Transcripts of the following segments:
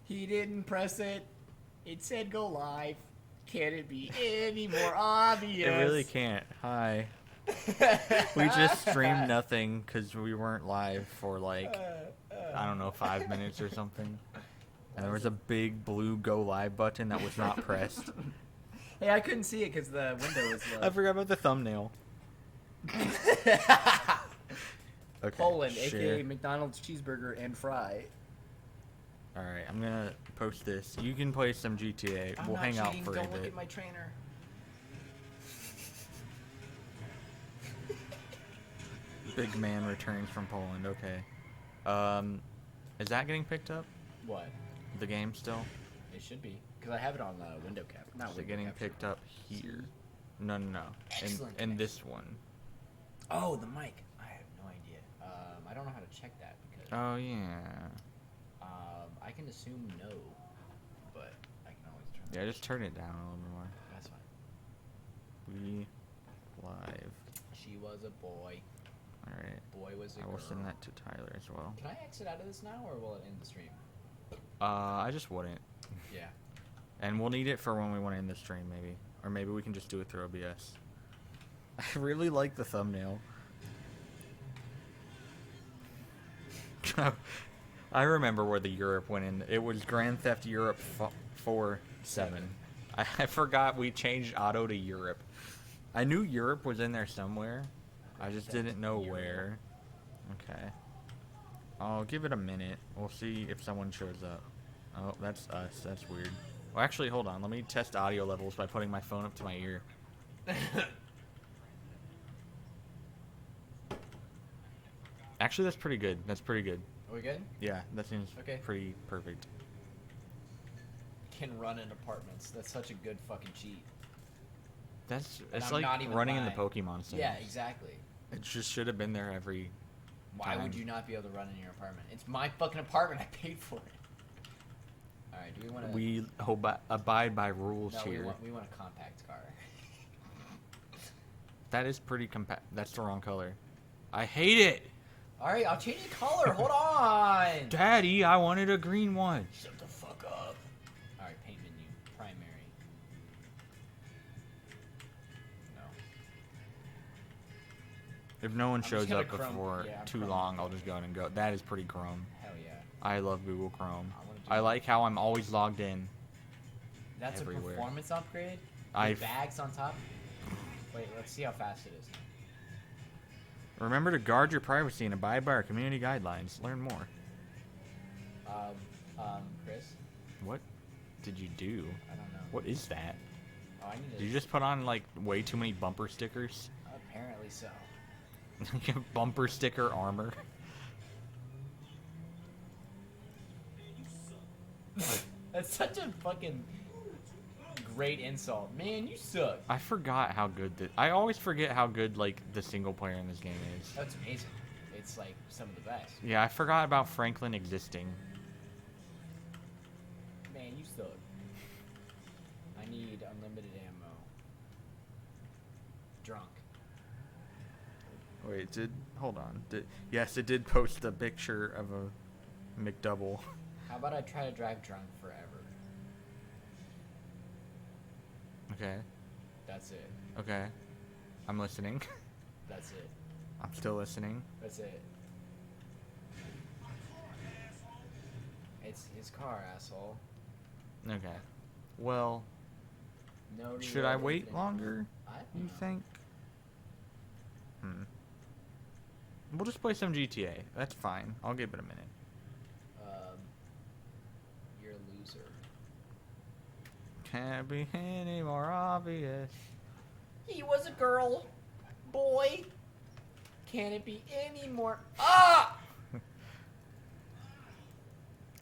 He didn't press it. It said go live. Can it be any more obvious? It really can't. Hi. We just streamed nothing because we weren't live for like, I don't know, 5 minutes or something. And there was a big blue go live button that was not pressed. Hey, I couldn't see it because the window was low. I forgot about the thumbnail. Okay, Poland, share. aka McDonald's cheeseburger and fry. Alright, I'm gonna post this. You can play some GTA. We'll hang out for Don't a look bit. at my trainer. Big man returns from Poland. Okay. Is that getting picked up? What? The game still? It should be, because I have it on window cap. Not Is it window getting cap. picked up here? No. Excellent In this one. Oh, the mic. I have no idea. I don't know how to check that because. Oh yeah. I can assume no, but I can always turn. Yeah, just turn it down a little bit more. That's fine. We live. She was a boy. All right. Boy was a I girl. will send that to Tyler as well. Can I exit out of this now, or will it end the stream? I just wouldn't. Yeah. And we'll need it for when we want to end the stream, maybe. Or maybe we can just do it through OBS. I really like the thumbnail. I remember where the Europe went in. It was Grand Theft Europe 4-7. I forgot we changed auto to Europe. I knew Europe was in there somewhere. I just didn't know where. Okay. I'll give it a minute. We'll see if someone shows up. Oh, that's us. That's weird. Well, actually, hold on. Let me test audio levels by putting my phone up to my ear. Actually, that's pretty good. That's pretty good. Are we good? Yeah, that seems Okay. pretty perfect. Can run in apartments. That's such a good fucking cheat. It's I'm like not even running in the lying. Pokemon Center. Yeah, exactly. It just should have been there every Why time. would you not be able to run in your apartment? It's my fucking apartment. I paid for it. All right. Do we want to? We abide by rules No, here. we want a compact car. That is pretty compact. That's the wrong color. I hate it. All right, I'll change the color. Hold on. Daddy, I wanted a green one. Shut the fuck up. All right, paint menu, primary. No. If no one I'm just shows gonna up Chrome- before yeah, I'm too Chrome long, it. I'll just go in and go. That is pretty Chrome. Hell yeah. I love Google Chrome. I wanna do I that. like how I'm always logged in. That's everywhere. a performance upgrade. I With bags on top. Wait, let's see how fast it is. remember to guard your privacy and abide by our community guidelines. Learn more. Chris, What did you do? I don't know. What is that? Oh, I need to. Did you just put on like way too many bumper stickers? Apparently so. Bumper sticker armor. That's such a fucking great insult. Man, you suck. I forgot how good I always forget how good like the single player in this game is. That's amazing. It's like some of the best. Yeah, I forgot about Franklin existing. Man, you suck. I need unlimited ammo. Drunk. Wait, hold on. Yes, it did post a picture of a McDouble. How about I try to drive drunk forever? Okay. That's it. Okay. I'm listening. That's it. I'm still listening. That's it. It's his car, asshole. Okay. Well, No. should I reload wait infinite. longer? I don't You know. think? We'll just play some GTA. That's fine. I'll give it a minute. You're a loser. Can't be any more obvious. He was a girl. Boy. Can it be any more? Ah!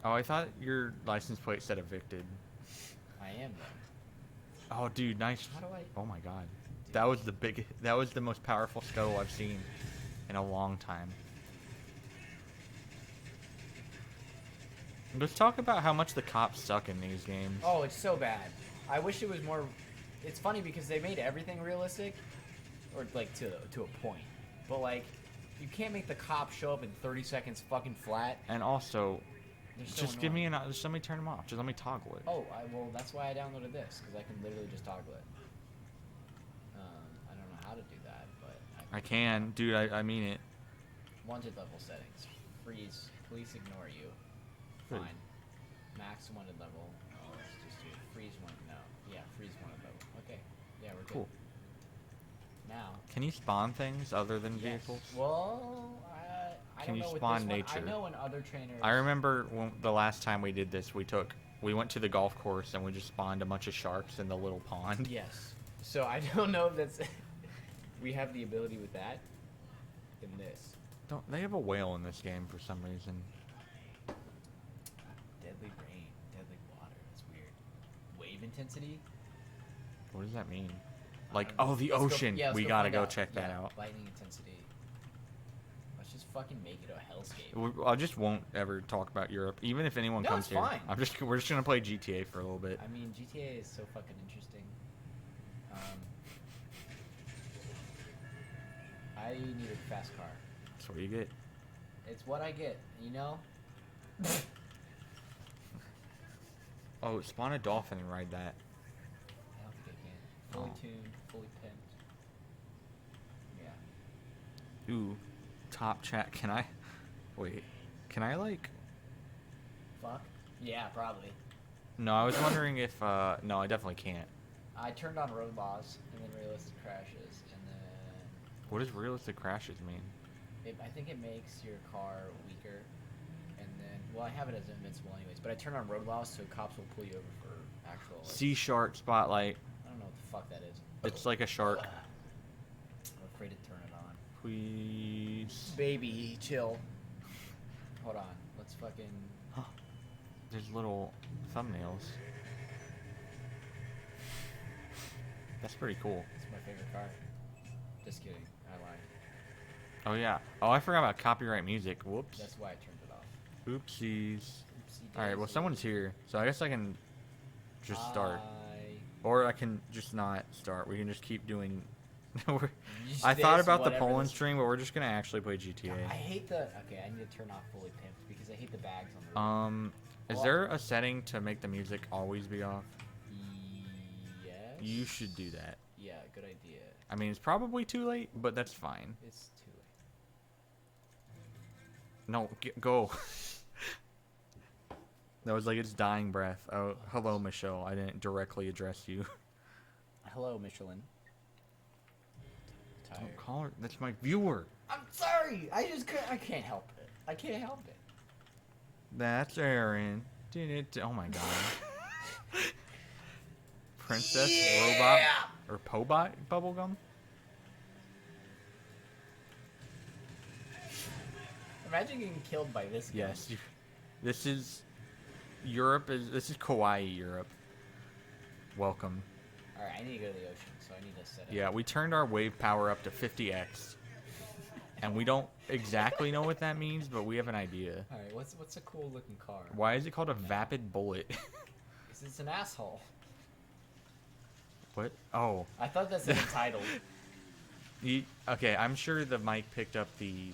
Oh, I thought your license plate said evicted. I am though. Oh, dude, nice. How do I? Oh my god. That was the most powerful scuttle I've seen in a long time. Let's talk about how much the cops suck in these games. Oh, it's so bad. I wish it was more. It's funny because they made everything realistic, or like to a point. But like, You can't make the cops show up in 30 seconds fucking flat. And also, They're so just give me annoying. just let me turn them off. Just let me toggle it. Oh, well, that's why I downloaded this, because I can literally just toggle it. I don't know how to do that, but... I can. Dude, I mean it. Wanted level settings. Freeze. Police ignore you. Good. Fine. Max wanted level. Oh, let's just do freeze one. No. Yeah, freeze wanted level. Okay. Yeah, we're Cool. good. Now. Can you spawn things other than vehicles? Well, I Can don't you know with spawn this one. nature? I know in other trainers. I remember the last time we did this, we went to the golf course and we just spawned a bunch of sharks in the little pond. Yes. So I don't know if that's... we have the ability with that in this. Don't they have a whale in this game for some reason? Deadly rain. Deadly water. That's weird. Wave intensity? What does that mean? Like, oh, the Let's go- ocean. yeah, let's We go gotta find go out. check that Yeah, out. Lightning intensity. Let's just fucking make it a hellscape. I just won't ever talk about Europe, even if anyone No, comes it's here. fine. We're just gonna play GTA for a little bit. I mean, GTA is so fucking interesting. I need a fast car. That's what you get. It's what I get, you know? Oh, spawn a dolphin and ride that. I don't think I can. Fully Oh. tuned, fully pimped. Yeah. Ooh, top chat. Can I? Wait, can I like? Fuck? Yeah, probably. No, I was wondering if. No, I definitely can't. I turned on road laws and then realistic crashes, and then What does realistic crashes mean? I think it makes your car weaker, and then well, I have it as invincible anyways. But I turned on road laws so cops will pull you over for actual. Like, Sea shark spotlight. I don't know what the fuck that is. It's like a shark. I'm afraid to turn it on. Please. Baby, chill. Hold on. Let's fucking. There's little thumbnails. That's pretty cool. It's my favorite car. Just kidding. I lied. Oh yeah. Oh, I forgot about copyright music. Whoops. That's why I turned it off. Oopsies. Oopsie All right. Well, daisy. someone's here, so I guess I can just start, I- or I can just not start. We can just keep doing. Just I thought this, about the whatever Poland this- stream, but we're just gonna actually play GTA. I hate the. Okay, I need to turn off fully pimped because I hate the bags on the. Is Well- there a setting to make the music always be off? Yes. You should do that. Yeah, good idea. I mean, it's probably too late, but that's fine. It's too late. No, go. That was like its dying breath. Oh, hello, Michelle. I didn't directly address you. Hello, Michelin. Tired. Don't call her. That's my viewer. I'm sorry. I can't help it. I can't help it. That's Aaron. Oh my god. Princess Robot or Pobot bubblegum? Imagine getting killed by this guy. Yes. This is Europe. This is Kawaii Europe. Welcome. Alright, I need to go to the ocean, so I need to set up. Yeah, we turned our wave power up to 50x. And we don't exactly know what that means, but we have an idea. Alright, what's a cool looking car? Why is it called a vapid bullet? Because it's an asshole. What? Oh. I thought that's entitled. Okay, I'm sure the mic picked up the.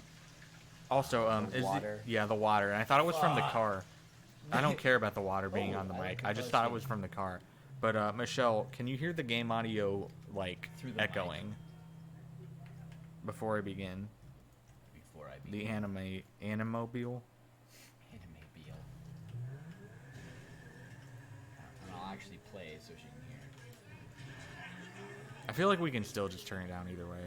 Also, The water. Yeah, the water. And I thought it was from the Fuck. car. I don't care about the water being Oh, on the I mic. didn't I just notice thought it that. was from the car. But Michelle, can you hear the game audio like Through the mic. echoing? Before I begin, Before I the begin. animobile. Anime Beal. And I'll actually play so she can hear. I feel like we can still just turn it down either way.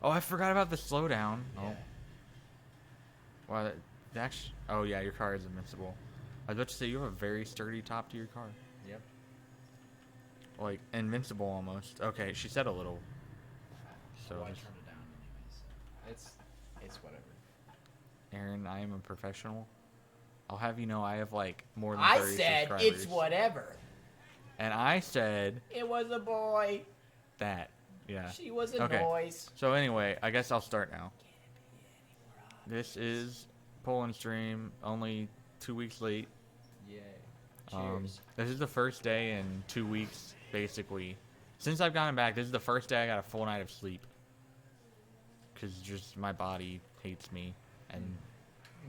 Oh, I forgot about the slowdown. Yeah. Oh. Wow, that's. Oh yeah, your car is invincible. I was about to say you have a very sturdy top to your car. Yep. Like invincible almost. Okay, she said a little. So, Oh, I just- turned it down anyways. It's whatever. Aaron, I am a professional. I'll have you know I have like more than I 30 said subscribers. it's whatever. And I said It was a boy. that. Yeah. She was a Okay. noise. So anyway, I guess I'll start now. This is Poland stream, only 2 weeks late. Yay. Cheers. This is the first day in 2 weeks, basically, Since I've gotten back, this is the first day I got a full night of sleep. Because just my body hates me and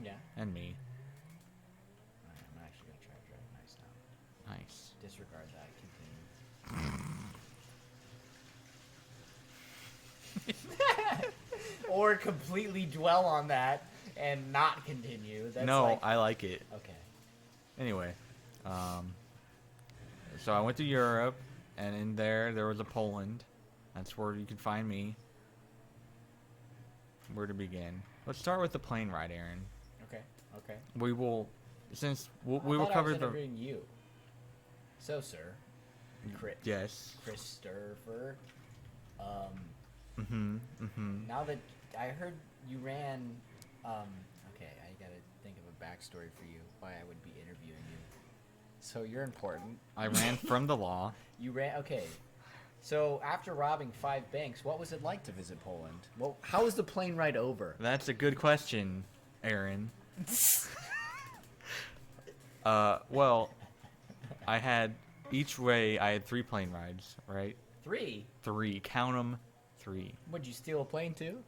Yeah. and me. Alright, I'm actually gonna try to drive nice now. Nice. Disregard that. Continue. Or completely dwell on that and not continue. That's No, like... I like it. Okay. Anyway, so I went to Europe, and in there was a Poland. That's where you can find me. Where to begin? Let's start with the plane ride, Aaron. Okay. Okay. We will, since we I will thought cover I was the. interviewing you. So, sir. Yes. Christopher. Now Now that I heard you ran, okay, I gotta think of a backstory for you, why I would be interviewing you. So you're important. I ran from the law. You ran, okay. So after robbing 5 banks, what was it like to visit Poland? Well, how was the plane ride over? That's a good question, Aaron. Well, I had each way. I had 3 plane rides, right? 3? 3. Count them. 3. Would you steal a plane too?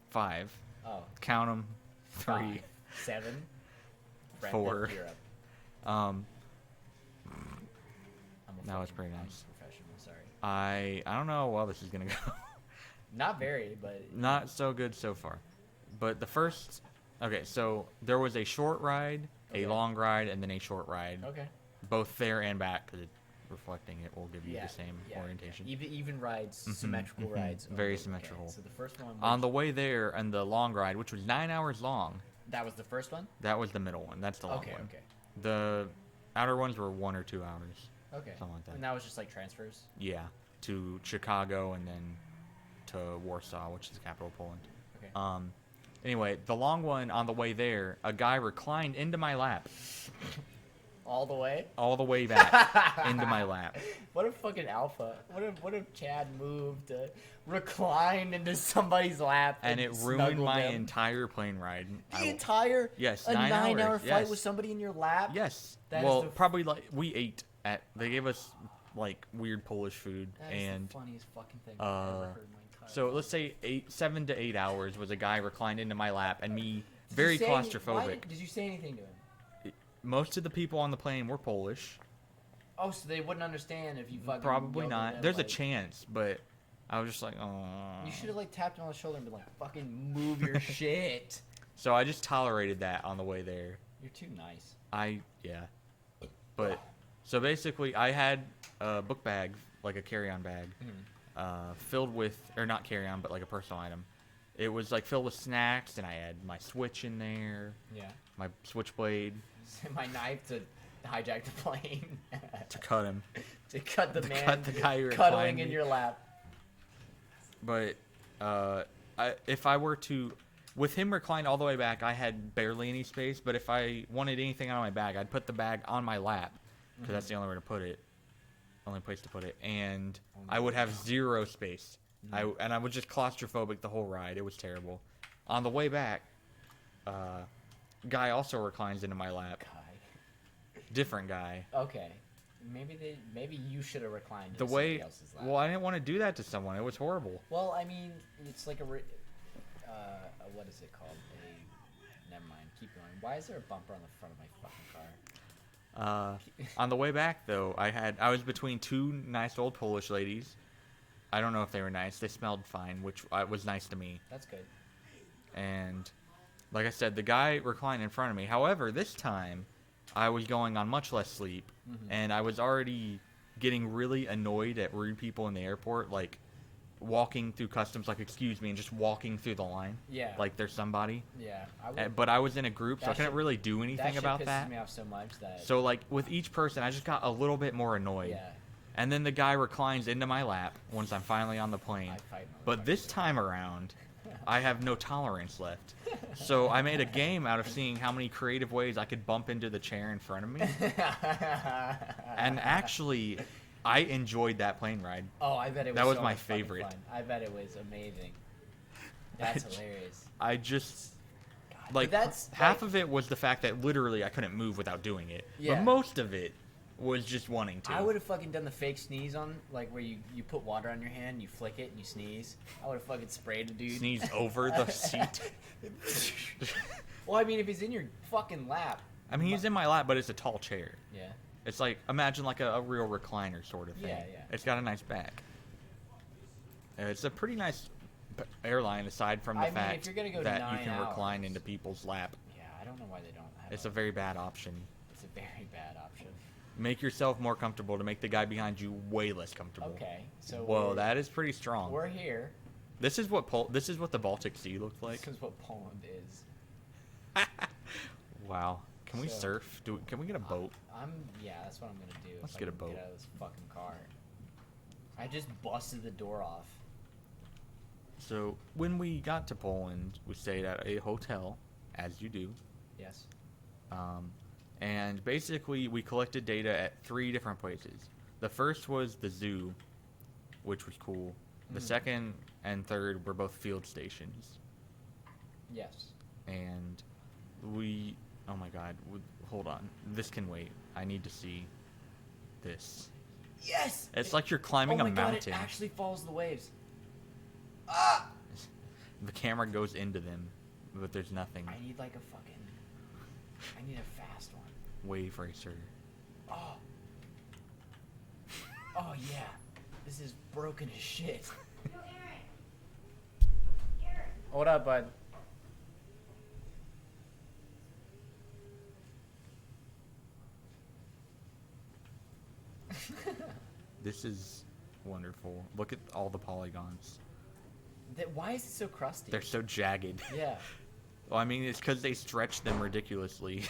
5. Oh. Count them. 3. 5. 7. 4. Europe. Um. I'm That was pretty nice. Professional, sorry. I don't know how well this is gonna go. Not very, but Not so good so far. But the first, okay, so there was a short ride, Okay. a long ride, and then a short ride. okay. Both there and back, because reflecting it will give you Yeah, the same yeah, orientation. yeah. Even rides, symmetrical rides. Very Okay, symmetrical. So the first one. On the way there and the long ride, which was 9 hours long, That was the first one. that was the middle one. That's the long Okay. one. Okay. The outer ones were 1 or 2 hours. Okay. Something like that. And that was just like transfers. Yeah, to Chicago and then to Warsaw, which is the capital of Poland. Okay. Anyway, the long one on the way there, a guy reclined into my lap, All the way. all the way back into my lap. What if fucking alpha? What if Chad moved to recline into somebody's lap And it ruined snuggled my him? entire plane ride. The entire. Yes, a 9 9-hour hours, flight yes. with somebody in your lap. Yes. That is Well, the probably like we ate at. They gave us like weird Polish food, That is and the funniest fucking thing I've ever heard in my entire so life. let's say 7 to 8 hours was a guy reclined into my lap, and me very Did you say any- claustrophobic. why did you say anything to him? Most of the people on the plane were Polish. Oh, so they wouldn't understand if you fucking. Probably yelled at not. them, There's like, a chance, but I was just like, oh. You should have like tapped him on the shoulder and been like, "Fucking move your shit." So I just tolerated that on the way there. You're too nice. Yeah. But so basically, I had a book bag, like a carry-on bag, filled with, or not carry-on, but like a personal item. It was like filled with snacks, and I had my Switch in there, Yeah. my Switchblade My knife to hijack the plane. to cut him. To cut the To man. cut the guy who cuddling reclined in me. your lap. But if I were to, with him reclined all the way back, I had barely any space. But if I wanted anything on my bag, I'd put the bag on my lap, because that's the only way to put it, only place to put it, and I would have 0 space. I was just claustrophobic the whole ride. It was terrible. On the way back, guy also reclines into my lap. Guy. Different guy. Okay. Maybe you should have reclined. The in way, somebody else's lap. well, I didn't want to do that to someone. It was horrible. Well, I mean, it's like what is it called? Never mind. Keep going. Why is there a bumper on the front of my fucking car? On the way back, though, I was between 2 nice old Polish ladies. I don't know if they were nice. They smelled fine, which was nice to me. That's good. And like I said, the guy reclined in front of me. However, this time, I was going on much less sleep, and I was already getting really annoyed at rude people in the airport, like walking through customs, like, excuse me, and just walking through the line. Yeah. Like there's somebody. Yeah. But I was in a group, so That I couldn't shit- really do anything about pisses that. me off so much that. So, like, with each person, I just got a little bit more annoyed. Yeah. And then the guy reclines into my lap once I'm finally on the plane. I fight But this time around, I have no tolerance left. So I made a game out of seeing how many creative ways I could bump into the chair in front of me. And actually, I enjoyed that plane ride. Oh, I bet it was. That was so my much fucking favorite. fun. I bet it was amazing. That's hilarious. I just, God, like, but that's half of it was the fact that literally I couldn't move without doing it. Yeah. But most of it was just wanting to. I would have fucking done the fake sneeze on, like, where you put water on your hand, you flick it, and you sneeze. I would have fucking sprayed a dude. Sneeze over the seat. Well, I mean, if he's in your fucking lap. I mean, he's in my lap, but it's a tall chair. Yeah. It's like, imagine like a real recliner sort of thing. Yeah, yeah. It's got a nice back. It's a pretty nice airline, aside from the fact if you're gonna go that 9 you can recline hours. into people's lap. Yeah, I don't know why they don't have It's a very bad option. It's a very bad option. Make yourself more comfortable to make the guy behind you way less comfortable. Okay, so Whoa, that is pretty strong. we're here. This is what the Baltic Sea looked like. This is what Poland is. Wow. Can we So, surf? Can we get a boat? Yeah, that's what I'm gonna do. Let's if get I a can boat. Get out of this fucking car. I just busted the door off. So when we got to Poland, we stayed at a hotel, as you do. Yes. And basically we collected data at 3 different places. The first was the zoo, which was cool. The second and third were both field stations. Yes. And oh my god, hold on. This can wait. I need to see this. Yes! It's like you're climbing a Oh my god, mountain. it actually follows the waves. The camera goes into them, but there's nothing. I need like a fucking... I need a fast one. Wave racer. Oh. Oh yeah. This is broken as shit. What up, bud? This is wonderful. Look at all the polygons. Why is it so crusty? They're so jagged. Yeah. Well, I mean, it's because they stretch them ridiculously.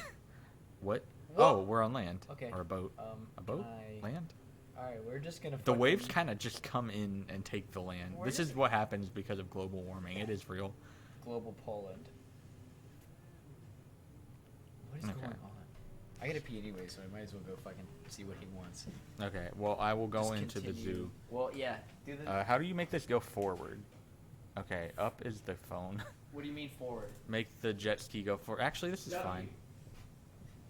What? Whoa. Oh, we're on land. Okay. Or a boat. A boat? Land? Alright, we're just gonna The waves kind of just come in and take the land. We're This just- is what happens because of global warming. It is real. Global Poland. What is Okay. going on? I gotta pee anyway, so I might as well go fucking see what he wants. Okay, well, I will go Just into the continue. zoo. Well, yeah. Do the... How do you make this go forward? Okay, up is the phone. what do you mean forward? Make the jet ski go forward. Actually, this is W. fine.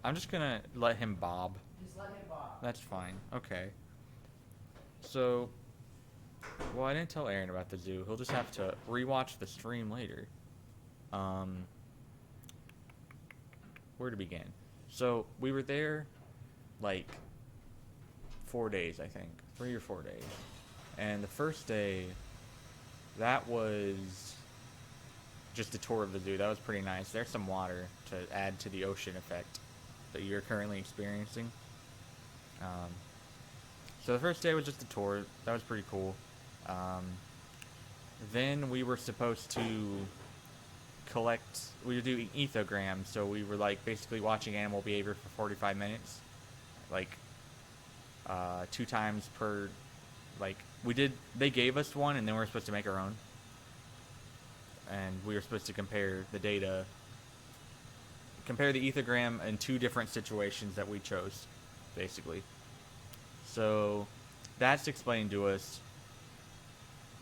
I'm just gonna let him bob. Just let him bob. That's fine. Okay. So, well, I didn't tell Aaron about the zoo. He'll just have to rewatch the stream later. Where to begin? So, we were there, like, 4 days, I think. 3 or 4 days. And the first day, that was just a tour of the zoo. That was pretty nice. There's some water to add to the ocean effect that you're currently experiencing. So the first day was just a tour. That was pretty cool. Then we were supposed to we would do ethograms, so we were like basically watching animal behavior for 45 minutes, like 2 times per, like they gave us one and then we were supposed to make our own, and we were supposed to compare the data, compare the ethogram in 2 different situations that we chose, basically. So that's explained to us.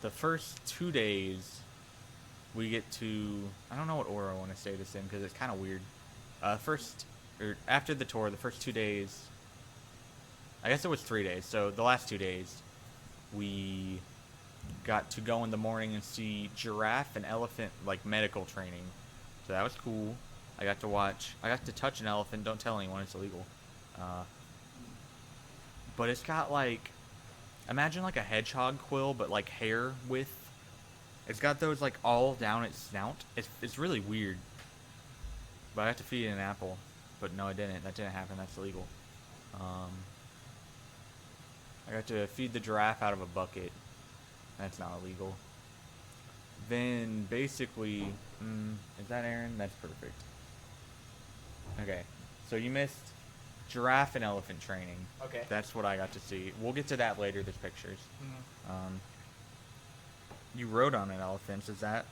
The first 2 days we get to, I don't know what order I want to say this in because it's kind of weird. After the tour, the first 2 days, I guess it was 3 days. So the last 2 days, we got to go in the morning and see giraffe and elephant, like, medical training. So that was cool. I got to touch an elephant. Don't tell anyone, it's illegal. But it's got, like, imagine like a hedgehog quill, but like hair width. It's got those like all down its snout. It's really weird. But I have to feed it an apple. But no, I didn't. That didn't happen. That's illegal. I got to feed the giraffe out of a bucket. That's not illegal. Then basically, is that Aaron? That's perfect. Okay, so you missed giraffe and elephant training. Okay. That's what I got to see. We'll get to that later. There's pictures. Mm-hmm. You rode on an elephant. Is that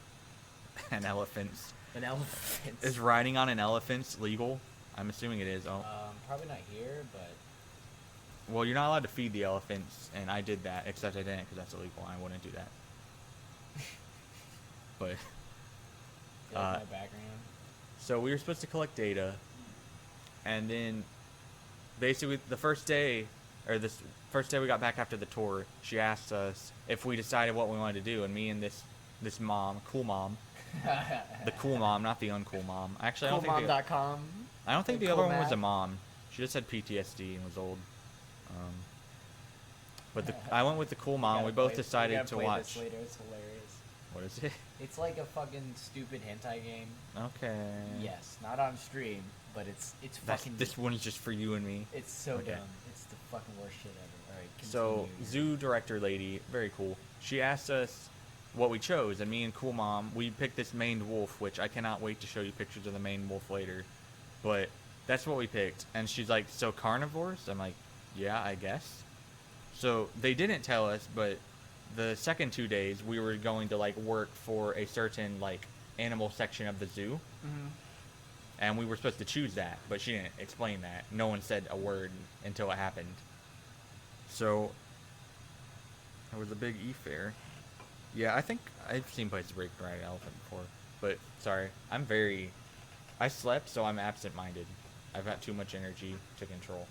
an elephant? An elephant. Is riding on an elephant legal? I'm assuming it is. Oh. Probably not here, but... Well, you're not allowed to feed the elephants, and I did that, except I didn't because that's illegal. I wouldn't do that. But... my background. So we were supposed to collect data, and then basically the first day, or this first day we got back after the tour, she asked us if we decided what we wanted to do, and me and this mom, cool mom, the cool mom, not the uncool mom. Actually, Coolmom.com. I don't think the Cool other one was Matt. a mom. She just had PTSD and was old. But I went with the cool mom. We both decided to watch. This later. It's hilarious. What is it? It's like a fucking stupid hentai game. Okay. Yes, not on stream, but it's fucking. This one's just for you and me. It's so Okay. dumb. It's the fucking worst shit ever. All right. So Continue. zoo director lady, very cool. She asked us what we chose, and me and cool mom, we picked this maned wolf, which I cannot wait to show you pictures of the maned wolf later. But that's what we picked, and she's like, "So carnivores?" I'm like, "Yeah, I guess." So they didn't tell us, but the second 2 days we were going to like work for a certain like animal section of the zoo, and we were supposed to choose that, but she didn't explain that. No one said a word until it happened. So it was a big e-fair. Yeah, I think I've seen places where you can ride an elephant before, but sorry, I slept, so I'm absent-minded. I've got too much energy to control.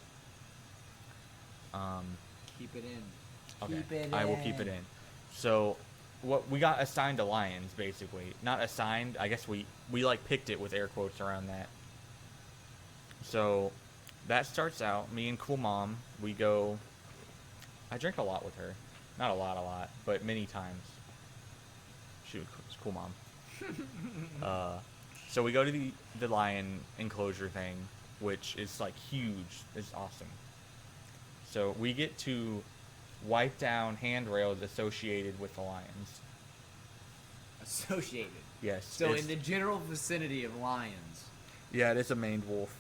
Keep it in. Okay, Keep it I will keep in. it in. So, what we got assigned to lions, basically. Not assigned. I guess we like picked it with air quotes around that. So, that starts out. Me and cool mom, we go. I drink a lot with her. Not a lot, but many times. Shoot, it's cool mom. So we go to the lion enclosure thing, which is like huge. It's awesome. So we get to wipe down handrails associated with the lions. Associated. Yes. So in the general vicinity of lions. Yeah, it is a maned wolf.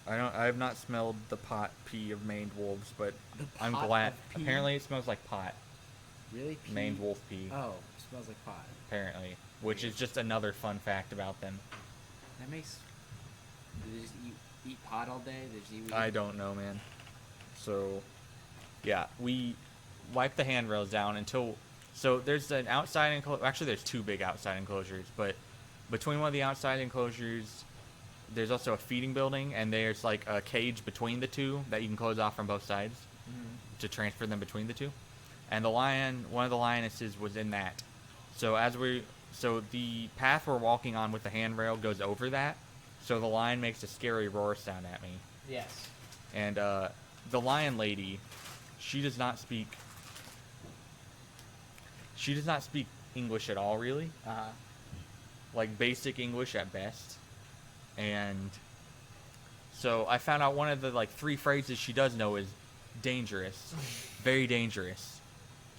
I have not smelled the pot pee of maned wolves, but I'm pot glad. of pee? Apparently, it smells like pot. Really? Pee? Maned wolf pee. Oh, smells like pot. Apparently, which is just another fun fact about them. That makes. Do they just eat pot all day? They just eat weed? I don't know, man. So, yeah, we wipe the handrails down until. So there's an outside enclosure. Actually, there's two big outside enclosures, but between one of the outside enclosures, there's also a feeding building, and there's like a cage between the two that you can close off from both sides to transfer them between the two. And one of the lionesses was in that. So so the path we're walking on with the handrail goes over that. So the lion makes a scary roar sound at me. Yes. And the lion lady, she does not speak English at all, really. Like basic English at best. And so I found out one of the like 3 phrases she does know is dangerous, very dangerous.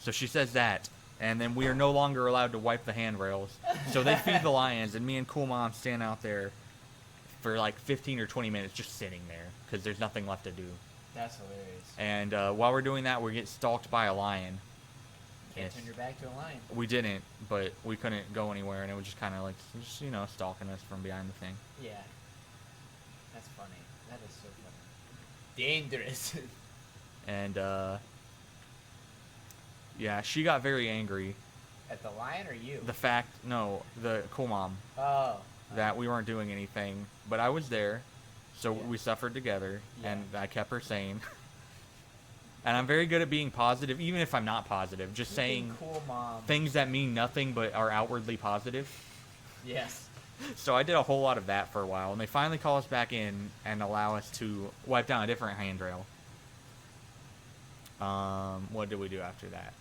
So she says that, and then we are no longer allowed to wipe the handrails. So they feed the lions, and me and cool mom stand out there for like 15 or 20 minutes just sitting there because there's nothing left to do. That's hilarious. And while we're doing that, we get stalked by a lion. Can't turn your back to a lion. We didn't, but we couldn't go anywhere, and it was just kind of like, just, stalking us from behind the thing. Yeah. That's funny. That is so funny. Dangerous. And, yeah, she got very angry. At the lion or you? The cool mom, Oh. that we weren't doing anything, but I was there, so Yeah. we suffered together, Yeah. and I kept her sane. And I'm very good at being positive, even if I'm not positive, just saying Cool mom. things that mean nothing but are outwardly positive. Yes. So I did a whole lot of that for a while, and they finally call us back in and allow us to wipe down a different handrail. What did we do after that?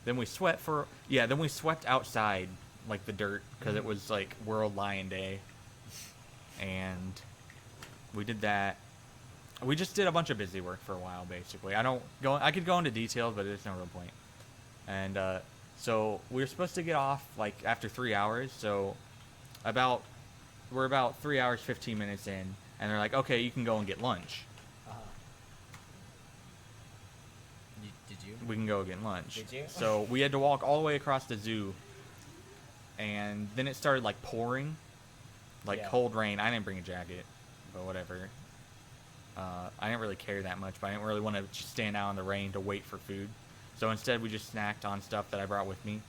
Then we swept outside, like the dirt, because it was like World Lion Day. And we did that. We just did a bunch of busy work for a while, basically. I could go into details, but there's no real point. And so we were supposed to get off like after 3 hours. So we're about 3 hours 15 minutes in, and they're like, okay, you can go and get lunch. Did you? We can go get lunch. Did you? So we had to walk all the way across the zoo, and then it started like pouring, like cold rain. I didn't bring a jacket, but whatever. I didn't really care that much, but I didn't really want to just stand out in the rain to wait for food. So instead, we just snacked on stuff that I brought with me.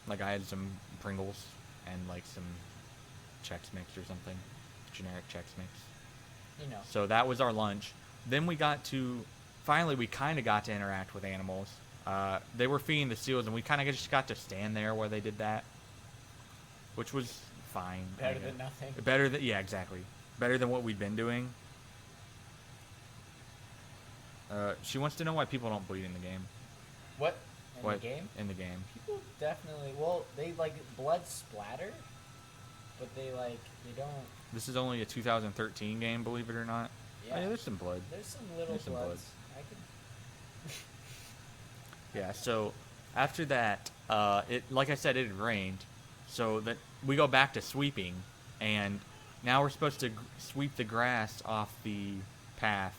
Like I had some Pringles and like some Chex Mix or something, generic Chex Mix. You know. So that was our lunch. then we got to, finally we kind of got to interact with animals. They were feeding the seals, and we kind of just got to stand there while they did that, which was fine. Better than nothing. Better than, yeah, exactly. Better than what we'd been doing. She wants to know why people don't bleed in the game. What? In the game? In the game. People definitely, well, they like blood splatter, but they don't. This is only a 2013 game, believe it or not. Yeah. Oh, yeah, there's some blood. There's some little bloods. I could. Yeah, so after that, it, like I said, it had rained, so that we go back to sweeping, and now we're supposed to sweep the grass off the path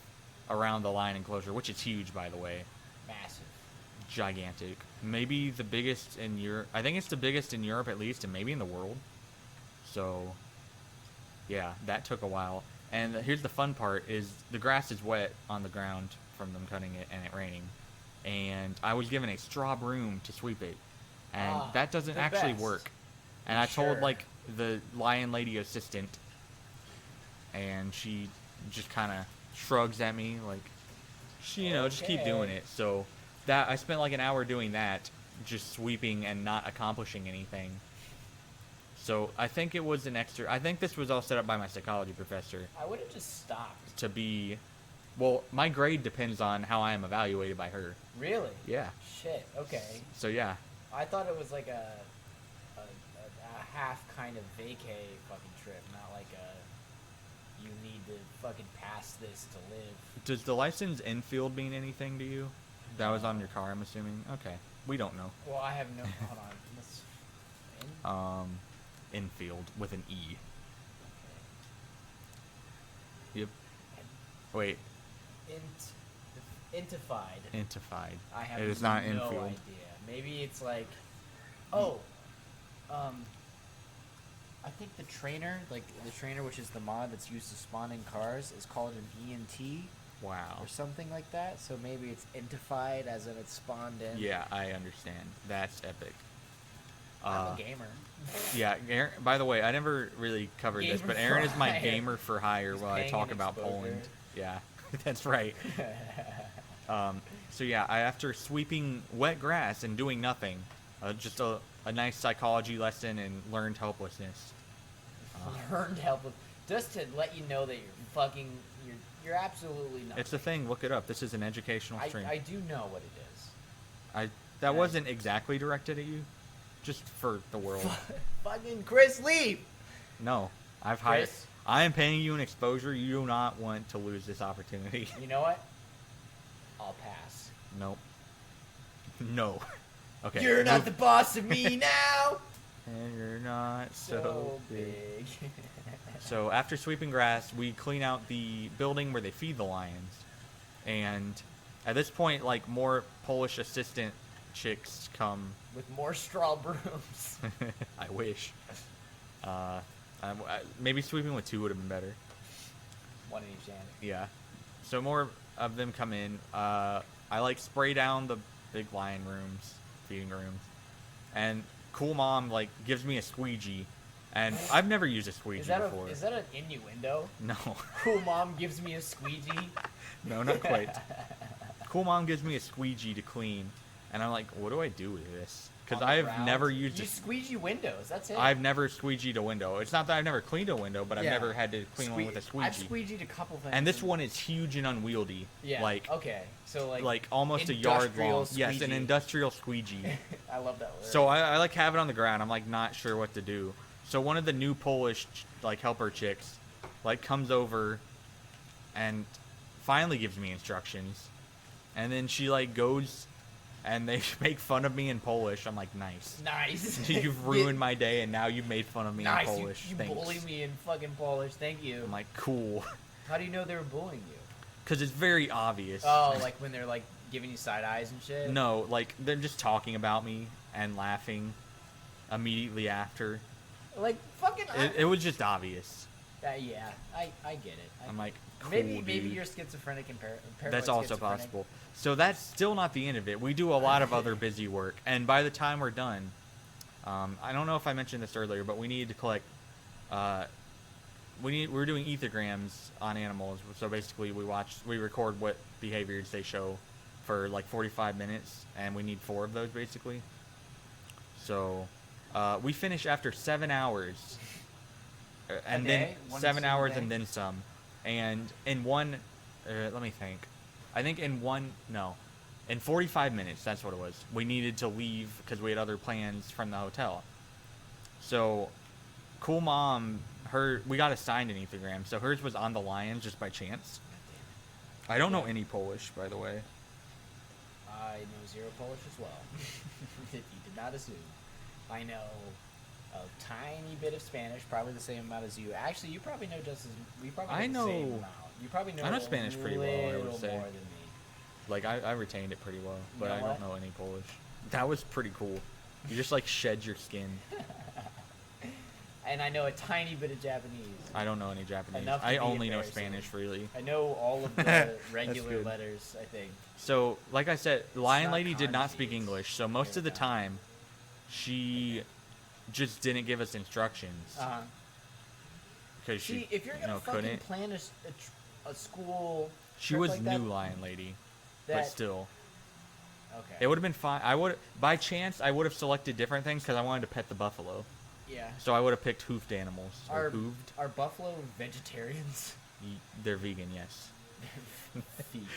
around the lion enclosure, which is huge, by the way. Massive. Gigantic. Maybe the biggest in Europe. I think it's the biggest in Europe at least, and maybe in the world. So, yeah, that took a while. And here's the fun part, is the grass is wet on the ground from them cutting it and it raining. And I was given a straw broom to sweep it. And that doesn't actually work. And I told, like, the lion lady assistant, and she just kind of shrugs at me, like, she, you know, just keep doing it. So that I spent like an hour doing that, just sweeping and not accomplishing anything. So I think it was an extra. I think this was all set up by my psychology professor. I would have just stopped. To be, well, my grade depends on how I am evaluated by her. Really? Yeah. Shit. Okay. So yeah. I thought it was like a half kind of vacay fucking trip, not like a you need to fucking pass this to live. Does the license infield mean anything to you? That was on your car, I'm assuming. Okay. We don't know. Well, I have no. Hold on. Infield with an E. Yep. Wait. Intified. Intified. I have it is not no infield. idea. Maybe it's like, I think the trainer, which is the mod that's used to spawn in cars, is called an ENT. Wow. Or something like that. So maybe it's intified as in it's spawned in. Yeah, I understand. That's epic. I'm a gamer. Yeah, Aaron, by the way, I never really covered this, but Aaron is my gamer for hire while I talk about Poland. Yeah, that's right. So yeah, after sweeping wet grass and doing nothing, just a nice psychology lesson and learned helplessness. Learned helpless. Just to let you know that you're absolutely not. It's a thing. Look it up. This is an educational stream. I do know what it is. That wasn't exactly directed at you. Just for the world. Fucking Chris, leave! No. I've hired. I am paying you an exposure. You do not want to lose this opportunity. You know what? I'll pass. Nope. No. Okay. You're not the boss of me now! And you're not so big. So after sweeping grass, we clean out the building where they feed the lions. And at this point, like, more Polish assistant chicks come with more straw brooms. I wish. Maybe sweeping with 2 would have been better. One in each hand. Yeah. So more of them come in. I like spray down the big lion rooms, feeding rooms, and Cool Mom like gives me a squeegee, and I've never used a squeegee before. Is that an innuendo? No. Cool Mom gives me a squeegee. No, not quite. Cool Mom gives me a squeegee to clean. And I'm like, what do I do with this? Because I've never used You squeegee windows, that's it. I've never squeegeed a window. It's not that I've never cleaned a window, but I've never had to clean one with a squeegee. I've squeegeed a couple things. And this one is huge and unwieldy. Yeah, like, okay. So like almost a yard long. Squeegee. Yes, an industrial squeegee. I love that word. So I like have it on the ground. I'm like not sure what to do. So one of the new Polish like helper chicks like comes over and finally gives me instructions. And then she like goes and they make fun of me in Polish. I'm like, nice. Nice. You've ruined my day, and now you've made fun of me in Polish. You bully me in fucking Polish. Thank you. I'm like, cool. How do you know they were bullying you? Because it's very obvious. Oh, like when they're like giving you side eyes and shit? No, like they're just talking about me and laughing immediately after. Like fucking. It was just obvious. Yeah, I get it. I'm like, cool, maybe dude. you're schizophrenic and That's also possible. So that's still not the end of it. We do a lot of other busy work, and by the time we're done, I don't know if I mentioned this earlier, but we need to collect we're doing ethograms on animals. So basically, we record what behaviors they show for like 45 minutes, and we need 4 of those basically. So we finish after 7 hours, and then 7 hours and then some. And in one, let me think. I think in 45 minutes, that's what it was. We needed to leave because we had other plans from the hotel. So, Cool Mom, we got assigned an ethogram, so hers was on the lions just by chance. I don't know any Polish, by the way. I know 0 Polish as well. You did not assume. I know a tiny bit of Spanish, probably the same amount as you. Actually, you probably know just as we probably know the same amount. You probably know. I know Spanish pretty well. I would say. More than me. Like I retained it pretty well, but You know I don't know any Polish. That was pretty cool. You just like shed your skin. And I know a tiny bit of Japanese. I don't know any Japanese. Enough to I be only know embarrassing. Spanish, really. I know all of the regular good. letters, I think. So, like I said, Lion not Lady did not speak kanji, English, so most of the time, she just didn't give us instructions. Because See, if you're gonna fucking couldn't. plan a school She trip was like new that, Lion Lady, but that- still. Okay. It would have been fine. By chance, I would have selected different things because I wanted to pet the buffalo. Yeah. So I would have picked hoofed animals. Or Are hooved. are buffalo vegetarians? They're vegan, yes. Vegan.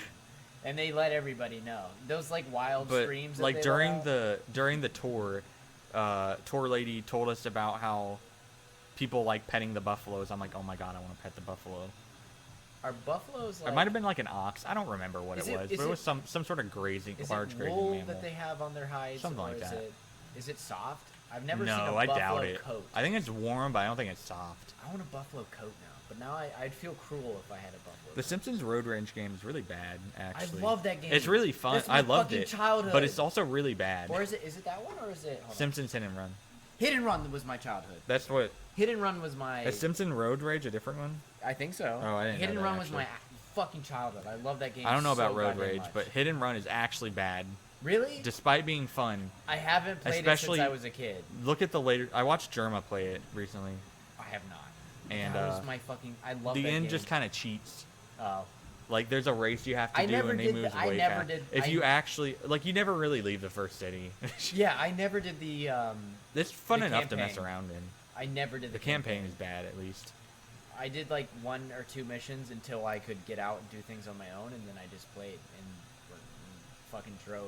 And they let everybody know. Those like wild But streams. like that they during let out? the tour lady told us about how people like petting the buffaloes. I'm like, oh my god, I want to pet the buffalo. Are buffaloes like? It might have been like an ox. I don't remember what it was, but it was some sort of grazing, Is large it grazing wool mammal. that they have on their hides? Something or like is that. Is it soft? I've never seen a No, I buffalo doubt it. coat. I think it's warm, but I don't think it's soft. I want a buffalo coat now, but now I'd feel cruel if I had a buffalo. The coat. Simpsons Road Rage game is really bad, actually. I love that game. It's really fun. That's my I loved fucking it, childhood. but it's also really bad. Or is it that one, or is it hold on. Simpsons Hit and Run. Hit and Run was my childhood. That's what. Hit and Run was my. Is Simpson Road Rage a different one? I think so. Oh, I didn't Hit know and that, Run was actually. my fucking childhood. I love that game. I don't know about so Road goddamn Rage, much. but Hit and Run is actually bad. Really? Despite being fun. I haven't played Especially- it since I was a kid. Look at the later. I watched Germa play it recently, I have not. and that was my fucking. I love the that end game. just kind of cheats. Oh. Like there's a race you have to I do, never and he did moves the- I way never fast. did- If I- you actually like, you never really leave the first city. Yeah, I never did the. It's fun The enough to mess campaign. around in. I never did The the campaign is bad, at least. I did like 1 or 2 missions until I could get out and do things on my own, and then I just played and fucking drove,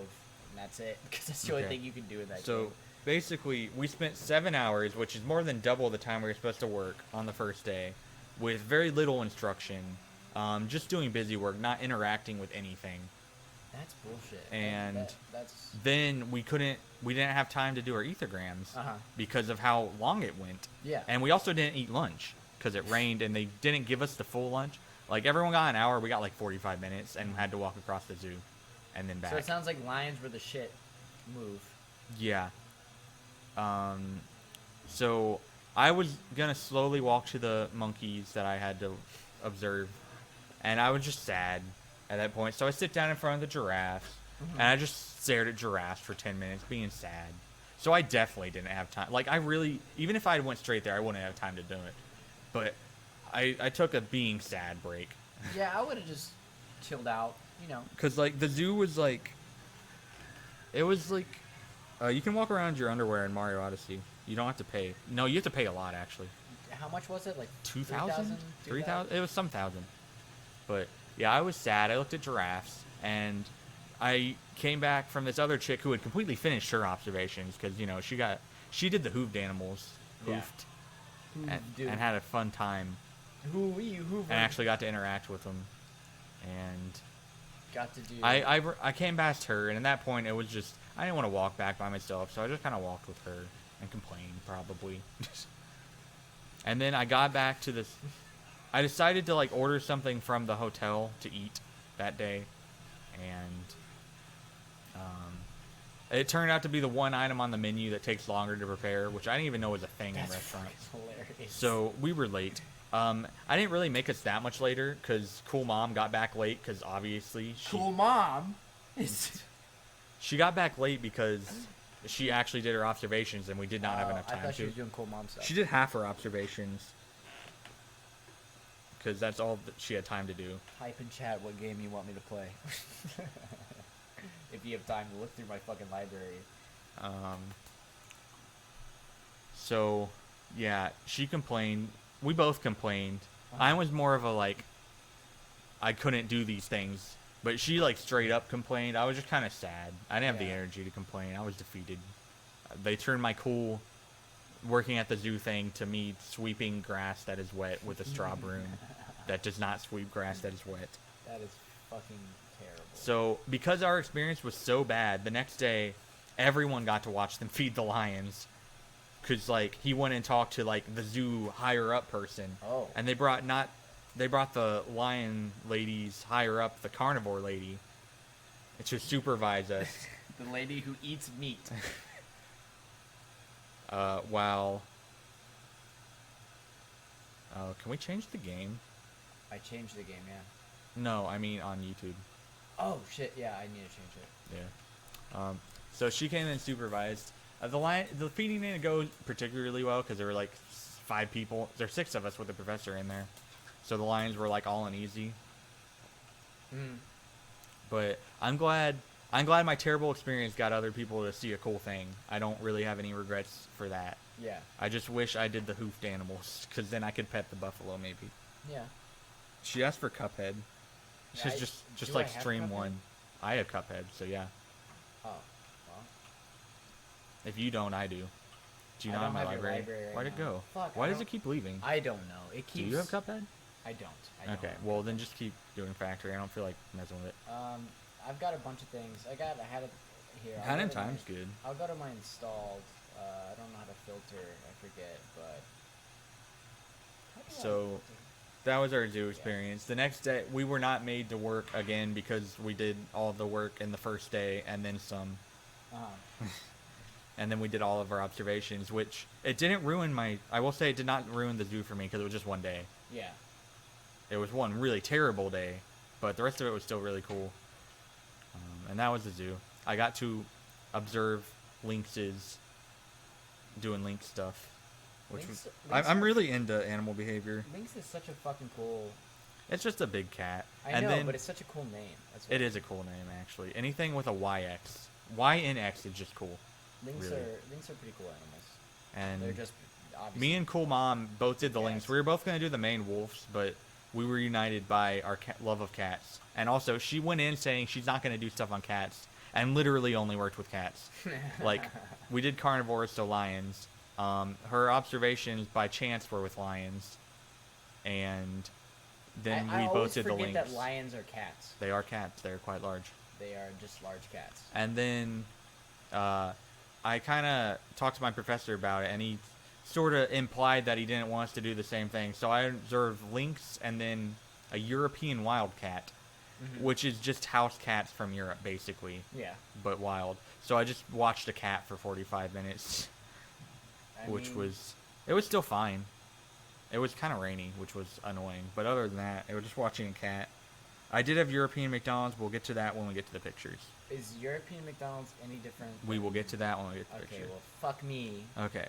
and that's it. Because that's the only Okay. thing you can do in that So game. basically, we spent 7 hours, which is more than double the time we were supposed to work on the first day, with very little instruction, just doing busy work, not interacting with anything. That's bullshit. And that's Then we didn't have time to do our ethograms Uh-huh. because of how long it went. Yeah. And we also didn't eat lunch because it rained and they didn't give us the full lunch. Like everyone got an hour, we got like 45 minutes and had to walk across the zoo and then back. So it sounds like lions were the shit move. Yeah. So I was gonna slowly walk to the monkeys that I had to observe, and I was just sad at that point. So I sit down in front of the giraffes, and I just stared at giraffes for 10 minutes, being sad. So I definitely didn't have time. Like even if I went straight there, I wouldn't have time to do it. But I took a being sad break. Yeah, I would have just chilled out, you know. Cause like the zoo was like, it was like, you can walk around your underwear in Mario Odyssey. You don't have to pay. No, you have to pay a lot actually. How much was it? Like 2,000? 3,000? It was some thousand. But yeah, I was sad. I looked at giraffes, and I came back from this other chick who had completely finished her observations because she did the hooved animals, Yeah. and had a fun time, Hoover. and actually got to interact with them. And got to do. I came past her, and at that point it was just I didn't want to walk back by myself, so I just kind of walked with her and complained probably. And then I got back to this. I decided to like order something from the hotel to eat that day, and it turned out to be the one item on the menu that takes longer to prepare, which I didn't even know was a thing in restaurants. Hilarious. So we were late. I didn't really make us that much later because Cool Mom got back late because obviously Cool Mom. she got back late because she actually did her observations and we did not have enough I time thought she to. was doing Cool Mom stuff. She did half her observations. because that's all that she had time to do. Type in chat what game you want me to play. If you have time to look through my fucking library. So, yeah, she complained. We both complained. Uh-huh. I was more of a, like, I couldn't do these things. But she, like, straight up complained. I was just kind of sad. I didn't have the energy to complain. I was defeated. They turned my cool working at the zoo thing to me sweeping grass that is wet with a straw broom that does not sweep grass that is wet. That is fucking terrible. So, because our experience was so bad, the next day, everyone got to watch them feed the lions. Because, like, he went and talked to, like, the zoo higher-up person. Oh. And they brought the lion ladies higher up, the carnivore lady, to supervise us. The lady who eats meat. While... can we change the game? I changed the game, yeah. No, I mean on YouTube. Oh, shit, yeah, I need to change it. Yeah. So she came and supervised. The feeding didn't go particularly well because there were like 5 people. There's 6 of us with the professor in there. So the lions were like all uneasy. But I'm glad my terrible experience got other people to see a cool thing. I don't really have any regrets for that. Yeah. I just wish I did the hoofed animals because then I could pet the buffalo maybe. Yeah. She asked for Cuphead. She's just like stream 1. I have Cuphead, so yeah. Oh, well. If you don't, I do. Do you not have my library? Why'd it go? Fuck, Why does it keep leaving? I don't know. It keeps... Do you have Cuphead? I don't. Okay, well then just keep doing Factory. I don't feel like messing with it. I've got a bunch of things. I had it here. Hand in Time's good. I'll go to my installed. I don't know how to filter. I forget, but... So, that was our zoo experience. The next day, we were not made to work again because we did all the work in the first day and then some. And then we did all of our observations, which it didn't ruin my... I will say it did not ruin the zoo for me because it was just one day. Yeah. It was one really terrible day, but the rest of it was still really cool. And that was the zoo. I got to observe lynxes doing lynx stuff. I'm really into animal behavior. Lynx is such a fucking cool... It's just a big cat. I know, but it's such a cool name. It is a cool name, actually. Anything with a YX. YNX is just cool. Lynx are pretty cool animals. And they're just obviously... Me and Cool Mom both did the lynx. We were both going to do the main wolves, but we were united by our love of cats. And also, she went in saying she's not going to do stuff on cats, and literally only worked with cats. Like, we did carnivores, so lions. Her observations by chance were with lions, and then we both did the lynx. I always forget that lions are cats. They are cats. They're quite large. They are just large cats. And then I kind of talked to my professor about it, and he sort of implied that he didn't want us to do the same thing. So I observed lynx and then a European wildcat, which is just house cats from Europe, basically. Yeah. But wild. So I just watched a cat for 45 minutes, it was still fine. It was kind of rainy, which was annoying. But other than that, it was just watching a cat. I did have European McDonald's. We'll get to that when we get to the pictures. Is European McDonald's any different? We will get to that when we get to the pictures. Okay, well, fuck me. Okay.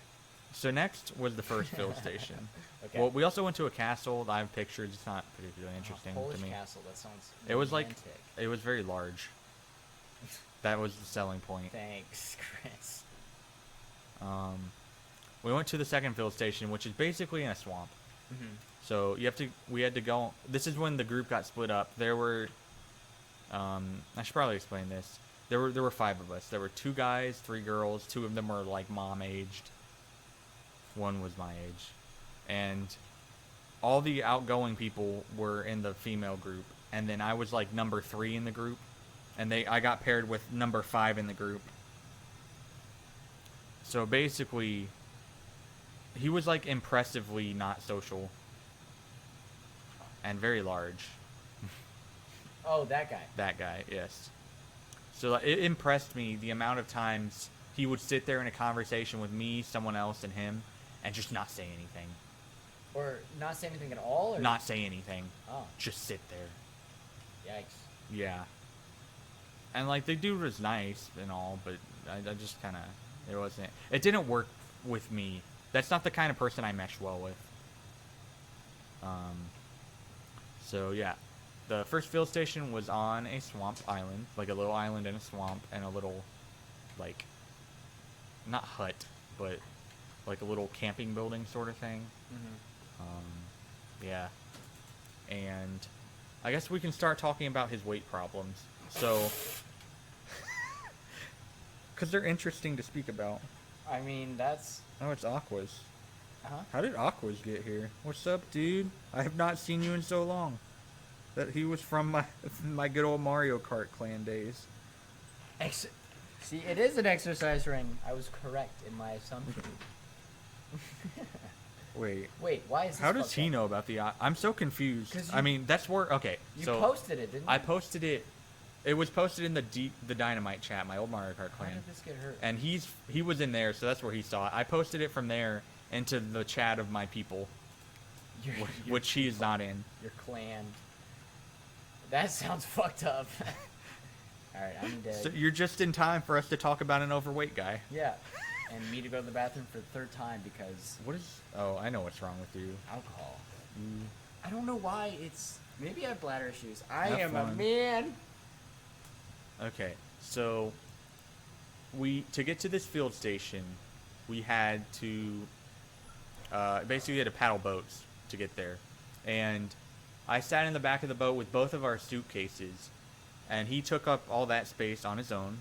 So next was the first fill station. Okay. Well, we also went to a castle. I have pictures. It's not particularly interesting Polish to me. castle. That sounds It was romantic. like, it was very large. That was the selling point. Thanks, Chris. We went to the second fill station, which is basically in a swamp. So we had to go. This is when the group got split up. There were, I should probably explain this. There were 5 of us. There were 2 guys, 3 girls. 2 of them were like mom aged. 1 was my age, and all the outgoing people were in the female group, and then I was like number 3 in the group, and I got paired with number 5 in the group. So basically, he was like impressively not social and very large. Oh, that guy. That guy, yes. So it impressed me the amount of times he would sit there in a conversation with me, someone else, and him, and just not say anything. Or not say anything at all? Or... Not say anything. Oh. Just sit there. Yikes. Yeah. And, like, the dude was nice and all, but I just kind of... It didn't work with me. That's not the kind of person I mesh well with. So yeah, the first field station was on a swamp island, like a little island in a swamp, and a little, like, not hut, but like a little camping building sort of thing. Yeah. And I guess we can start talking about his weight problems. So, because they're interesting to speak about. I mean, that's... Oh, it's Aqua's. Uh-huh. How did Aqua's get here? What's up, dude? I have not seen you in so long. That he was from my good old Mario Kart clan days. See, it is an exercise ring. I was correct in my assumption. Wait, why is this how does fucked he up? know about the... I'm so confused. 'Cause I mean, that's where... Okay, You so... posted it, didn't you? I posted it... It was posted in the Dynamite chat, my old Mario Kart How clan. did this get hurt? And he was in there, so that's where he saw it. I posted it from there into the chat of my people, which he is not in. Your clan. That sounds fucked up. Alright, I'm dead. So you're just in time for us to talk about an overweight guy. Yeah. And me to go to the bathroom for the third time because... What is... Oh, I know what's wrong with you. Alcohol. I don't know why it's... Maybe I have bladder issues. I Have am a fun. man. Okay, so to get to this field station, we had to basically we had to paddle boats to get there, and I sat in the back of the boat with both of our suitcases, and he took up all that space on his own.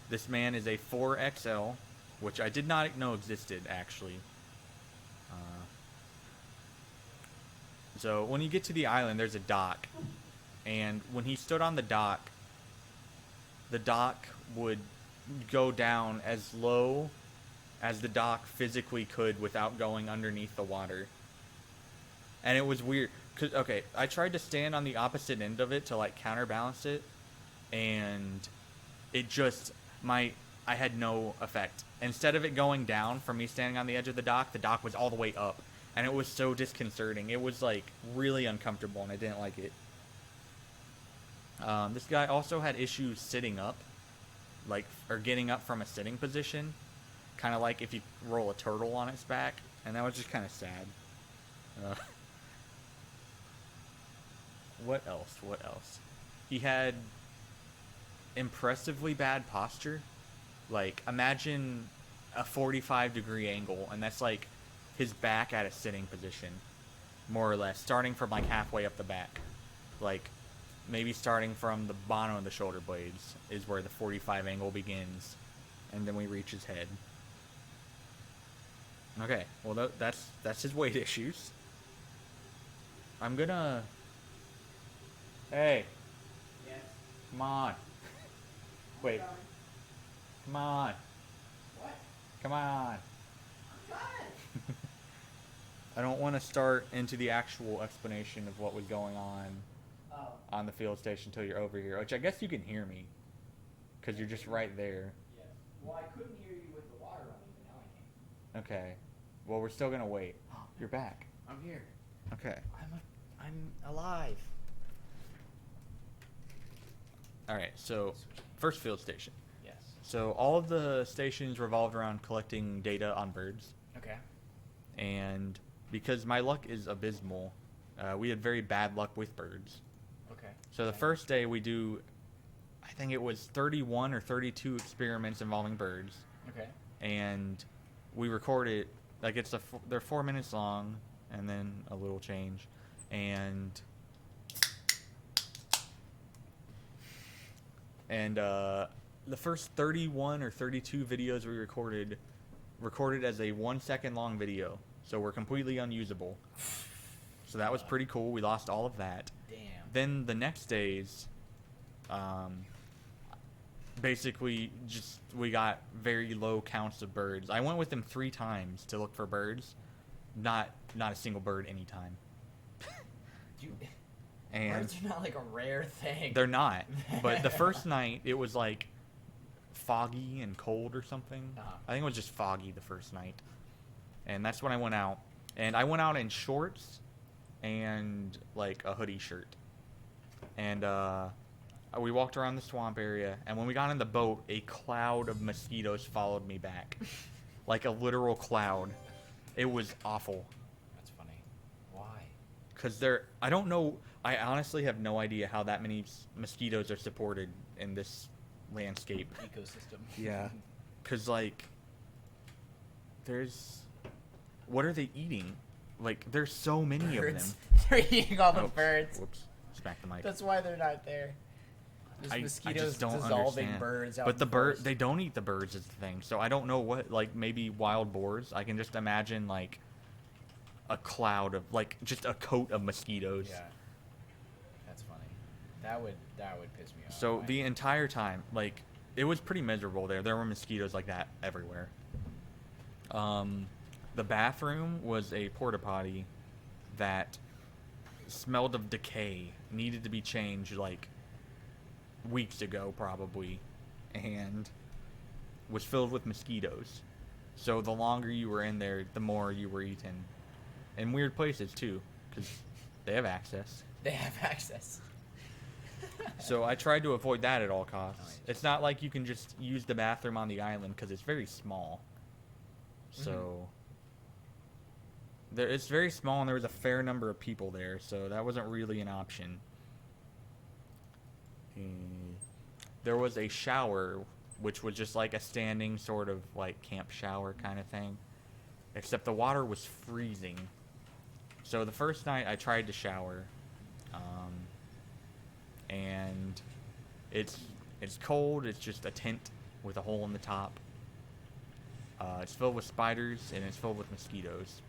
This man is a 4XL, which I did not know existed actually. So when you get to the island, there's a dock. And when he stood on the dock would go down as low as the dock physically could without going underneath the water. And it was weird. Okay, I tried to stand on the opposite end of it to, like, counterbalance it. And it just, I had no effect. Instead of it going down from me standing on the edge of the dock was all the way up. And it was so disconcerting. It was, like, really uncomfortable, and I didn't like it. This guy also had issues sitting up, or getting up from a sitting position, kind of like if you roll a turtle on its back, and that was just kind of sad. What else? He had impressively bad posture. Like, imagine a 45-degree angle, and that's like his back at a sitting position, more or less, starting from like halfway up the back. Like, maybe starting from the bottom of the shoulder blades is where the 45 angle begins, and then we reach his head. Okay, well that's his weight issues. I'm gonna... Hey. Yes. Come on. Wait. Come on. What? Come on. I'm coming. I don't want to start into the actual explanation of what was going on the field station until you're over here, which I guess you can hear me, because you're just right there. Yes. Well, I couldn't hear you with the water running, but now I can. Okay. Well, we're still gonna wait. You're back. I'm here. Okay. I'm alive. All right. So, first field station. Yes. So all of the stations revolved around collecting data on birds, Okay. and because my luck is abysmal, we had very bad luck with birds. Okay. So the first day we do, I think it was 31 or 32 experiments involving birds, Okay. and we record it, like they're 4 minutes long, and then a little change, and the first 31 or 32 videos we recorded as a 1 second long video, so we're completely unusable. So that was pretty cool. We lost all of that. Damn. Then the next days, basically we got very low counts of birds. I went with them 3 times to look for birds, not a single bird anytime. And Birds are not like a rare thing. they're not. But the first night it was like foggy and cold or something. Uh-huh. I think it was just foggy the first night, and that's when I went out. And I went out in shorts and like a hoodie shirt, and we walked around the swamp area, and when we got in the boat, a cloud of mosquitoes followed me back. Like a literal cloud. It was awful. That's funny. Why? because I don't know. I honestly have no idea how that many mosquitoes are supported in this landscape. Ecosystem. Yeah, because like, what are they eating? Like, there's so many of them. They're eating all the birds. Whoops! Smack the mic. That's why they're not there. There's mosquitoes I just don't dissolving understand. birds out. But the they don't eat the birds is the thing. So I don't know what, like, maybe wild boars. I can just imagine like a cloud of, like, just a coat of mosquitoes. Yeah. That's funny. That would piss me off. So the entire time, like, it was pretty miserable there. There were mosquitoes like that everywhere. The bathroom was a porta potty that smelled of decay, needed to be changed like weeks ago probably, and was filled with mosquitoes. So the longer you were in there, the more you were eaten. In weird places too, because they have access. They have access. So I tried to avoid that at all costs. Nice. It's not like you can just use the bathroom on the island because it's very small. So it's very small, and there was a fair number of people there, so that wasn't really an option. There was a shower, which was just like a standing sort of like camp shower kind of thing, except the water was freezing. So the first night I tried to shower, and it's cold. It's just a tent with a hole in the top. It's filled with spiders, and it's filled with mosquitoes.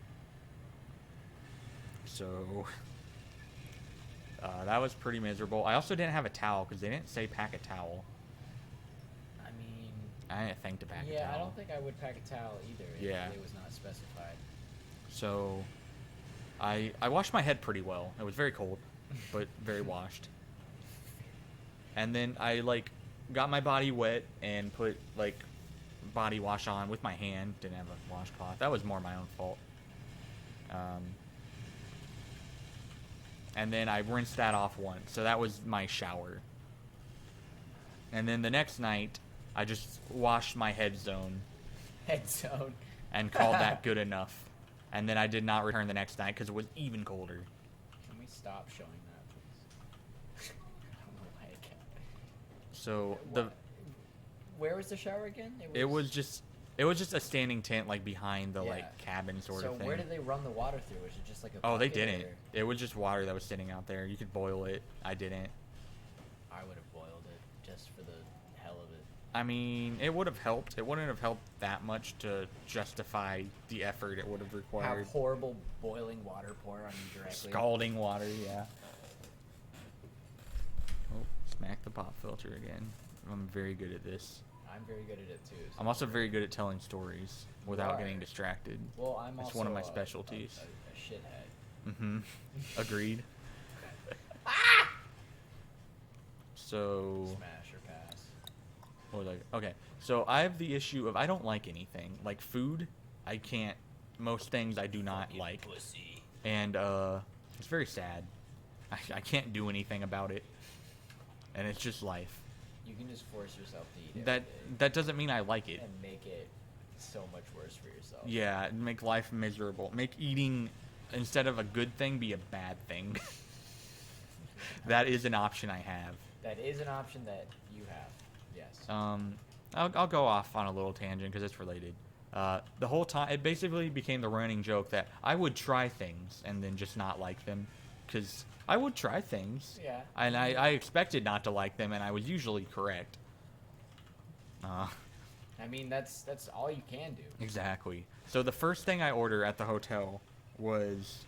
So that was pretty miserable. I also didn't have a towel because they didn't say pack a towel. I mean, I didn't think to pack a towel. yeah, I don't think I would pack a towel either. Yeah. If it was not specified. So I washed my head pretty well. It was very cold, but very washed. And then I like got my body wet and put like body wash on with my hand. Didn't have a washcloth. That was more my own fault. And then I rinsed that off once. So that was my shower. And then the next night, I just washed my head zone. Head zone. And called that good enough. And then I did not return the next night because it was even colder. Can we stop showing that, please? I don't know why I can't. So Where was the shower again? It was just a standing tent like behind the like cabin sort of thing. So where did they run the water through? Was it just like a Oh, they bucket, didn't. or- It was just water that was sitting out there. You could boil it. I didn't. I would have boiled it just for the hell of it. I mean, it would have helped. It wouldn't have helped that much to justify the effort it would have required. Have horrible boiling water pour on you directly. Scalding water, yeah. Oh, smack the pop filter again. I'm very good at this. I'm very good at it too. So I'm also very good at telling stories without are. getting distracted. Well, I'm It's also one of my a specialties. shithead. Mm-hmm. Agreed. So, Smash or pass. what was I? Okay, so I have the issue of I don't like anything. Like food, I can't. Most things I do not Fucking like. pussy. And it's very sad. I can't do anything about it. And it's just life. You can just force yourself to eat That every day that doesn't mean I like it. and make it so much worse for yourself. Yeah, make life miserable. Make eating instead of a good thing be a bad thing. That is an option I have. That is an option that you have. Yes. I'll go off on a little tangent because it's related. The whole time, it basically became the running joke that I would try things and then just not like them, because I would try things. Yeah. And I expected not to like them, and I was usually correct. I mean, that's all you can do. Exactly. So the first thing I ordered at the hotel was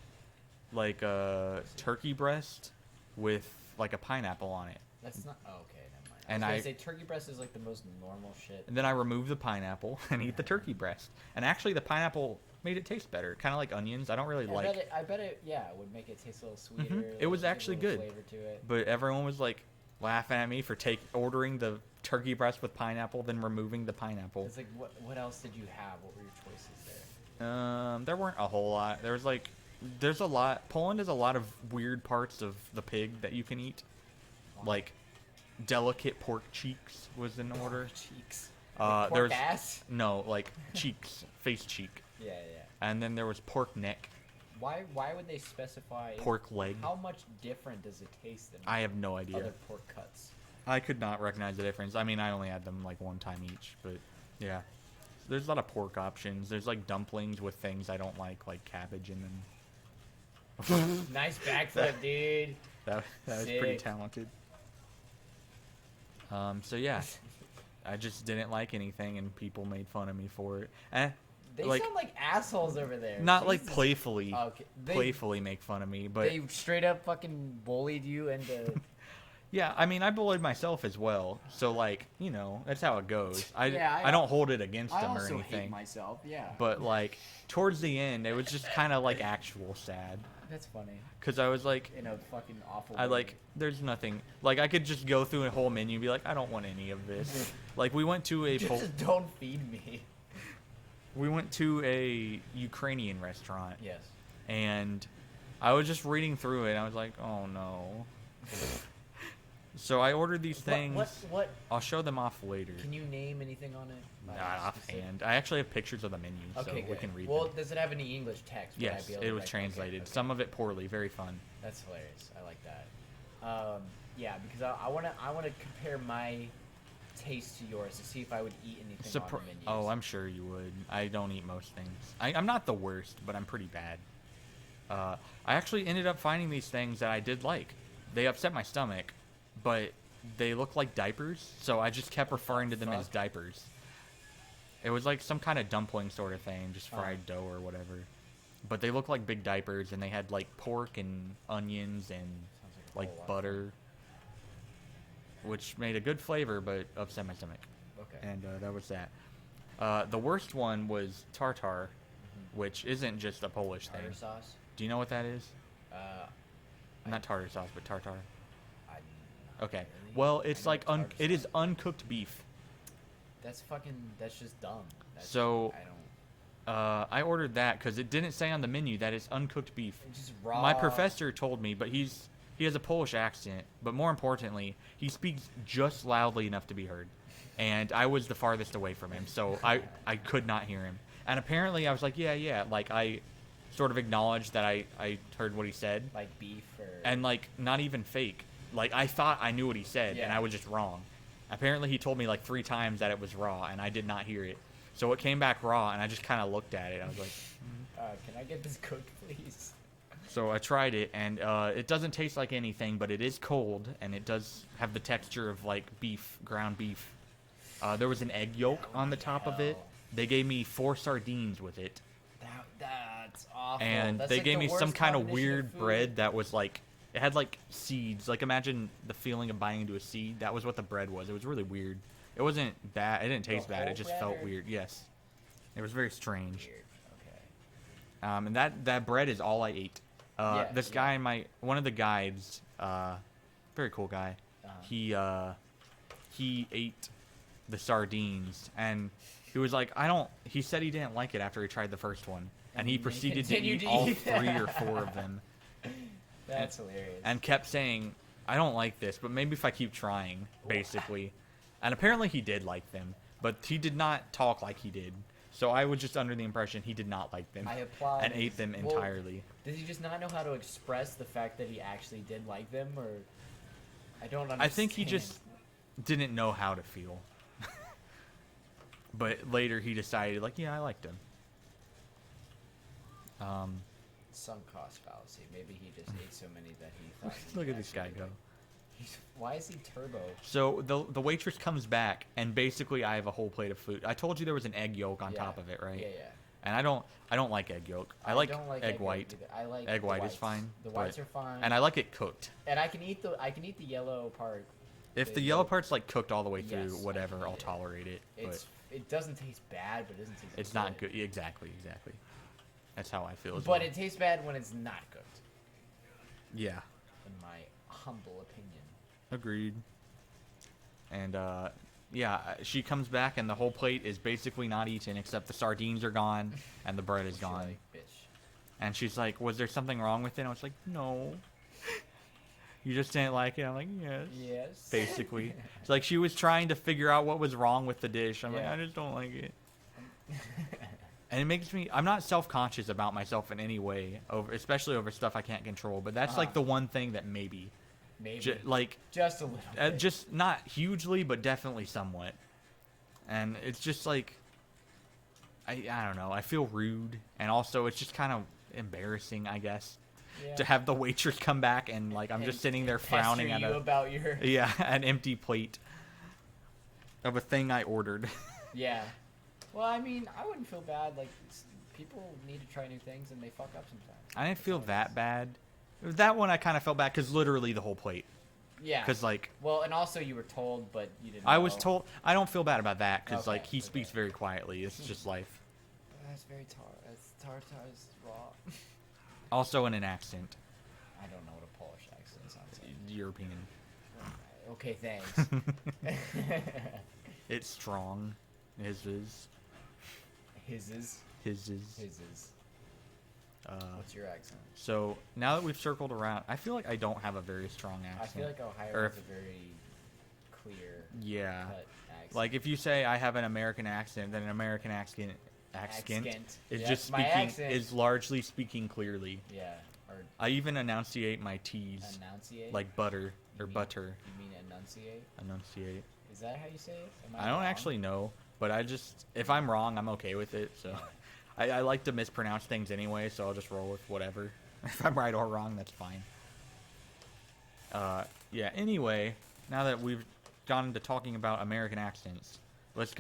like a turkey breast with like a pineapple on it. That's not. Oh, okay, never mind. And I was gonna say turkey breast is like the most normal shit. And then I removed the pineapple and eat the turkey breast. And actually, the pineapple made it taste better, kind of like onions. I don't really like. I bet it. Yeah, it would make it taste a little sweeter. Mhm. It was give a actually little good. Flavor to it. But everyone was like laughing at me for ordering the turkey breast with pineapple, then removing the pineapple. It's like, what else did you have? What were your choices there? There weren't a whole lot. There's a lot. Poland has a lot of weird parts of the pig that you can eat, like delicate pork cheeks was in order. Cheeks. There's Pork ass. no like cheeks, face cheek, Yeah, yeah. and then there was pork neck. Why would they specify Pork leg. How much different does it taste than I have no idea. other pork cuts? I could not recognize the difference. I mean, I only had them like one time each, but yeah. There's a lot of pork options. There's like dumplings with things I don't like cabbage in them. Nice backflip, dude. That was pretty Sick. talented. So yeah, I just didn't like anything, and people made fun of me for it. They like, sound like assholes over there. not like Jesus. playfully, Okay. playfully make fun of me, but They straight up fucking bullied you into. yeah, I mean, I bullied myself as well. So like, you know, that's how it goes. I Yeah, don't hold it against I them or also anything. hate myself. Yeah. But like towards the end, it was just kind of like actual sad, That's funny. because I was like, In a fucking awful. I way. like, there's nothing. Like, I could just go through a whole menu and be like, I don't want any of this. Like, we went to a Just don't feed me. we went to a Ukrainian restaurant, Yes. and I was just reading through it, and I was like, oh no. So I ordered these things. What? I'll show them off later. Can you name anything on it? Not Like, specific- offhand. I actually have pictures of the menu, so Okay, we good. can read Well, them. does it have any English text? Would I Yes, be able it to was write- translated. Okay. Some of it poorly. Very fun. That's hilarious. I like that. Yeah, because I wanna compare my taste to yours to see if I would eat anything on the menus. Oh, I'm sure you would. I don't eat most things. I'm not the worst, but I'm pretty bad. I actually ended up finding these things that I did like. They upset my stomach, but they look like diapers, so I just kept referring to them as fuck? diapers. It was like some kind of dumpling sort of thing, just fried dough or whatever. But they look like big diapers, and they had like pork and onions and Sounds like a whole like lot. butter, which made a good flavor, but upset my stomach. Okay. And that was that. The worst one was tartar, which isn't just a Polish Tartar thing. sauce. Do you know what that is? I- Not tartar sauce, but tartar. not Okay. really. Well, I it's know like tartar it is sauce. uncooked beef. That's just dumb. So- I don't. I ordered that because it didn't say on the menu that it's uncooked beef. It's just raw. My professor told me, but he has a Polish accent, but more importantly, he speaks just loudly enough to be heard. And I was the farthest away from him, so I could not hear him. And apparently I was like, yeah, like I sort of acknowledged that I heard what he said. Like beef or. And like not even fake. Like I thought I knew what he said, and Yeah. I was just wrong. Apparently he told me like 3 times that it was raw, and I did not hear it. So it came back raw, and I just kind of looked at it. I was like, Can I get this cooked, please? so I tried it, and it doesn't taste like anything, but it is cold, and it does have the texture of like beef, ground beef. There was an egg yolk on the top of it. hell. They gave me 4 sardines with it, That's awful. and That's they like gave the me some worst kind of combination weird food. bread that was like, it had like seeds. Like imagine the feeling of biting into a seed. That was what the bread was. It was really weird. It wasn't bad. It didn't taste The bad. It whole just bread felt or- weird. Yes, it was very strange. Weird. Okay. And that bread is all I ate. Yeah, This yeah. guy, one of the guides, very cool guy. Uh-huh. He ate the sardines, and he was like, he said he didn't like it after he tried the first one, and he And he proceeded to continued eat to all eat. 3 or 4 of them, That's hilarious. and kept saying, I don't like this, but maybe if I keep trying, basically. And apparently he did like them, but he did not talk like he did. So I was just under the impression he did not like them I applaud. and ate them Well, entirely. Does he just not know how to express the fact that he actually did like them, or I don't understand. I think he just didn't know how to feel. But later he decided, like, yeah, I liked him. Sunk cost fallacy. Maybe he just ate so many that he thought. he Look at this guy actually go. liked- Why is he turbo? So the waitress comes back, and basically I have a whole plate of food. I told you there was an egg yolk on Yeah. top of it, right? Yeah, yeah. And I don't like egg yolk. I like don't egg white. either. I like Egg the white is whites. fine, The but- whites are fine. And I like it cooked. And I can eat the yellow part. If the yellow part's like cooked all the way through, Yes, I whatever, can I'll eat it. tolerate it. It doesn't taste bad, but it doesn't taste. But it's not good. Exactly. That's how I feel. As But well. it tastes bad when it's not cooked, Yeah. in my humble opinion. Agreed. And yeah, she comes back and the whole plate is basically not eaten except the sardines are gone and the bread is She's gone. like, bitch. And she's like, "Was there something wrong with it?" And I was like, "No." You just didn't like it. I'm like, "Yes." Yes. Basically, it's like she was trying to figure out what was wrong with the dish. I'm Yeah. like, "I just don't like it." And it makes me, I'm not self-conscious about myself in any way, especially over stuff I can't control. But that's like the one thing that maybe just a little bit. just not hugely, but definitely somewhat. And it's just like, I don't know. I feel rude, and also it's just kind of embarrassing, I guess, to have the waitress come back and like I'm just sitting there frowning at about your an empty plate of a thing I ordered. Yeah. Well, I mean, I wouldn't feel bad. Like, people need to try new things, and they fuck up sometimes. I didn't feel that bad. That one I kind of felt bad because literally the whole plate. Yeah. Because like. Well, and also you were told, but you didn't. I was told. I don't feel bad about that because like he speaks very quietly. It's just life. That's very tartar is raw. Also in an accent. I don't know what a Polish accent sounds like. European. Okay, thanks. It's strong. His is. What's your accent? So now that we've circled around, I feel like I don't have a very strong accent. I feel like Ohio has a very clear cut accent. Like if you say I have an American accent, then an American accent is just speaking is largely speaking clearly. Yeah. I even enunciate my T's. Enunciate? Like butter or butter. You mean enunciate? Enunciate. Is that how you say it? I don't actually know, but if I'm wrong, I'm okay with it. So I like to mispronounce things anyway, so I'll just roll with whatever. If I'm right or wrong, that's fine. Yeah, anyway, now that we've gone into talking about American accents, let's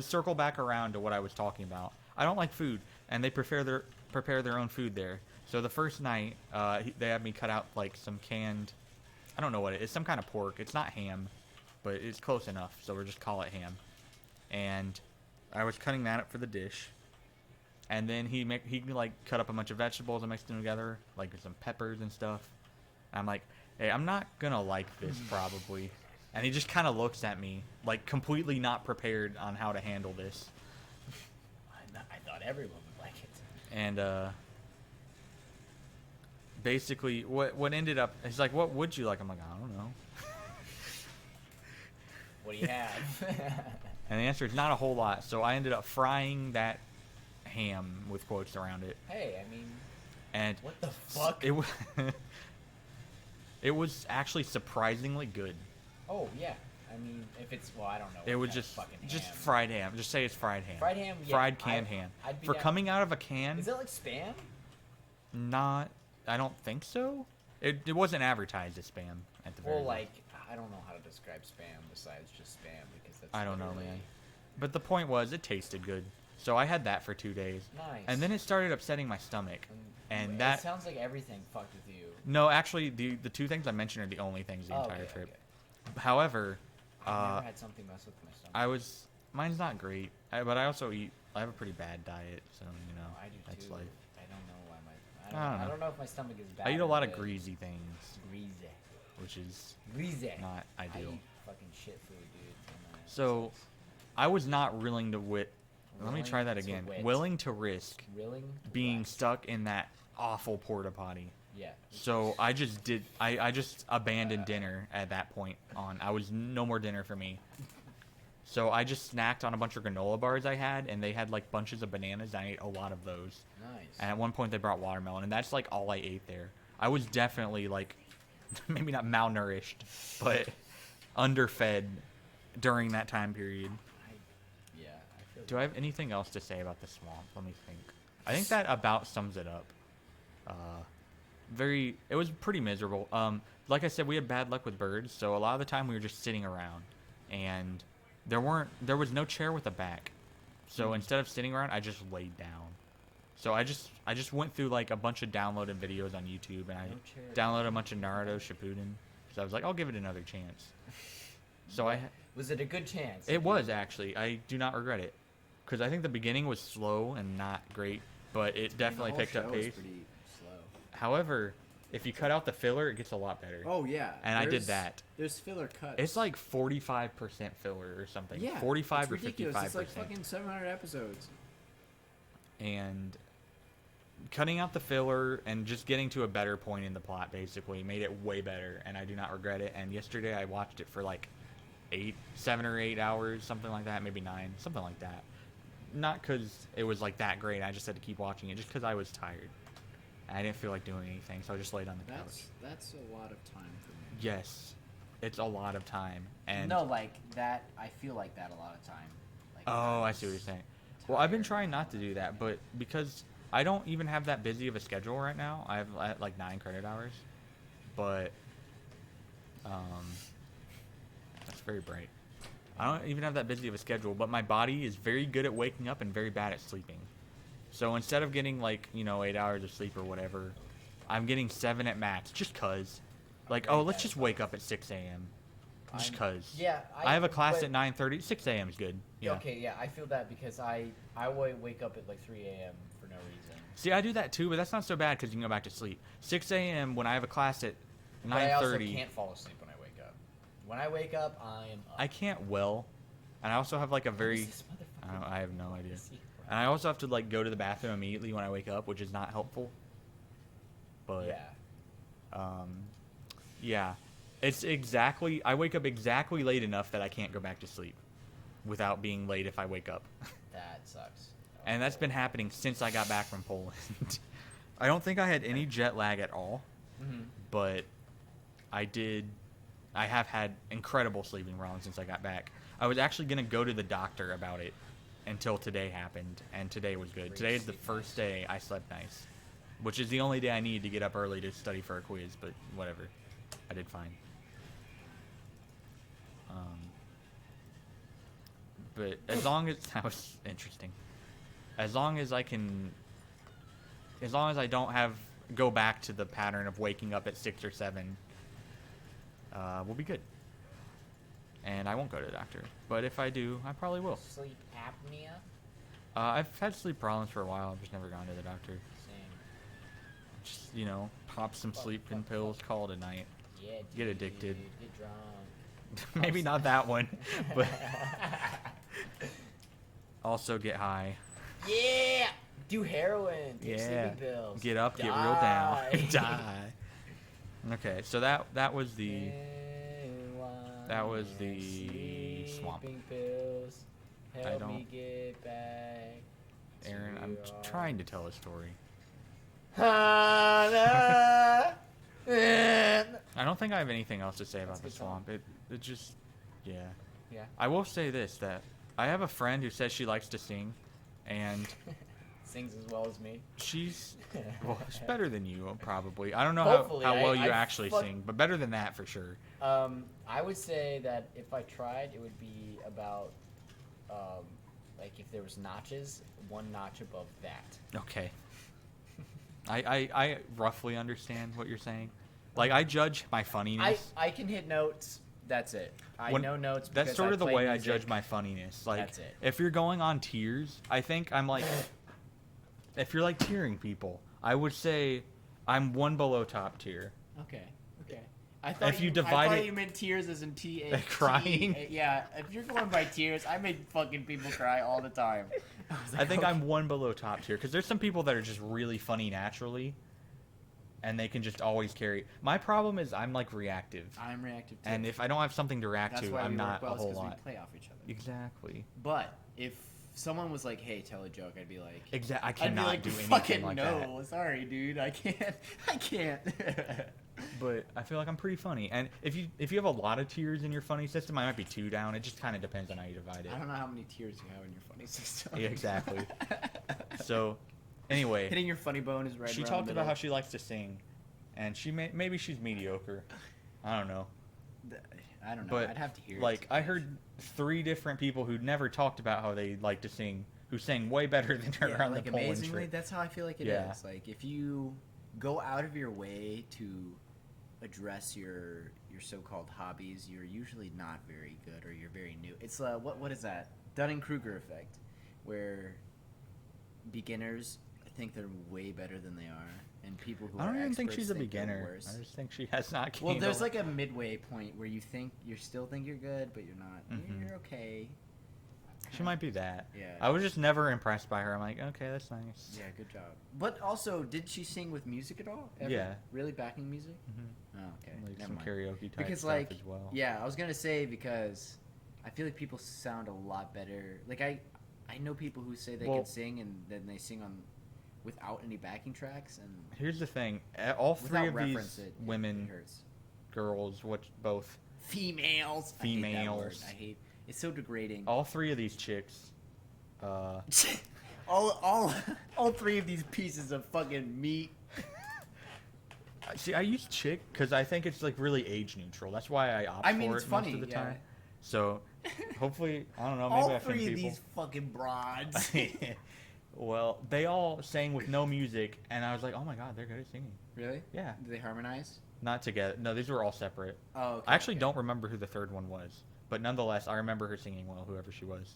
circle back around to what I was talking about. I don't like food, and they prepare their own food there. So the first night, they had me cut out like some canned, I don't know what it is, some kind of pork. It's not ham, but it's close enough, so we'll just call it ham. And I was cutting that up for the dish. And then he like cut up a bunch of vegetables and mixed them together, like some peppers and stuff. And I'm like, hey, I'm not gonna like this probably. And he just kind of looks at me, like completely not prepared on how to handle this. I thought everyone would like it. And basically, what ended up, he's like, what would you like? I'm like, I don't know. What do you have? And the answer is not a whole lot. So I ended up frying that ham with quotes around it. Hey, I mean, and what the fuck? It was actually surprisingly good. Oh yeah, I mean, if it's I don't know. It was just fried ham. Just say it's fried ham. Fried ham. Yeah, fried canned ham. For coming out of a can. Is it like Spam? Not. I don't think so. It wasn't advertised as Spam at the very Well, least. I don't know how to describe Spam besides just Spam because that's. I don't know, man. But the point was, it tasted good. So I had that for 2 days. Nice. And then it started upsetting my stomach. And that sounds like everything fucked with you. No, actually, the 2 things I mentioned are the only things the entire trip. Okay. However, I've never had something mess with my stomach. Mine's not great, but I also I have a pretty bad diet, so you know. I do that's too. life. I don't know why I don't know if my stomach is bad. I eat a lot of greasy things. Greasy. Which is not ideal. I eat fucking shit food, dude. So, I was not willing to Let me try that again. Willing to risk being stuck in that awful porta potty. Yeah. So I just abandoned dinner at that point on. I was no more dinner for me. So I just snacked on a bunch of granola bars I had, and they had like bunches of bananas. I ate a lot of those. Nice. And at one point they brought watermelon, and that's like all I ate there. I was definitely like, maybe not malnourished, but underfed during that time period. Do I have anything else to say about the swamp? Let me think. I think that about sums it up. It was pretty miserable. Like I said, we had bad luck with birds, so a lot of the time we were just sitting around, and there was no chair with a back. So instead of sitting around, I just laid down. So I just went through like a bunch of downloaded videos on YouTube, and I downloaded a bunch of Naruto Shippuden. So I was like, I'll give it another chance. So was it a good chance? It was actually. I do not regret it. Because I think the beginning was slow and not great, but it definitely picked up pace. Pretty slow. However, if you cut out the filler, it gets a lot better. Oh yeah. And I did that. There's filler cuts. It's like 45% filler or something. Yeah. 45 or 55%. It's like fucking 700 episodes. And cutting out the filler and just getting to a better point in the plot basically made it way better, and I do not regret it. And yesterday I watched it for like 7 or 8 hours, something like that, maybe 9, something like that. not because it was like that great. I just had to keep watching it just because I was tired. I didn't feel like doing anything, so I just laid on the couch. That's a lot of time for me. Yes, it's a lot of time. And No, like that. I feel like that a lot of time. Like, oh, I see what you're saying. Well, I've been trying not to do that, but because I don't even have that busy of a schedule right now. I have like 9 credit hours, but that's very bright. I don't even have that busy of a schedule, but my body is very good at waking up and very bad at sleeping. So instead of getting like 8 hours of sleep or whatever, I'm getting 7 at max, just cause. Like, oh, let's just wake up at 6 a.m. Just cause. Yeah. I have a class at 9:30. 6 a.m. is good. Yeah. Okay, yeah, I feel that because I wake up at like 3 a.m. for no reason. See, I do that too, but that's not so bad because you can go back to sleep. 6 a.m. when I have a class at 9:30. But I also can't fall asleep when I wake up. When I wake up, I am up. I can't well, and I also have like a very. I have no idea. And I also have to like go to the bathroom immediately when I wake up, which is not helpful. But yeah. Yeah, it's exactly. I wake up exactly late enough that I can't go back to sleep, without being late if I wake up. That sucks. And that's been happening since I got back from Poland. I don't think I had any jet lag at all, but I have had incredible sleeping problems since I got back. I was actually going to go to the doctor about it until today happened, and today was good. Today is the first day I slept nice, which is the only day I needed to get up early to study for a quiz, but whatever. I did fine. But as long as that was interesting, as long as I don't go back to the pattern of waking up at 6 or 7, we'll be good. And I won't go to the doctor. But if I do, I probably will. Sleep apnea? I've had sleep problems for a while. I've just never gone to the doctor. Same. Just pop some sleeping pills, call it a night. Yeah, dude, Get addicted. Get drunk. Maybe not that one, but also get high. Yeah! Do heroin. Take sleeping pills. Get up, Die. get real down. Die. Okay, so that was the swamp. Sleeping pills. I Help don't- me get back. Aaron, to I'm your trying to tell a story. arms. I don't think I have anything else to say about the That's a good song. swamp. It just, yeah. Yeah. I will say this, that I have a friend who says she likes to sing, and Sings as well as me. she's better than you, probably. I don't know Hopefully, how well I you actually fuck- sing, but better than that for sure. I would say that if I tried, it would be about, like if there was notches, one notch above that. Okay. I roughly understand what you're saying. Like, I judge my funniness. I can hit notes. That's it. I When- know notes. That's because sort I of the play way music. I judge my funniness. Like, That's it. if you're going on tiers, I think I'm like, if you're like tiering people, I would say I'm one below top tier. Okay. I thought If you I divide thought it- you meant tears as in T-A. Crying? Yeah. If you're going by tears, I make fucking people cry all the time. I think I'm one below top tier because there's some people that are just really funny naturally, and they can just always carry. My problem is I'm like reactive, I'm reactive too. and if I don't have something to react That's to, why I'm we not work well, a whole is 'cause lot. we play off each other. Exactly. But if someone was like, "Hey, tell a joke," I'd be like, I I'd be cannot like, do anything "Fucking like no, that. sorry, dude, I can't." But I feel like I'm pretty funny, and if you have a lot of tiers in your funny system, I might be 2 down. It just kind of depends on how you divide it. I don't know how many tears you have in your funny system. Yeah, exactly. So, anyway, Hitting your funny bone is right. she around talked the about how middle. she likes to sing, and maybe she's mediocre. I don't know. I don't know. But I'd have to hear. it like to I heard 3 different people who never talked about how they like to sing, who sang way better than her yeah, on like the Poland amazingly, trip. that's how I feel like it is. Yeah. Like if you go out of your way to address your so-called hobbies, you're usually not very good or you're very new. It's what is that? Dunning-Kruger effect, where beginners think they're way better than they are, and people who I don't are even think experts she's a they're beginner. worse. I just think she has not. Well, gained there's a- like a midway point where you still think you're good, but you're not. Mhm. You're okay. She might be that. Yeah. I was just never impressed by her. I'm like, okay, that's nice. Yeah, good job. But also, did she sing with music at all? Ever? Yeah. Really backing music? Mhm. Oh, okay. Like Never some mind. karaoke type Because stuff like, as well. yeah, I was gonna say because I feel like people sound a lot better. Like I I know people who say they can sing and then they sing on without any backing tracks and Here's the thing: all three of reference, these it women, hurts. girls, both Females. I hate that word. I hate. It's so degrading. all three of these chicks. all three of these pieces of fucking meat. See, I use chick because I think it's like really age neutral. That's why I opt for it's it funny, most of the yeah. time. So, hopefully, I don't know. Maybe All I offend three of people. these fucking broads. Well, they all sang with no music, and I was like, oh my god, they're good at singing. Really? Yeah. Do they harmonize? Not together. No, these were all separate. Oh, okay. I actually don't remember who the third one was, but nonetheless, I remember her singing well, whoever she was.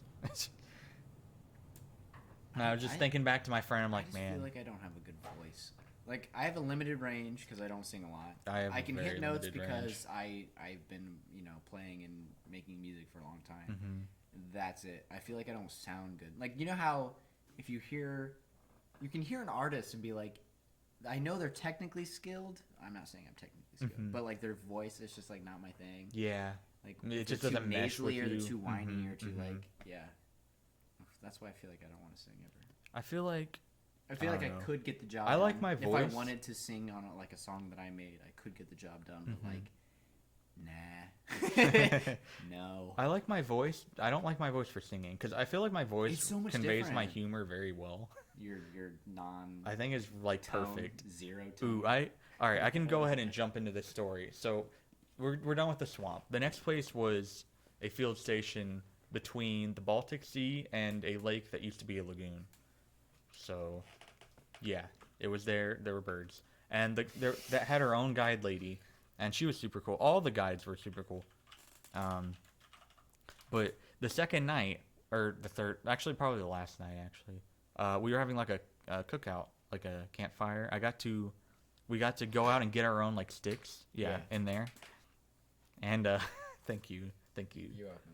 And I was just thinking back to my friend. I'm like, I man, feel like I don't have a good voice. Like I have a limited range because I don't sing a lot. I can very hit notes limited because range. I've been playing and making music for a long time. Mm-hmm. That's it. I feel like I don't sound good. Like you know how if you can hear an artist and be like, I know they're technically skilled. I'm not saying I'm technically skilled, Mm-hmm. but like their voice is just like not my thing. Yeah. Like It just they're too doesn't mesh with nasally or they're you. too whiny Mhm, or too mhm. like yeah. That's why I feel like I don't want to sing ever. I feel like I feel I like I don't know. could get the job I like done. my If I voice. wanted to sing on a song that I made, I could get the job done, but Mhm. like, nah. No. I like my voice. I don't like my voice for singing because I feel like my voice It's so much conveys my different. humor very well. Your non I think it's like tone, perfect. zero tone. Ooh, all right. I can go ahead and jump into this story. So, we're done with the swamp. The next place was a field station between the Baltic Sea and a lake that used to be a lagoon. So, yeah, it was there. There were birds, and that had her own guide lady, and she was super cool. All the guides were super cool. But the second night, or the third, actually probably the last night, we were having like a cookout, like a campfire. We got to go out and get our own like sticks, Yeah. in there. And thank you. You're welcome.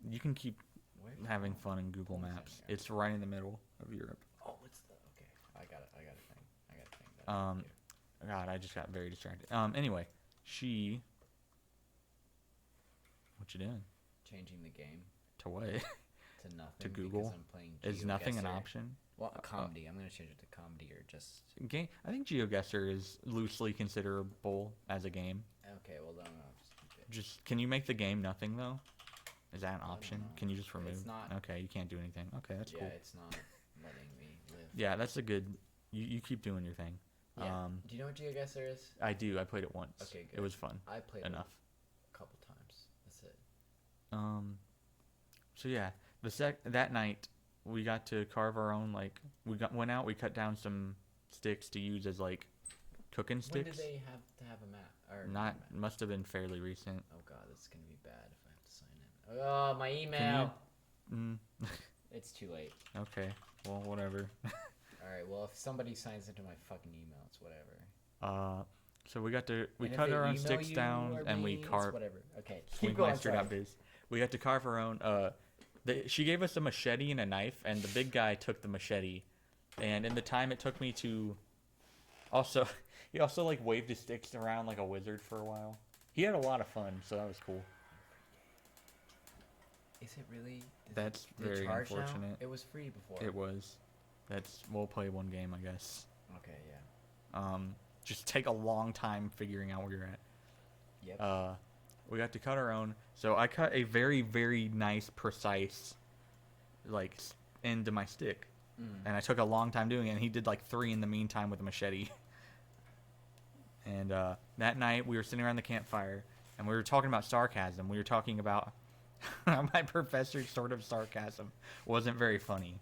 You can keep Where? having fun in Google What is Maps. that? It's right in the middle of Europe. Oh, what's the? Okay, I got it. I got a thing. God, I just got very distracted. Anyway, what you doing? Changing the game To what? to nothing. To Google? Because I'm playing Is nothing an GeoGuessr. option? Well, comedy. I'm gonna change it to comedy or just. Game. I think GeoGuessr is loosely considerable as a game. Okay, well then I'll just keep it. Just can you make the game nothing though? Is that an I don't option? know. Can you just remove? It's not. Okay, you can't do anything. Okay, that's Yeah, cool. it's not letting me live. Yeah, that's a good. You keep doing your thing. Yeah. Do you know what GeoGuessr is? I do. I played it once. Okay, good. It was fun. I played Enough. it a couple times. That's it. So yeah, that night we got to carve our own went out. We cut down some sticks to use as like cooking When sticks. did they have to have a map? Or Not a map? must have been fairly recent. Oh god, this is gonna be bad if I have to sign in. Oh, my email. Mm, It's too late. okay. Well, whatever. All right. Well, if somebody signs into my fucking email, it's whatever. So we got to And if cut they our own email sticks you down or and we me, it's carved. whatever. Okay. Keep going. Sorry. Biz. We got to carve our own. She gave us a machete and a knife, and the big guy took the machete. And in the time it took me to, also, he also like waved his sticks around like a wizard for a while. He had a lot of fun, so that was cool. Is it really? That's did it very charge now? unfortunate. It was free before. It was. We'll play one game, I guess. Okay. Yeah. Just take a long time figuring out where you're at. Yep. We got to cut our own. So I cut a very, very nice, precise, end to my stick. And I took a long time doing it, and he did like 3 in the meantime with a machete. And that night, we were sitting around the campfire, and we were talking about sarcasm. We were talking about my professor's sort of sarcasm wasn't very funny.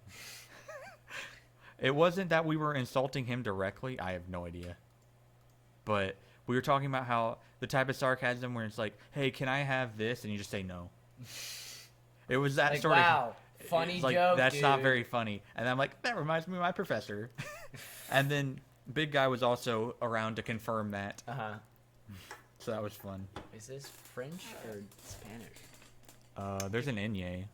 It wasn't that we were insulting him directly. I have no idea. But we were talking about how the type of sarcasm where it's like, hey, can I have this? And you just say no. It was that Like, sort wow, of... funny it's like, joke, that's not dude. very funny. And I'm like, that reminds me of my professor. And then big guy was also around to confirm that. Uh-huh. So that was fun. Is this French or Spanish? There's an Inye.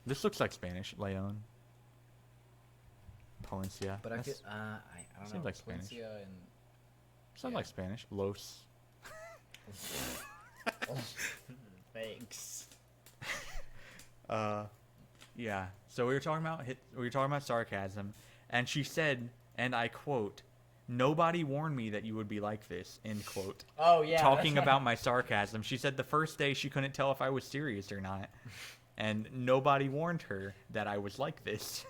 This looks like Spanish. Leon. Palencia. But I That's- feel, I don't know. seems like Spanish. Valencia Sounds yeah. like Spanish. Los. Thanks. Yeah. So we were talking about sarcasm, and she said, and I quote, "Nobody warned me that you would be like this." End quote. Oh yeah. Talking about my sarcasm, she said the first day she couldn't tell if I was serious or not, and nobody warned her that I was like this.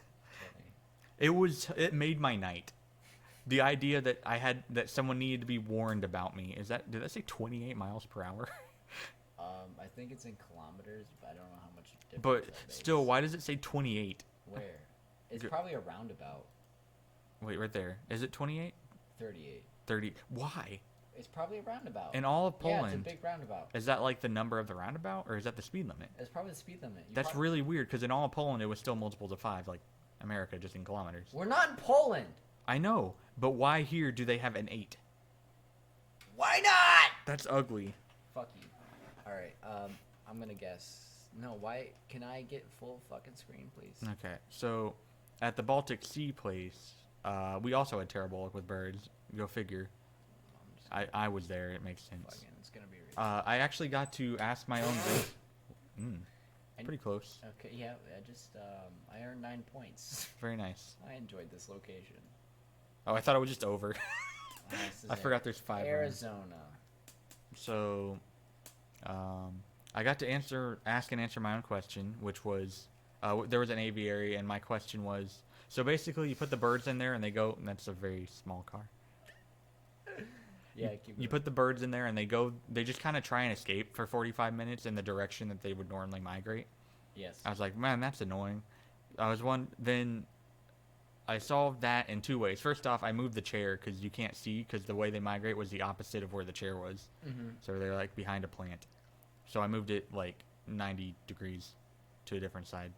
It made my night. The idea that someone needed to be warned about me. Did that say 28 miles per hour? I think it's in kilometers, but I don't know how much difference But that makes. still, why does it say 28? Where? It's Go- probably a roundabout. Wait, right there. Is it 28? 38. 30. Why? It's probably a roundabout. In all of Yeah, Poland, it's a big roundabout. is that like the number of the roundabout, or is that the speed limit? It's probably the speed limit. That's really weird, because in all of Poland, it was still multiples of 5, like America, just in kilometers. We're not in Poland. I know, but why here do they have an 8? Why not? That's ugly. Fuck you. All right. I'm gonna guess. No. Why? Can I get full fucking screen, please? Okay, so at the Baltic Sea place, we also had terrible luck with birds. Go figure. I'm just I was there. It makes sense. fucking. It's gonna be. Ridiculous. I actually got to ask my own. Pretty close. Okay. Yeah. I earned 9 points. Very nice. I enjoyed this location. Oh, I thought it was just over. This is I forgot there's 5 rounds. Arizona. So, I got to ask and answer my own question, which was, there was an aviary, and my question was, so basically you put the birds in there and they go, and that's a very small car. Yeah. Keep You going. put the birds in there and they just kind of try and escape for 45 minutes in the direction that they would normally migrate. Yes. I was like, man, that's annoying. Then I solved that in 2 ways. First off, I moved the chair because you can't see, because the way they migrate was the opposite of where the chair was. Mm-hmm. So they're like behind a plant. So I moved it like 90 degrees to a different side.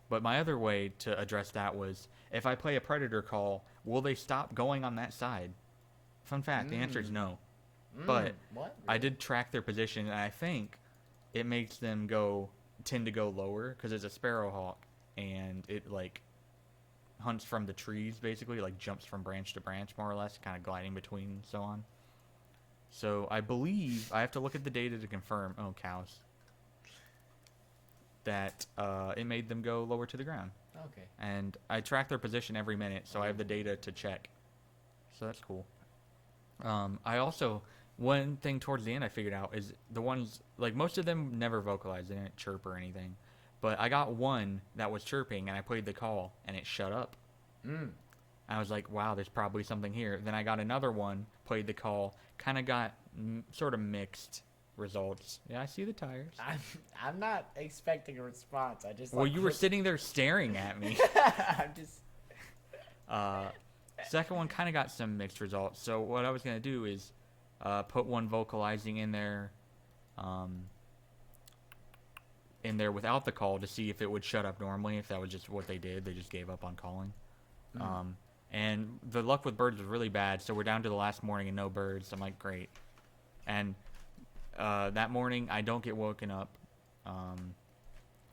But my other way to address that was, if I play a predator call, will they stop going on that side? Fun fact, the answer is no. But What? I Really? did track their position, and I think it makes them tend to go lower, because it's a sparrowhawk, and it like hunts from the trees, basically, like jumps from branch to branch, more or less, kind of gliding between and so on. So I believe, I have to look at the data to confirm, oh cows, that it made them go lower to the ground. Okay. And I track their position every minute, so I have the data to check. So that's cool. I also, one thing towards the end I figured out is the ones, like most of them never vocalized, they didn't chirp or anything. But I got one that was chirping, and I played the call, and it shut up. I was like, wow, there's probably something here. Then I got another one, played the call, kind of got sort of mixed results. Yeah, I see the tires. I'm not expecting a response. I just. Well, like, you were sitting there staring at me. I'm just. Second one kind of got some mixed results. So what I was going to do is put one vocalizing in there without the call to see if it would shut up normally, if that was just what they did. They just gave up on calling. And the luck with birds was really bad, so we're down to the last morning and no birds. I'm like, great. And that morning, I don't get woken up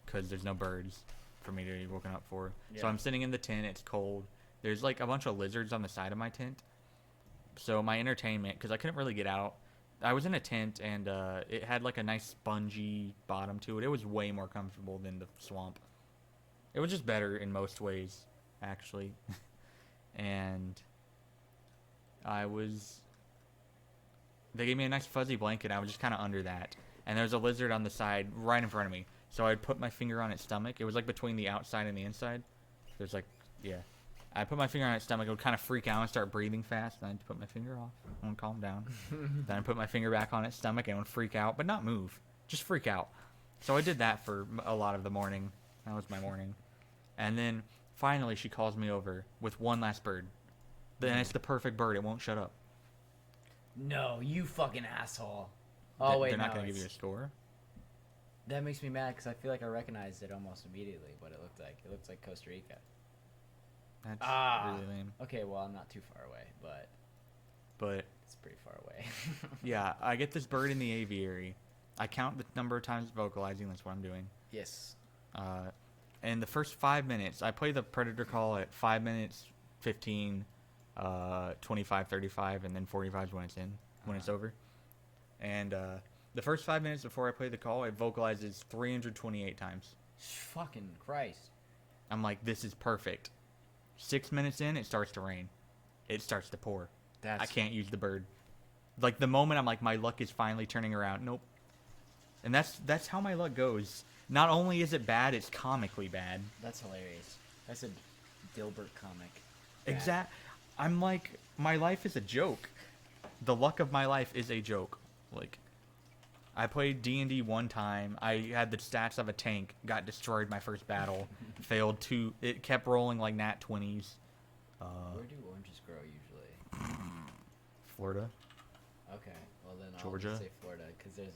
because there's no birds for me to be woken up for. So Yeah. I'm sitting in the tent. It's cold. There's like a bunch of lizards on the side of my tent. So my entertainment, because I couldn't really get out, I was in a tent, and it had like a nice spongy bottom to it. It was way more comfortable than the swamp. It was just better in most ways, actually. And they gave me a nice fuzzy blanket. I was just kind of under that. And there was a lizard on the side right in front of me. So I'd put my finger on its stomach. It was like between the outside and the inside. There's like, yeah. I put my finger on its stomach. It would kind of freak out and start breathing fast. Then I'd put my finger off and calm down. Then I'd put my finger back on its stomach and it would freak out, but not move. Just freak out. So I did that for a lot of the morning. That was my morning. And then finally she calls me over with one last bird. Then it's the perfect bird. It won't shut up. No, you fucking asshole. Oh wait, They're not no, going to give it's- you a score? That makes me mad because I feel like I recognized it almost immediately. What it looked like Costa Rica. That's Ah. really lame. Okay, well I'm not too far away, but But it's pretty far away. yeah, I get this bird in the aviary. I count the number of times vocalizing. That's what I'm doing. Yes. And the first 5 minutes, I play the predator call at 5 minutes, 15, 25, 35, and then 45 is when it's in, when it's over. And the first 5 minutes before I play the call, it vocalizes 328 times. Fucking Christ. I'm like, this is perfect. 6 minutes in, it starts to rain. It starts to pour. I can't use the bird. Like, the moment I'm like, my luck is finally turning around. Nope. And that's how my luck goes. Not only is it bad, it's comically bad. That's hilarious. That's a Dilbert comic. Exact. I'm like, my life is a joke. The luck of my life is a joke. Like, I played D&D one time. I had the stats of a tank. Got destroyed my first battle. Failed 2. It kept rolling like nat 20s. Where do oranges grow usually? Florida. Okay. Well then Georgia? I'll say Florida because there's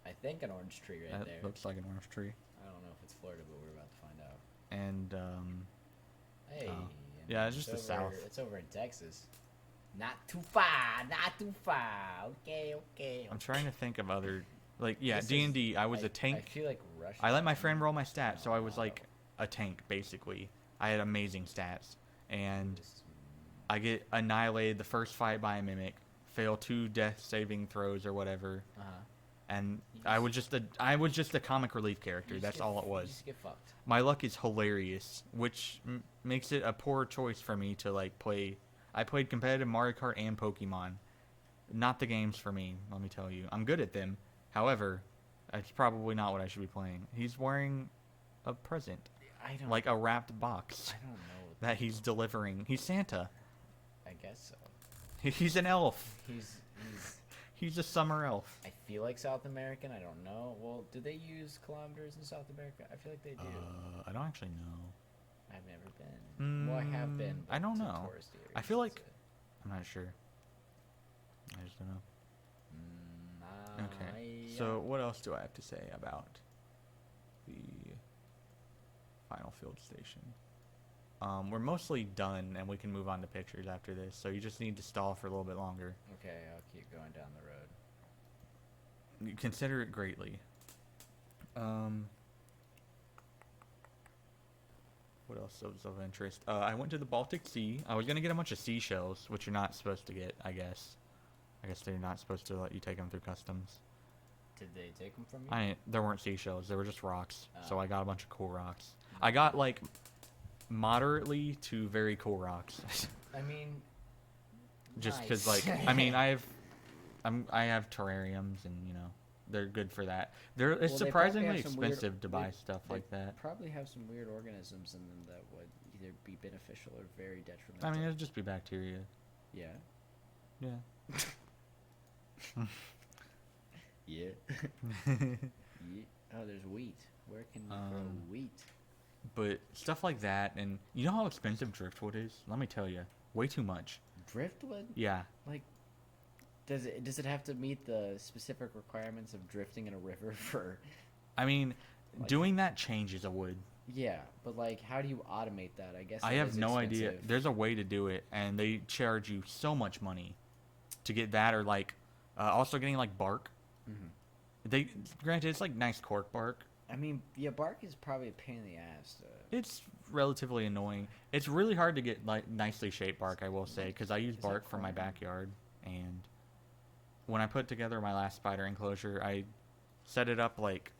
I think an orange tree right That there. looks like an orange tree. I don't know if it's Florida, but we're about to find out. And Hey. yeah, it's just the over, south. It's over in Texas. Not too far. Not too far. Okay. I'm trying to think of other, like, yeah, This is- D&D. I was a tank. I feel like Russia. I let my friend roll my stats, so I was like a tank basically. I had amazing stats, and I get annihilated the first fight by a mimic, fail 2 death saving throws or whatever, and I was just a comic relief character. That's all it You was. just get fucked. My luck is hilarious, which makes it a poor choice for me to like play. I played competitive Mario Kart and Pokemon. Not the games for me, let me tell you. I'm good at them. However, it's probably not what I should be playing. He's wearing a present, I don't like a wrapped box I don't know. that he's delivering. He's Santa. I guess so. He's an elf. He's He's a summer elf. I feel like South American. I don't know. Well, do they use kilometers in South America? I feel like they do. I don't actually know. I've never been. Well, I have been. I don't to know. touristy I areas, feel like that's it. I'm not sure. I just don't know. Okay. Yeah. So what else do I have to say about the final field station? We're mostly done, and we can move on to pictures after this. So you just need to stall for a little bit longer. Okay, I'll keep going down the road. You consider it greatly. What else was of interest? I went to the Baltic Sea. I was gonna get a bunch of seashells, which you're not supposed to get, I guess. I guess they're not supposed to let you take them through customs. Did they take them from you? There weren't seashells. They were just rocks. So Oh. I got a bunch of cool rocks. I got like moderately to very cool rocks. I mean, Just because, nice. like, I mean, I have terrariums, and you know, they're good for that. It's Well, they probably surprisingly have some weird- expensive to buy they- stuff they like that. probably have some weird organisms in them that would either be beneficial or very detrimental. I mean, it'd just be bacteria. yeah. Yeah. Yeah. Yeah. Oh, there's wheat. Where can you grow wheat? But stuff like that, and you know how expensive driftwood is? Let me tell you, way too much. Driftwood? Yeah. Like, does it have to meet the specific requirements of drifting in a river for? I mean, Like- doing that changes a wood. Yeah, but like, how do you automate that? I guess I that have is no idea. expensive. There's a way to do it, and they charge you so much money to get that, or like also getting like bark. Mhm. They granted it's like nice cork bark. I mean, yeah, bark is probably a pain in the ass. It's relatively annoying. It's really hard to get like nicely shaped bark, I will say, because I use Is that bark for my corn? backyard. And when I put together my last spider enclosure, I set it up like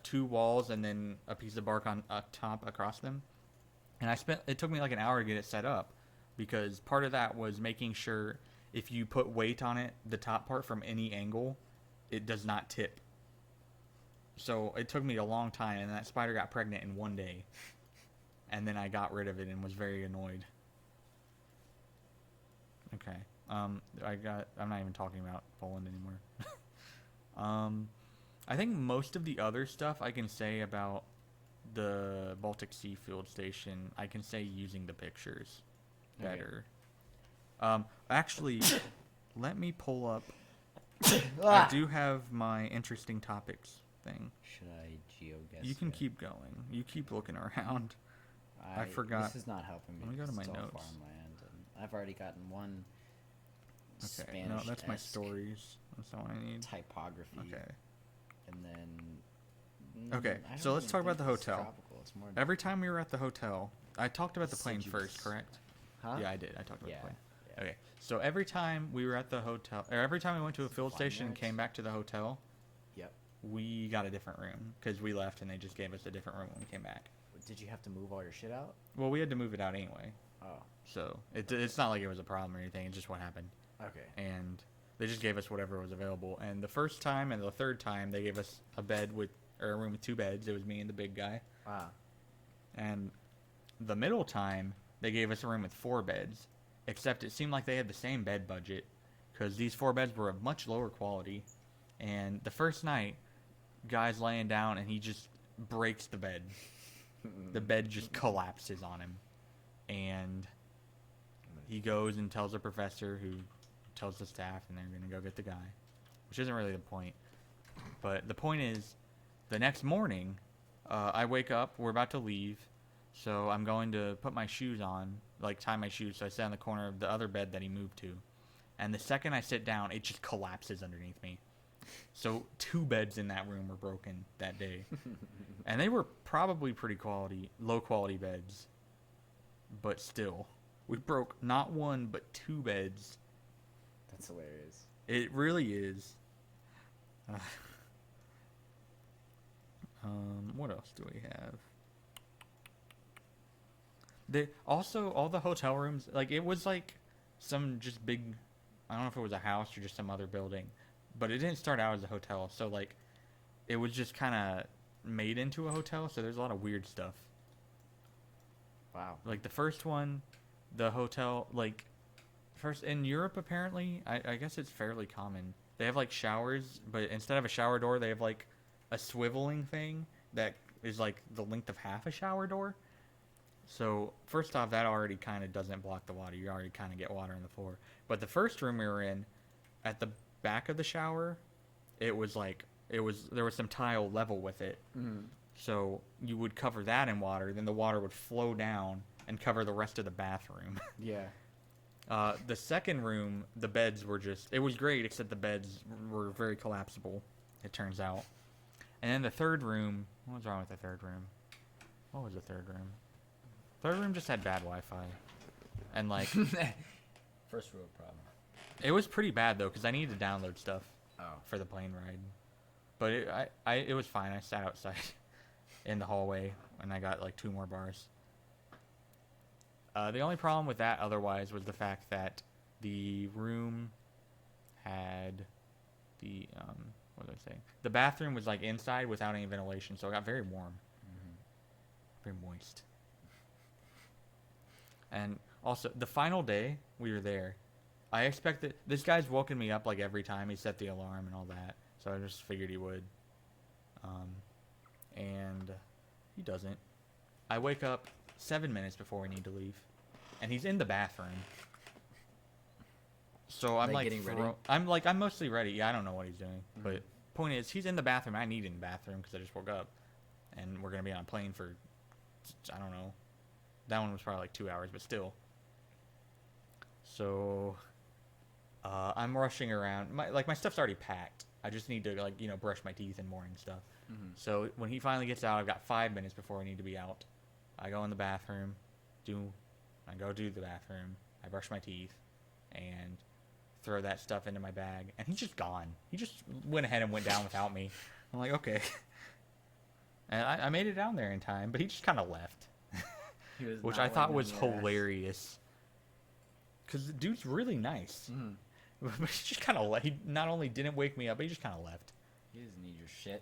2 walls and then a piece of bark on top across them. And it took me like an hour to get it set up, because part of that was making sure if you put weight on it, the top part from any angle, it does not tip. So it took me a long time, and that spider got pregnant in 1 day. And then I got rid of it and was very annoyed. Okay. I'm not even talking about Poland anymore. I think most of the other stuff I can say about the Baltic Sea field station, I can say using the pictures better. Actually, let me pull up. I do have my interesting topics thing. Should I geoguess? You can it? keep going. You keep looking around. I forgot. This is not helping me. Let me go to because my it's all notes. farmland, and I've already gotten one. Okay, no, that's my Spanish-esque stories. That's not what I need. typography. Okay. And then. Okay, I so don't let's even talk about think the it's hotel. tropical, it's more Every time we were at the hotel, I talked about the plane first, deciduous. correct? Huh? Yeah, I did. I talked about Yeah. the plane. yeah. Okay, so every time we were at the hotel, or every time we went to a field station and Vineyards? came back to the hotel, Yep. we got a different room because we left and they just gave us a different room when we came back. Did you have to move all your shit out? Well, we had to move it out anyway. Oh, So it's not like it was a problem or anything. It's just what happened. okay. And they just gave us whatever was available. And the first time and the third time, they gave us a room with 2 beds. It was me and the big guy. Wow. And the middle time, they gave us a room with 4 beds. Except it seemed like they had the same bed budget, because these 4 beds were of much lower quality. And the first night, guy's laying down and he just breaks the bed. The bed just collapses on him. And he goes and tells the professor, who tells the staff, and they're going to go get the guy. Which isn't really the point. But the point is, the next morning, I wake up, we're about to leave, so I'm going to put my shoes on, like tie my shoes, so I sit on the corner of the other bed that he moved to. And the second I sit down, it just collapses underneath me. So 2 beds in that room were broken that day. And they were probably low quality beds. But still, we broke not 1, but 2 beds. That's hilarious. It really is. What else do we have? Also, all the hotel rooms, like, it was like some just big, I don't know if it was a house or just some other building, but it didn't start out as a hotel, so, like, it was just kind of made into a hotel, so there's a lot of weird stuff. Wow. Like, the first one, the hotel, like, first, in Europe, apparently, I guess it's fairly common. They have, like, showers, but instead of a shower door, they have, like, a swiveling thing that is, like, the length of half a shower door. So, first off, that already kind of doesn't block the water. You already kind of get water on the floor. But the first room we were in, at the back of the shower, there was some tile level with it. Mm-hmm. So, you would cover that in water, then the water would flow down and cover the rest of the bathroom. Yeah. The second room, the beds were it was great, except the beds were very collapsible, it turns out. And then the third room, what was wrong with the third room? What was the third room? Third room just had bad Wi-Fi. And, like, First world problem. it was pretty bad, though, because I needed to download stuff Oh. for the plane ride. But it was fine. I sat outside in the hallway, and I got, like, 2 more bars. The only problem with that otherwise was the fact that the room had what did I say? The bathroom was, like, inside without any ventilation, so it got very warm. Mm-hmm. Very moist. And also, the final day we were there, I expected... This guy's woken me up, like, every time. He set the alarm and all that, so I just figured he would. And he doesn't. I wake up 7 minutes before we need to leave, and he's in the bathroom. So I'm, like, getting ready? I'm mostly ready. Yeah, I don't know what he's doing, but point is, he's in the bathroom. I need him in the bathroom because I just woke up, and we're gonna be on a plane for, I don't know. That one was probably like 2 hours, but still. So, I'm rushing around. My stuff's already packed. I just need to, like, brush my teeth and morning stuff. Mm-hmm. So when he finally gets out, I've got 5 minutes before I need to be out. I go in the bathroom, I go do the bathroom, I brush my teeth, and throw that stuff into my bag, and he's just gone. He just went ahead and went down without me. I'm like, okay. And I made it down there in time, but he just kind of left. Which I thought was hilarious. Because the dude's really nice. Mm-hmm. But he just kind of left. He not only didn't wake me up, but he just kind of left. He doesn't need your shit.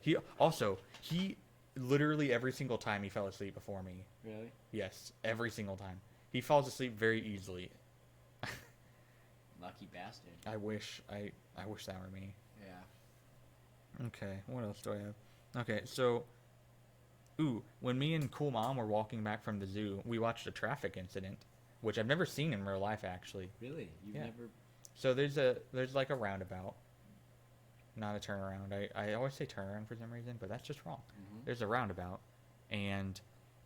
He literally every single time he fell asleep before me. Really? Yes, every single time. He falls asleep very easily. Lucky bastard. I wish that were me. Yeah. Okay, what else do I have? Okay, so, when me and Cool Mom were walking back from the zoo, we watched a traffic incident, which I've never seen in real life, actually. Really? You've Yeah. never... So there's like a roundabout, not a turnaround. I always say turnaround for some reason, but that's just wrong. Mm-hmm. There's a roundabout, and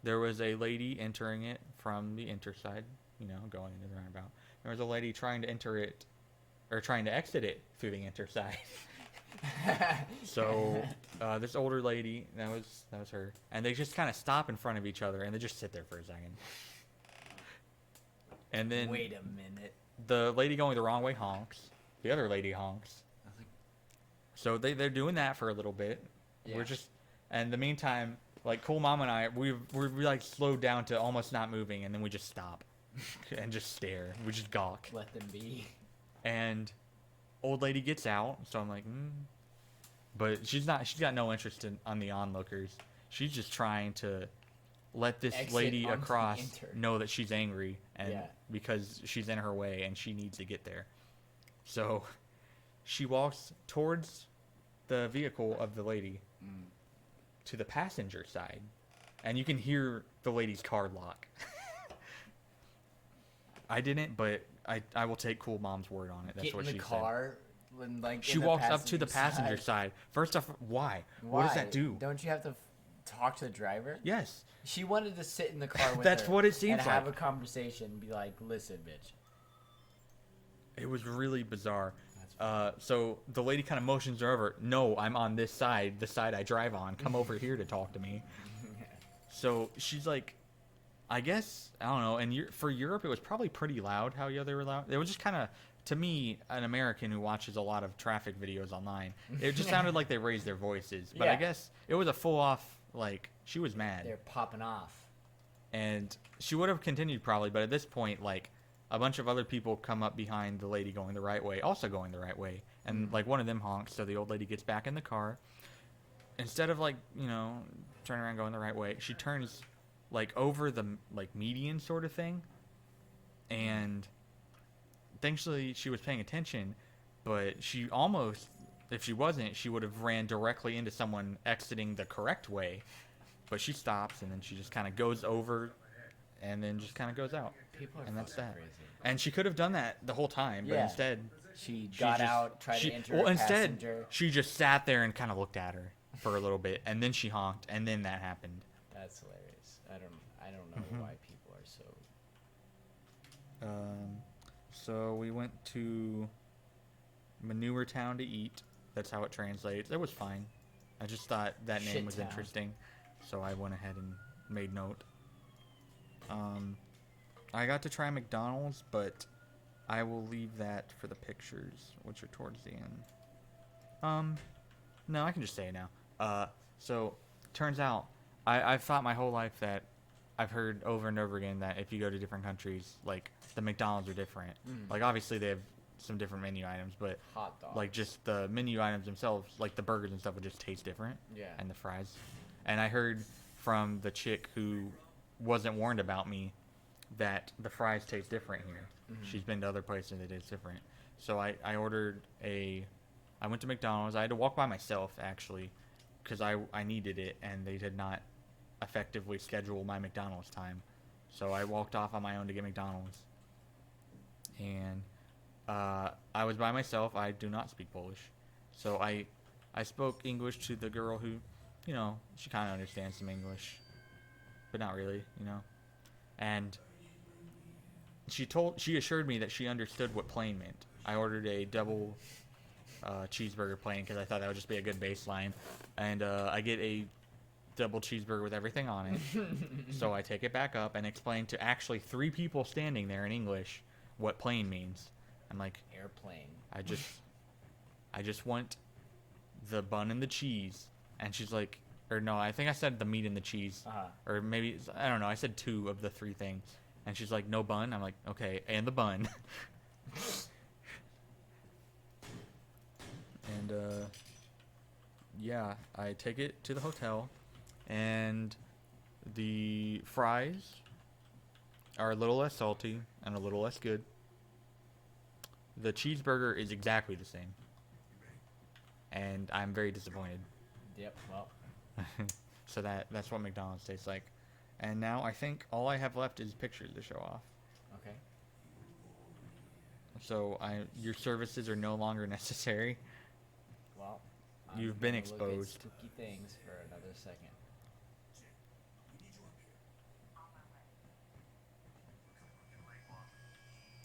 there was a lady entering it from the interside, going into the roundabout. There was a lady trying to exit it through the interside. So this older lady, that was her, and they just kind of stop in front of each other, and they just sit there for a second. And then Wait a minute. the lady going the wrong way honks. The other lady honks. I was like, So they're doing that for a little bit. Yeah. And in the meantime, Like Cool Mom and I, we're like slowed down to almost not moving, and then we just stop and just stare. We just gawk. Let them be. And old lady gets out, so I'm like, but she's not. She's got no interest on the onlookers. She's just trying to let this Exit lady onto the across enter. know that she's angry, and Yeah. because she's in her way and she needs to get there. So she walks towards the vehicle of the lady to the passenger side, and you can hear the lady's car lock. I didn't, but I will take Cool Mom's word on it. That's Get what in she the said. car. When, like, She in the walks up to the passenger side. side. First off, why? What does that do? Don't you have to talk to the driver? Yes. She wanted to sit in the car with That's her what it seems and have a like. conversation and be like, listen, bitch. It was really bizarre. That's So the lady kind of motions her over. No, I'm on this side, the side I drive on. Come over here to talk to me. So she's like, I guess, I don't know. And for Europe, it was probably pretty loud how they were loud. It was just kind of, to me, an American who watches a lot of traffic videos online, it just sounded like they raised their voices. But I Yeah. guess it was a full off, like, she was mad. They're popping off. And she would have continued probably, but at this point, like, a bunch of other people come up behind the lady going the right way, also going the right way. And, like, one of them honks, so the old lady gets back in the car. Instead of, like, turning around going the right way, she turns, like, over the, like, median sort of thing. And thankfully, she was paying attention, but she almost, if she wasn't, she would have ran directly into someone exiting the correct way. But she stops, and then she just kind of goes over, and then just kind of goes out. People are And that's fucking that. crazy. And she could have done that the whole time, but Yeah. instead, She got just- out, tried to enter well, a instead, passenger. she just sat there and kind of looked at her for a little bit, and then she honked, and then that happened. That's hilarious. I don't know why people are so. So we went to Manure Town to eat. That's how it translates. It was fine. I just thought that name Shit was town. interesting, so I went ahead and made note. I got to try McDonald's, but I will leave that for the pictures, which are towards the end. No, I can just say it now. So, turns out, I've thought my whole life that I've heard over and over again that if you go to different countries, like, the McDonald's are different. Like, obviously they have some different menu items, but, Hot dog. like, just the menu items themselves, like, the burgers and stuff would just taste different. Yeah. And the fries. And I heard from the chick who wasn't warned about me that the fries taste different here. She's been to other places and it is different. So I ordered I went to McDonald's. I had to walk by myself, actually, because I needed it, and they did not effectively schedule my McDonald's time. So I walked off on my own to get McDonald's. And I was by myself. I do not speak Polish. So I spoke English to the girl who, she kind of understands some English, but not really, And she assured me that she understood what plain meant. I ordered a double cheeseburger plain because I thought that would just be a good baseline. And I get a double cheeseburger with everything on it. So I take it back up and explain to actually 3 people standing there in English what plain means. I'm like, Airplane. I just want the bun and the cheese. And she's like, or no, I think I said the meat and the cheese. Or maybe, I don't know, I said 2 of the 3 things. And she's like, no bun? I'm like, okay, and the bun. And, yeah, I take it to the hotel. And the fries are a little less salty and a little less good. The cheeseburger is exactly the same. And I'm very disappointed. Yep. Well. So that's what McDonald's tastes like. And now I think all I have left is pictures to show off. Okay. So your services are no longer necessary. Well. You've been gonna look at exposed. spooky things for another second.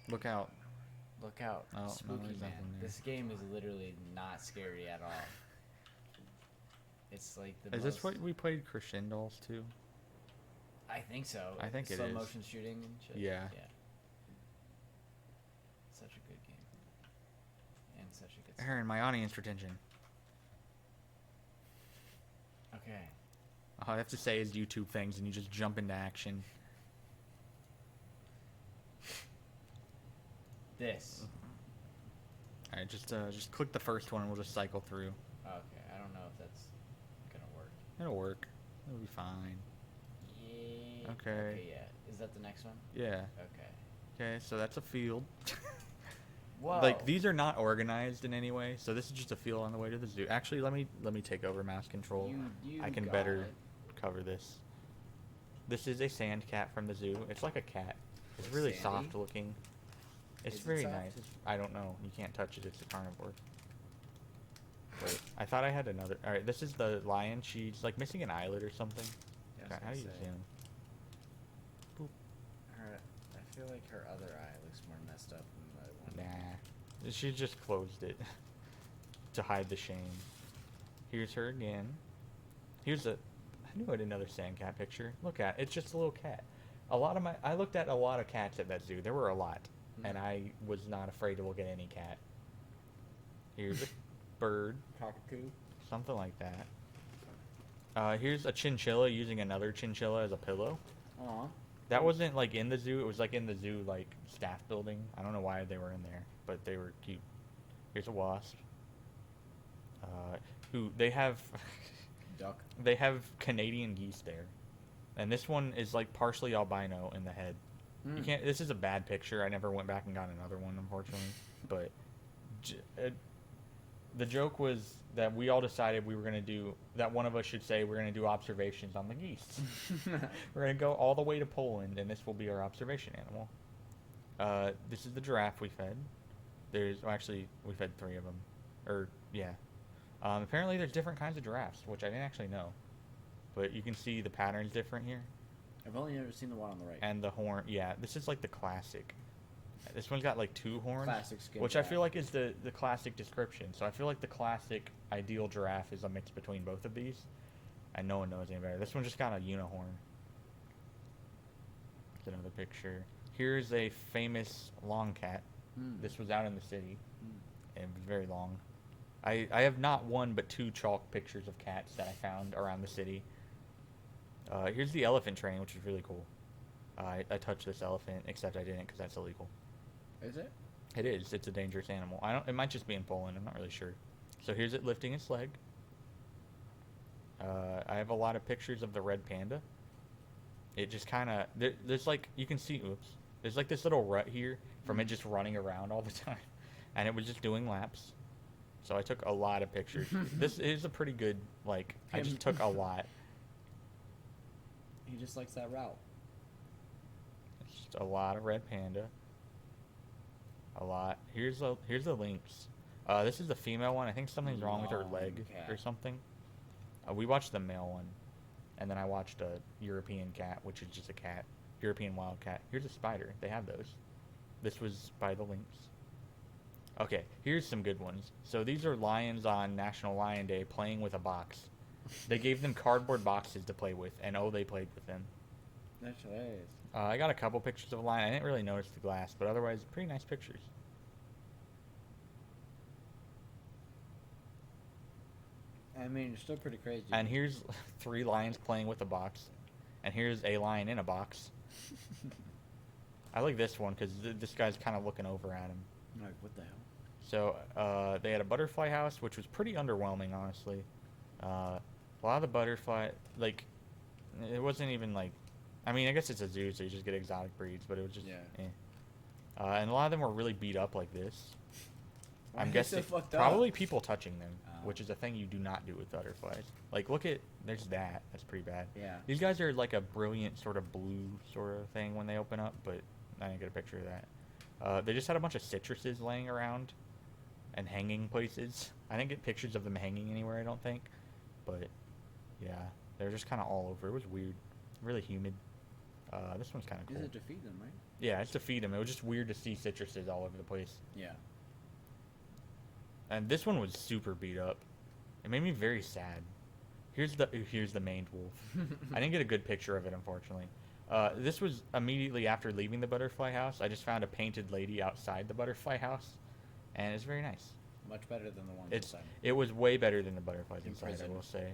Look out. Look out. Oh, no, Spooky there's man. nothing there. This game is literally not scary at all. It's like the Is most... this what we played Crescendos too? I think so. I think it Slow is. motion shooting and shit. Yeah. Such a good game. And such a good Aaron, my audience retention. Okay. All I have to say is YouTube things, and you just jump into action. This. All right, just click the first one, and we'll just cycle through. Okay, I don't know if that's gonna work. It'll work. It'll be fine. Yeah. Okay. Okay, yeah. Is that the next one? Yeah. Okay. Okay, so that's a field. Whoa. Like, these are not organized in any way, so this is just a field on the way to the zoo. Actually, let me take over mouse control. You I can got better it. cover this. This is a sand cat from the zoo. It's like a cat. It's really Sandy? soft looking. It's Is it very soft? nice. I don't know. You can't touch it. It's a carnivore. Wait, I thought I had another. All right, this is the lion. She's like missing an eyelid or something. Yeah, I was God, how gonna do you say. zoom? I feel like her other eye looks more messed up than the other one. Nah, she just closed it to hide the shame. Here's her again. Here's a. I knew I had another sand cat picture. Look at it's just a little cat. I looked at a lot of cats at that zoo. There were a lot, and I was not afraid to look at any cat. Here's a bird, Cockatoo. something like that. Here's a chinchilla using another chinchilla as a pillow. Aw. That wasn't like in the zoo. It was like in the zoo like staff building. I don't know why they were in there, but they were cute. Here's a wasp. Who they have Duck. they have Canadian geese there, and this one is like partially albino in the head. You can't. This is a bad picture. I never went back and got another one, unfortunately. But the joke was that we all decided we were gonna do that. One of us should say we're gonna do observations on the geese. We're gonna go all the way to Poland, and this will be our observation animal. This is the giraffe we fed. Actually we fed 3 of them, or yeah. Apparently there's different kinds of giraffes, which I didn't actually know, but you can see the patterns different here. I've only ever seen the one on the right. And the horn, yeah, this is like the classic. This one's got like 2 horns, Classic skin which I feel giraffe. like is the classic description. So I feel like the classic ideal giraffe is a mix between both of these, and no one knows any better. This one just got a unihorn. It's another picture. Here's a famous long cat. This was out in the city, and it was very long. I have not 1 but 2 chalk pictures of cats that I found around the city. Here's the elephant train, which is really cool. I touched this elephant, except I didn't because that's illegal. Is it? It is. It's a dangerous animal. It might just be in Poland. I'm not really sure. So here's it lifting its leg. I have a lot of pictures of the red panda. It just kind of there's like you can see. Oops. There's like this little rut here from it just running around all the time, and it was just doing laps. So I took a lot of pictures. This is a pretty good like. I just took a lot. He just likes that route. It's just a lot of red panda. A lot. Here's the lynx. This is the female one. I think something's wrong with her leg cat. or something. We watched the male one, and then I watched a European cat, which is just a cat. European wild cat. Here's a spider. They have those. This was by the lynx. Okay, here's some good ones. So these are lions on National Lion Day playing with a box. They gave them cardboard boxes to play with, and oh, they played with them. That's hilarious. I got a couple pictures of a lion. I didn't really notice the glass, but otherwise, pretty nice pictures. I mean, it's still pretty crazy. And here's 3 lions playing with a box, and here's a lion in a box. I like this one because this guy's kind of looking over at him. I'm like, what the hell? So they had a butterfly house, which was pretty underwhelming, honestly. A lot of the butterfly, like, it wasn't even like, I mean, I guess it's a zoo, so you just get exotic breeds, but it was just, Yeah. And a lot of them were really beat up like this. Why I'm are they guessing so fucked up? probably people touching them, Oh. which is a thing you do not do with butterflies. Like, look at, there's that. That's pretty bad. Yeah. These guys are like a brilliant sort of blue sort of thing when they open up, but I didn't get a picture of that. They just had a bunch of citruses laying around and hanging places. I didn't get pictures of them hanging anywhere, I don't think. But, yeah, they're just kind of all over. It was weird. Really humid. This one's kind of cool. Is it to feed them, right? Yeah, it's to feed them. It was just weird to see citruses all over the place. Yeah. And this one was super beat up. It made me very sad. Here's the maned wolf. I didn't get a good picture of it, unfortunately. This was immediately after leaving the butterfly house. I just found a painted lady outside the butterfly house, and it's very nice. Much better than the ones It's inside. it was way better than the butterflies In inside, prison. I will say.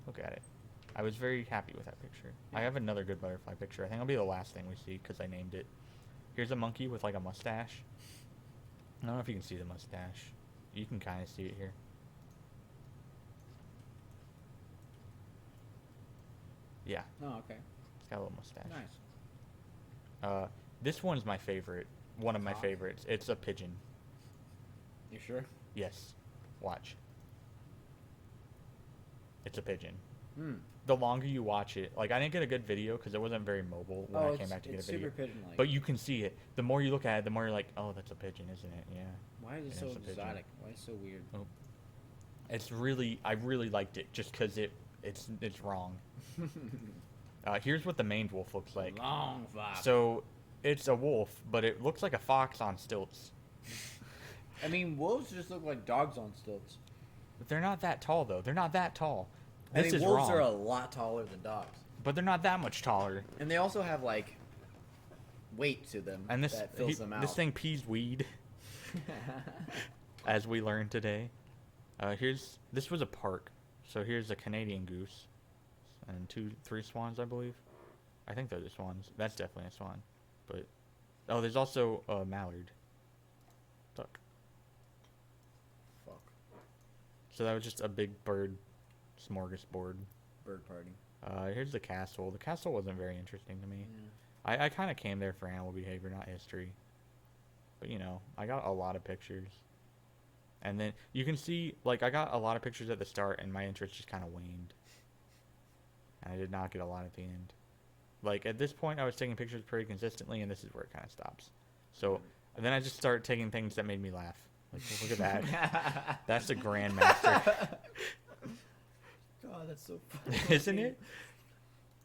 Look at it. I was very happy with that picture. I have another good butterfly picture. I think it'll be the last thing we see because I named it. Here's a monkey with like a mustache. I don't know if you can see the mustache. You can kind of see it here. Yeah. Oh, okay. It's got a little mustache. Nice. This one's my favorite. One of my Cock? favorites. It's a pigeon. You sure? Yes. Watch. It's a pigeon. Hmm. The longer you watch it, like I didn't get a good video because it wasn't very mobile when I came back to get a video. Super pigeon-like. But you can see it. The more you look at it, the more you're like, oh, that's a pigeon, isn't it? Yeah. Why is it Yeah, so it's a pigeon. exotic? Why is it so weird? Oh. It's really, I really liked it just because it's wrong. Here's what the maned wolf looks like. Long fox. So it's a wolf, but it looks like a fox on stilts. I mean, wolves just look like dogs on stilts. But they're not that tall though. They're not that tall. I This mean, is wolves wrong. are a lot taller than dogs, But they're not that much taller. and they also have like weight to them And this that fills them out. this thing pees weed, as we learned today. This was a park, so here's a Canadian goose, and 3 swans, I believe. I think those are swans. That's definitely a swan, but oh, there's also a mallard. Duck. Fuck. So that was just a big bird smorgasbord. Bird party. Here's the castle. The castle wasn't very interesting to me. Yeah. I kind of came there for animal behavior, not history. But, you know, I got a lot of pictures. And then you can see, like, I got a lot of pictures at the start, and my interest just kind of waned. And I did not get a lot at the end. Like, at this point, I was taking pictures pretty consistently, and this is where it kind of stops. So, and then I just started taking things that made me laugh. Like, look at that. That's a grandmaster. God, that's so funny. Isn't it?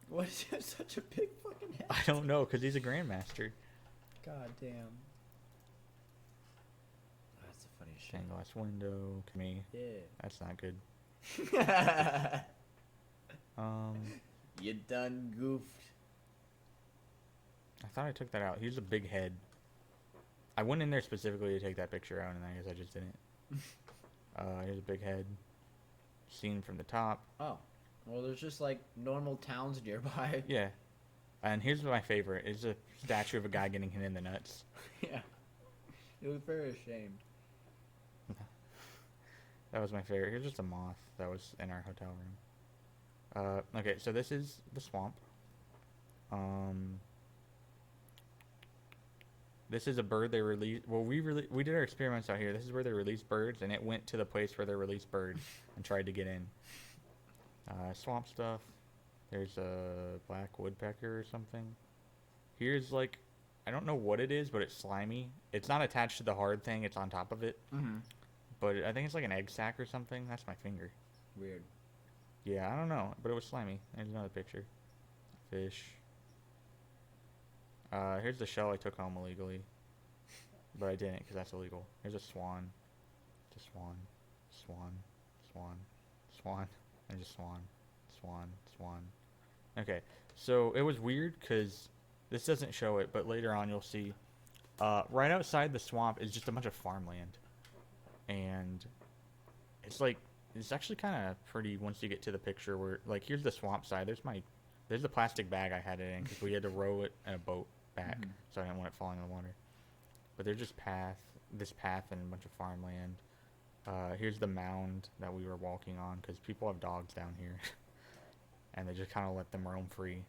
What is he have such a big fucking head? I don't know, because he's a grandmaster. God damn. That's the funniest shit. Stained glass window. Me. Yeah. That's not good. You done goofed. I thought I took that out. Here's a big head. I went in there specifically to take that picture out, and I guess I just didn't. Here's a big head. Seen from the top. Oh. Well, there's just like normal towns nearby. Yeah. And here's my favorite. It's a statue of a guy getting hit in the nuts. Yeah. It was very ashamed. That was my favorite. Here's just a moth that was in our hotel room. Okay, so this is the swamp. This is a bird they released. Well, we did our experiments out here. This is where they released birds, and it went to the place where they released birds and tried to get in. Swamp stuff. There's a black woodpecker or something. Here's like, I don't know what it is, but it's slimy. It's not attached to the hard thing. It's on top of it. Mm-hmm. But I think it's like an egg sac or something. That's my finger. Weird. Yeah, I don't know, but it was slimy. There's another picture. Fish. Here's the shell I took home illegally, but I didn't because that's illegal. Here's a swan. Just swan, swan, swan, swan, and just swan, swan, swan. Okay, so it was weird because this doesn't show it, but later on you'll see. Right outside the swamp is just a bunch of farmland, and it's like it's actually kind of pretty once you get to the picture where like here's the swamp side. There's the plastic bag I had it in because we had to row it in a boat back, so I didn't want it falling in the water. But there's just this path and a bunch of farmland. Here's the mound that we were walking on because people have dogs down here, and they just kind of let them roam free.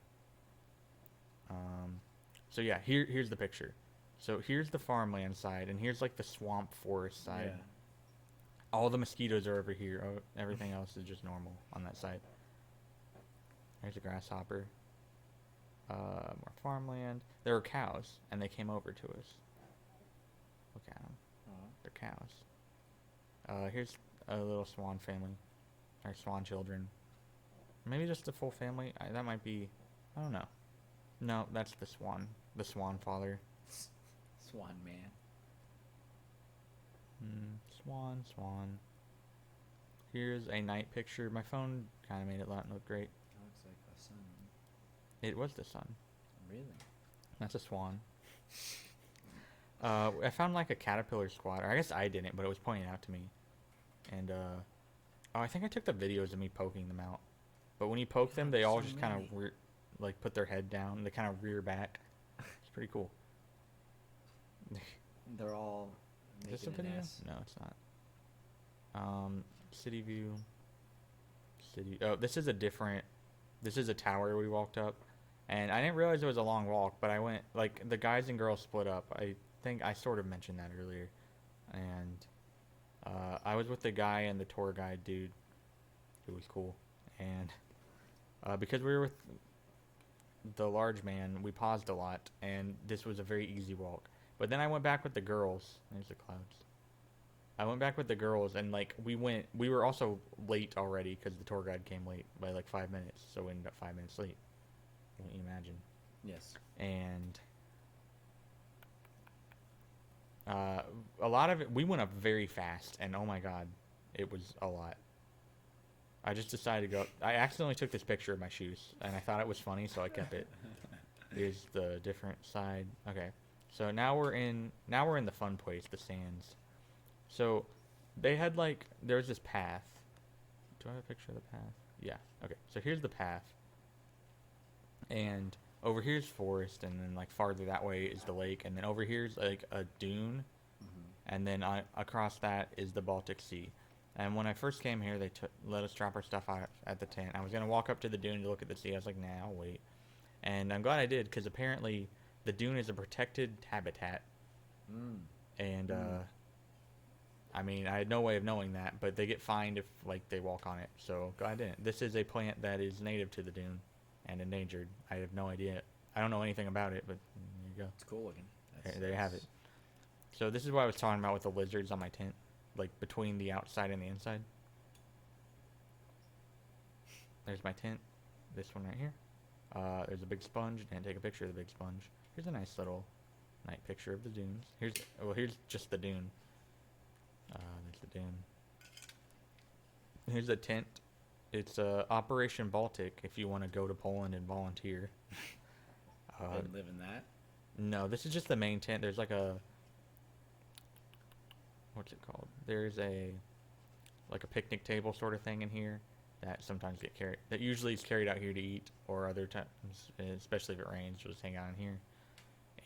So yeah, here's the picture. So here's the farmland side, and here's like the swamp forest side. Yeah. All the mosquitoes are over here. Everything else is just normal on that side. There's a grasshopper. More farmland. There were cows, and they came over to us. Look at them. They're cows. Here's a little swan family. Or swan children. Maybe just the full family. That might be... I don't know. No, that's the swan. The swan father. Swan man. Swan. Here's a night picture. My phone kind of made it not look great. That looks like a sun. It was the sun. Really? That's a swan. I found like a caterpillar squatter. I guess I didn't, but it was pointed out to me. And, oh, I think I took the videos of me poking them out. but when you poke them, they all So just kind many. of like put their head down. They kind of rear back. It's pretty cool. They're all Is this a making an video? S. No, it's not. City view. City. Oh, this is a different. This is a tower we walked up, and I didn't realize it was a long walk. But I went like the guys and girls split up. I think I sort of mentioned that earlier, and I was with the guy and the tour guide dude. It was cool, and because we were with the large man, we paused a lot, and this was a very easy walk. But then I went back with the girls. There's the clouds. I went back with the girls, and like we were also late already because the tour guide came late by like 5 minutes, so we ended up 5 minutes late. Can you imagine? Yes. And a lot of it, we went up very fast, and oh my god, it was a lot. I just decided to go. I accidentally took this picture of my shoes, and I thought it was funny, so I kept it. Here's the different side. Okay, so now we're in the fun place, the sands. So they had like there was this path. Do I have a picture of the path? Yeah. Okay. So here's the path, and over here's forest, and then like farther that way is the lake, and then over here's like a dune, and then across that is the Baltic Sea. And when I first came here, they let us drop our stuff out at the tent. I was gonna walk up to the dune to look at the sea. I was like, nah, I'll wait. And I'm glad I did, because apparently the dune is a protected habitat. And I mean, I had no way of knowing that, but they get fined if like they walk on it. So glad I didn't. This is a plant that is native to the dune and endangered. I have no idea. I don't know anything about it, but there you go. It's cool looking. There you have it. So this is what I was talking about with the lizards on my tent, like between the outside and the inside. There's my tent. This one right here. There's a big sponge. Didn't take a picture of the big sponge. Here's a nice little night picture of the dunes. Here's just the dune. There's the dune. Here's a tent. It's Operation Baltic if you want to go to Poland and volunteer. I'd live in that. No, this is just the main tent. There's like a what's it called? There's a picnic table sort of thing in here that sometimes that usually is carried out here to eat, or other times, especially if it rains, you'll just hang out in here.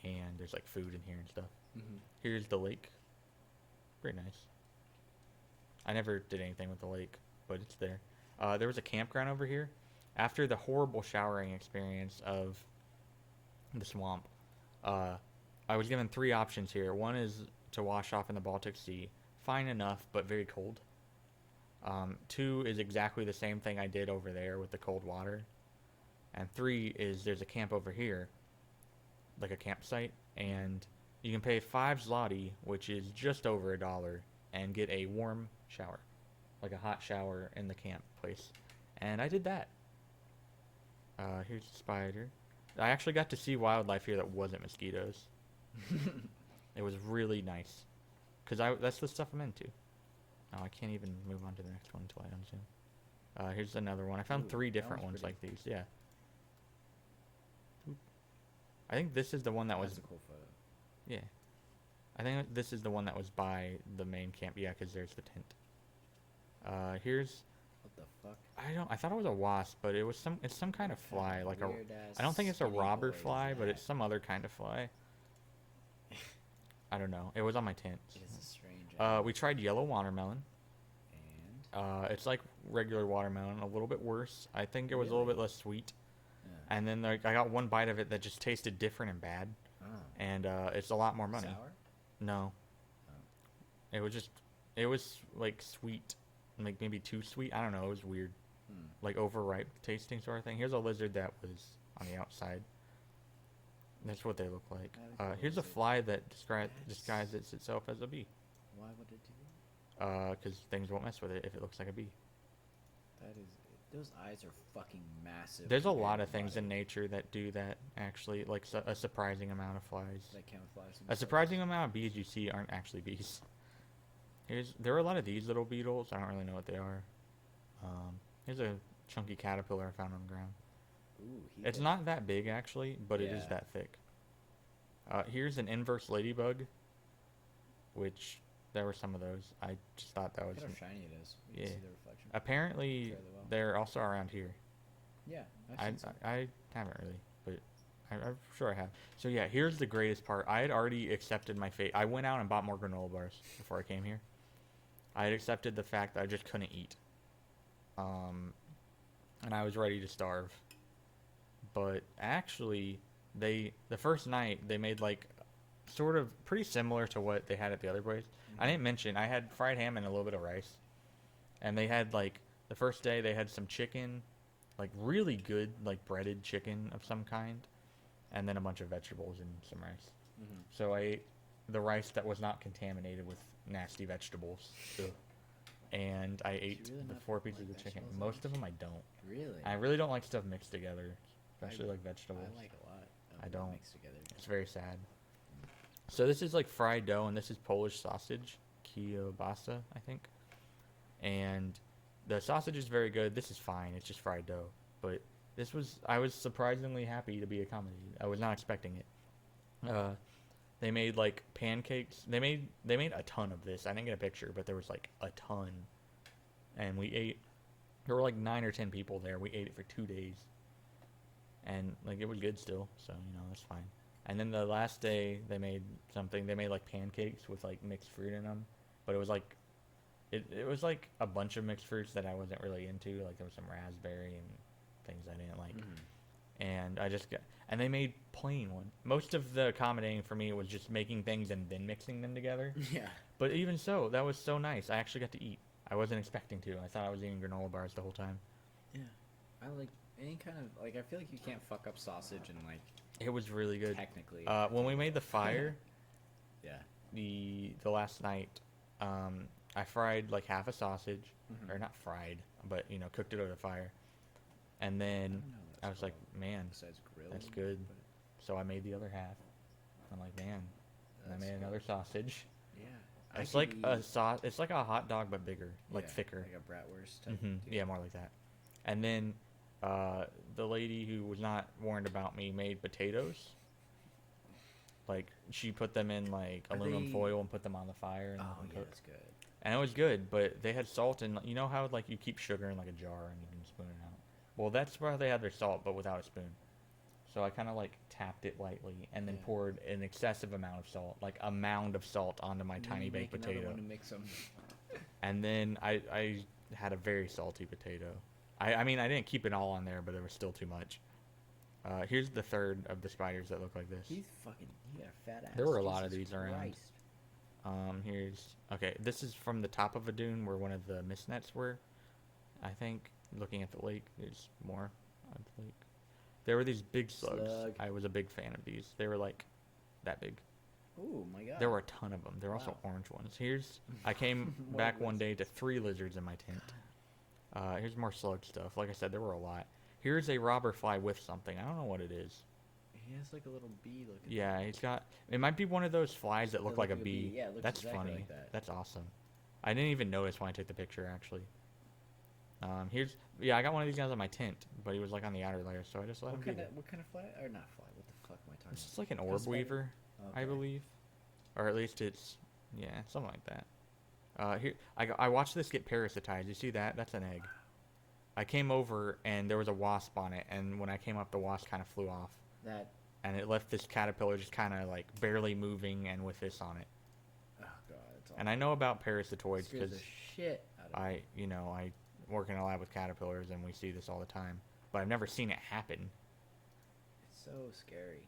And there's like food in here and stuff. Here's the lake. Pretty nice. I never did anything with the lake, but it's there. There was a campground over here. After the horrible showering experience of the swamp, I was given 3 options here. One is to wash off in the Baltic Sea. Fine enough, but very cold. 2 is exactly the same thing I did over there with the cold water. And 3 is there's a camp over here, like a campsite, and you can pay 5 zloty, which is just over $1, and get a warm shower, like a hot shower in the camp place. And I did that. Here's the spider. I actually got to see wildlife here that wasn't mosquitoes. It was really nice, because that's the stuff I'm into. Oh, I can't even move on to the next one until I unzoom. Here's another one. I found 3 different ones like these. Yeah. I think this is the one that was. That's a cool photo. Yeah. I think this is the one that was by the main camp. Yeah, because there's the tent. Here's. What the fuck? I thought it was a wasp, but it's some kind of fly, like I don't think it's a robber fly, but it's some other kind of fly. I don't know. It was on my tent. It is a strange. We tried yellow watermelon. And It's like regular watermelon, a little bit worse. I think it was a little bit less sweet. yeah. And then I got one bite of it that just tasted different and bad, and it's a lot more money. Sour? No. Oh. It was like sweet, like maybe too sweet. I don't know. It was weird, like overripe tasting sort of thing. Here's a lizard that was on the outside. That's what they look like. Here's a fly that disguises itself as a bee. Why would it do that? Because things won't mess with it if it looks like a bee. That is. Those eyes are fucking massive. There's a compared lot to of things body. in nature that do that, actually, like a surprising amount of flies. That camouflage. A themselves. surprising amount of bees you see aren't actually bees. There are a lot of these little beetles. I don't really know what they are. Here's a chunky caterpillar I found on the ground. Ooh, It's not that big, actually, but it is Yeah. that thick. Here's an inverse ladybug, which there were some of those. I just thought that was... Look at how shiny it is. You Yeah. can see the reflection. Apparently, Fairly well. they're also around here. Yeah, I haven't really, but I'm sure I have. So yeah, here's the greatest part. I had already accepted my fate. I went out and bought more granola bars before I came here. I had accepted the fact that I just couldn't eat. And I was ready to starve. But actually, the first night they made like sort of pretty similar to what they had at the other place. I didn't mention I had fried ham and a little bit of rice, and they had like the first day they had some chicken, like really good like breaded chicken of some kind, and then a bunch of vegetables and some rice. Mm-hmm. So I ate the rice that was not contaminated with nasty vegetables. Ugh. And I ate really the not 4 pieces like of chicken. vegetables that Most of much? them I don't. Really? I really don't like stuff mixed together, especially like vegetables. I like a lot. Of I it don't. mixed together. It's very sad. So this is like fried dough, and this is Polish sausage, kielbasa, I think. And the sausage is very good. This is fine. It's just fried dough. But I was surprisingly happy to be accommodated. I was not expecting it. They made like pancakes. They made a ton of this. I didn't get a picture, but there was like a ton. And we ate. There were like 9 or 10 people there. We ate it for 2 days. And like it was good still, so that's fine. And then the last day they made something. They made like pancakes with like mixed fruit in them, but it was like it was like a bunch of mixed fruits that I wasn't really into. Like there was some raspberry and things I didn't like. And and they made plain one. Most of the accommodating for me was just making things and then mixing them together. Yeah. But even so, that was so nice. I actually got to eat. I wasn't expecting to. I thought I was eating granola bars the whole time. Yeah. I like any kind of like. I feel like you can't fuck up sausage and like. It was really good. Technically. When we made the fire, Yeah. the last night, I fried like half a sausage, or not fried, but cooked it over the fire, and then I was like, man, Besides grilling. that's good. but- So I made the other half. I'm like, man, and I That's made good. another sausage. Yeah. It's like a sauce. It's like a hot dog but bigger, like Yeah, thicker. Like a bratwurst type. Yeah, more like that. And then the lady who was not warned about me made potatoes. Like she put them in like Are aluminum they- foil and put them on the fire and Oh let them yeah, cook. that's good. And it was good, but they had salt and you know how like you keep sugar in like a jar and you can spoon it out. Well, that's where they had their salt, but without a spoon. So I kind of like tapped it lightly and then Yeah. poured an excessive amount of salt, like a mound of salt onto my And then tiny you baked make another potato. one to mix them. And then I had a very salty potato. I mean, I didn't keep it all on there, but it was still too much. Here's the third of the spiders that look like this. He got a fat ass. There were a lot of Jesus these around. Christ. Okay, this is from the top of a dune where one of the mist nets were. I think, looking at the lake, there's more on the lake. There were these big slugs. Slug. I was a big fan of these. They were like that big. Oh my god. There were a ton of them. There were also Wow. orange ones. I came More back one lizards. day to 3 lizards in my tent. Here's more slug stuff. Like I said, there were a lot. Here's a robber fly with something. I don't know what it is. He has like a little bee looking. Yeah, he's got. It might be one of those flies that look like a bee. Yeah, it looks That's exactly funny. like that. That's awesome. I didn't even notice when I took the picture actually. I got one of these guys on my tent, but he was like on the outer layer, so I just let him be there. What kind of fly? Or not fly? What the fuck am I talking It's about? just like an A orb spider? weaver, I Okay. believe, or at least it's something like that. Here I watched this get parasitized. You see that? That's an egg. I came over and there was a wasp on it, and when I came up, the wasp kind of flew off, That. and it left this caterpillar just kind of like barely moving, and with this on it. Oh god, it's all. And I know about parasitoids scares because the shit out of me. I work in a lab with caterpillars, and we see this all the time, but I've never seen it happen. It's so scary.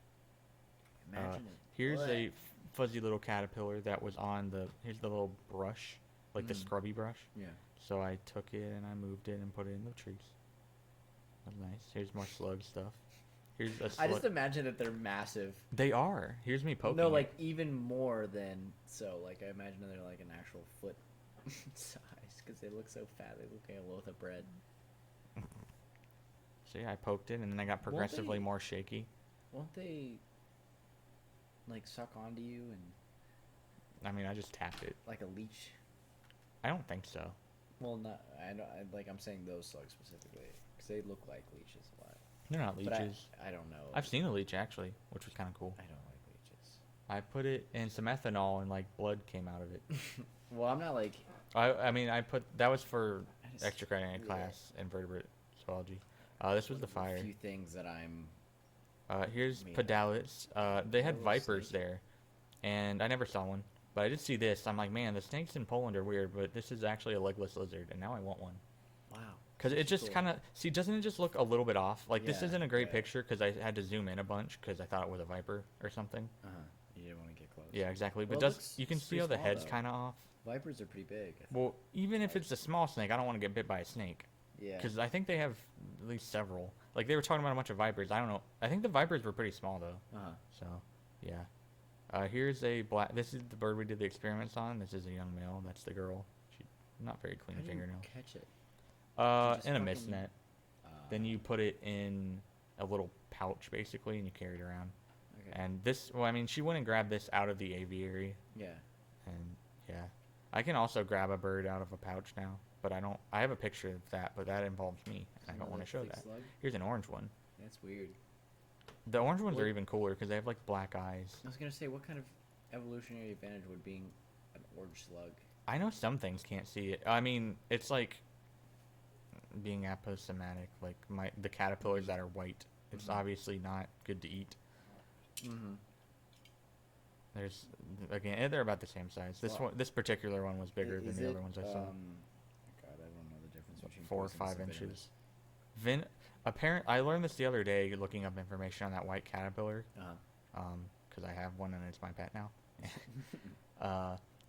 Imagine it. Here's Blech. a fuzzy little caterpillar that was on here's the little brush, like the scrubby brush. Yeah. So I took it and I moved it and put it in the trees. That's nice. Here's more slug stuff. Here's a I just slug. imagine that they're massive. They are. Here's me poking No, it. like even more than so. Like I imagine they're like an actual foot size because they look so fat. They look like a loaf of bread. See, I poked it and then I got progressively more shaky. Won't they like suck onto you and I mean, I just tapped it. like a leech? I don't think so. Well, not. I don't. I'm saying those slugs specifically because they look like leeches a lot. They're not But leeches. I don't know. I've seen a leech actually, which was kind of cool. I don't like leeches. I put it in some ethanol and like blood came out of it. Well, I'm not like. I mean, that was for I just- extra credit in yeah. class, invertebrate zoology. This was the fire. A few things that I'm. Here's Me. Pedalis. They had Oh, vipers snake. there, and I never saw one. But I did see this. I'm like, man, the snakes in Poland are weird, but this is actually a legless lizard, and now I want one. Wow. Because it just Cool. kind of, see, doesn't it just look a little bit off? Like, this Yeah, isn't a great yeah. picture because I had to zoom in a bunch because I thought it was a viper or something. You didn't want to get close. Yeah, exactly. But Well, it looks- you can it's see pretty how the small, head's though. kind of off? Vipers are pretty big. Well, even if it's a small snake, I don't want to get bit by a snake. Yeah. Because I think they have at least several. Like, they were talking about a bunch of vipers. I don't know. I think the vipers were pretty small, though. So, yeah. Here's a black. This is the bird we did the experiments on. This is a young male. That's the girl. She not very clean How do you fingernails. catch it? just In a mist fucking- net. Then you put it in a little pouch, basically, and you carry it around. Okay. And this, well, I mean, she went and grabbed this out of the aviary. Yeah. And, yeah. I can also grab a bird out of a pouch now. But I don't, I have a picture of that, but that involves me. And I don't want to show Thick that. slug? Here's an orange one. That's weird. The orange ones are What- even cooler because they have, like, black eyes. I was gonna say, what kind of evolutionary advantage would being an orange slug? I know some things can't see it. I mean, it's like being aposematic. Like the caterpillars that are white. It's Mhm. obviously not good to eat. Mm-hmm. There's again, they're about the same size. This particular one was bigger than the other ones I saw. God, I don't know the difference between 4 or poisonous 5 and inches. I learned this the other day looking up information on that white caterpillar. venomous. Because I have one and it's my pet now.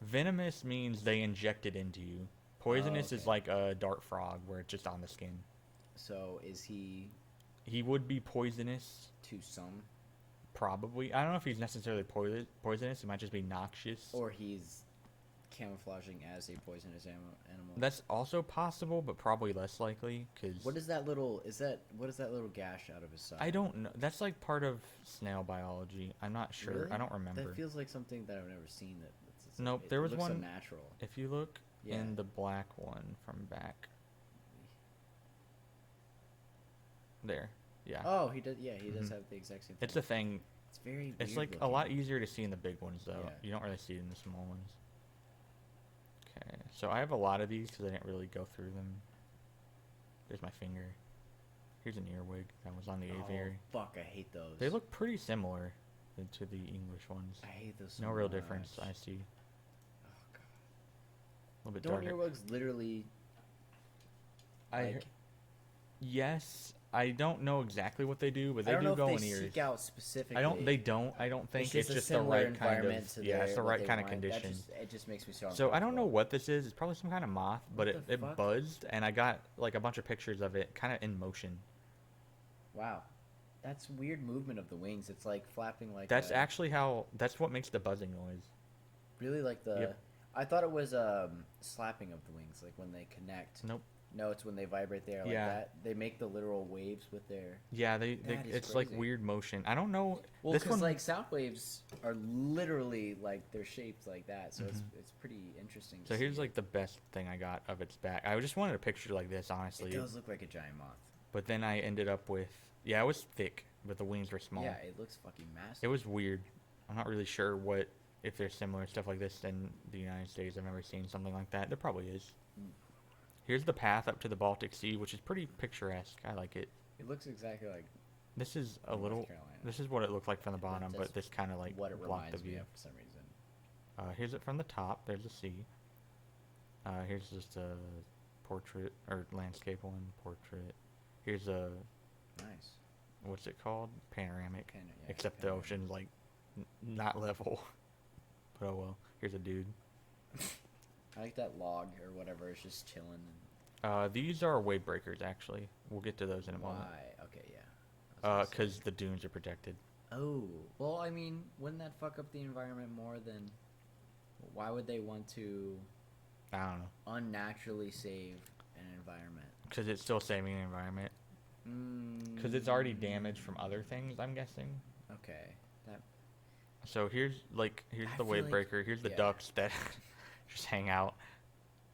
Venomous means they inject it into you. Poisonous is okay. like a dart frog where it's just on the skin. So is he He would be poisonous, to some, probably. I don't know if he's necessarily poisonous. It might just be noxious. or he's camouflaging as a poisonous animal? That's also possible, but probably less likely. Cause What is that little? What is that little gash out of his side? I don't know. That's like part of snail biology. I'm not sure. Really? I don't remember. That feels like something that I've never seen. Nope, it there was looks so one- natural. If you look Yeah. in the black one from back there, yeah, Oh, he does. Yeah, he does Mhm. have the exact same. it's thing. a thing. It's very. It's weird like a lot looking. easier to see in the big ones though. Yeah. You don't really see it in the small ones. Okay, so I have a lot of these because I didn't really go through them. There's my finger. Here's an earwig that was on the aviary. Oh, fuck! I hate those. They look pretty similar to the English ones. I hate those. So No real much. difference I see. Oh god. A little bit Don't darker. earwigs literally? Like, Yes, I don't know exactly what they do, but they I don't do know go if in they ears. seek out specifically. I don't. They don't. I don't think it's a just the similar right kind environment of. to Yeah, it's the what right they kind of want. That condition. it just makes me so. So I don't know uncomfortable. what this is. It's probably some kind of moth, but What it the fuck? buzzed, and I got like a bunch of pictures of it, kind of in motion. Wow, that's weird movement of the wings. It's like flapping like. That's actually how. That's what makes the buzzing noise. really like the. Yep. I thought it was slapping of the wings, like when they connect. Nope. No, it's when they vibrate there like Yeah. that. They make the literal waves with their. Yeah, they That is it's like crazy. weird motion. I don't know. Well, this because one, like sound waves are literally like they're shaped like that, so it's pretty interesting. To so here's see. like the best thing I got of its back. I just wanted a picture like this, honestly. It does look like a giant moth. But then I ended up with it was thick, but the wings were small. Yeah, it looks fucking massive. It was weird. I'm not really sure if there's similar stuff like this in the United States. I've never seen something like that. There probably is. Mm. Here's the path up to the Baltic Sea, which is pretty picturesque. I like it. It looks exactly like This is a North little. Carolina. This is what it looked like from the bottom, That's but this kind of like what it blocked the reminds me view. of for some reason. Here's it from the top. There's the sea. Here's just a portrait or landscape one. Portrait. Here's a Nice. what's it called? Panoramic. Yeah, Except the panoramic. ocean's like not level. But oh well. Here's a dude. I like that log or whatever. It's just chilling. And These are wave breakers actually. We'll get to those in a why? moment. Okay, yeah. I was gonna Because say. the dunes are protected. Oh, well, I mean, wouldn't that fuck up the environment more than? Why would they want to I don't know. unnaturally save an environment? Because it's still saving the environment. Because it's already damaged from other things, I'm guessing. Okay, that So here's I the feel wave like- breaker. Here's the yeah. ducks that just hang out.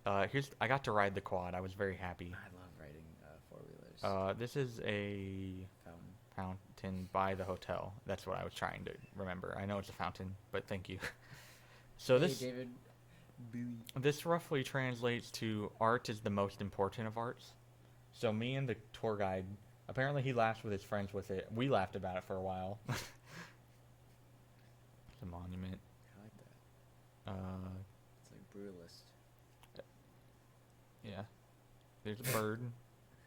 I got to ride the quad. I was very happy. I love riding four wheelers. This is a Fountain. fountain by the hotel. That's what I was trying to remember. I know it's a fountain, but thank you. So Hey, this David. this roughly translates to art is the most important of arts. So me and the tour guide Apparently he laughs with his friends with it. We laughed about it for a while. It's a monument. I like that. It's like brutalist. Yeah. There's a bird.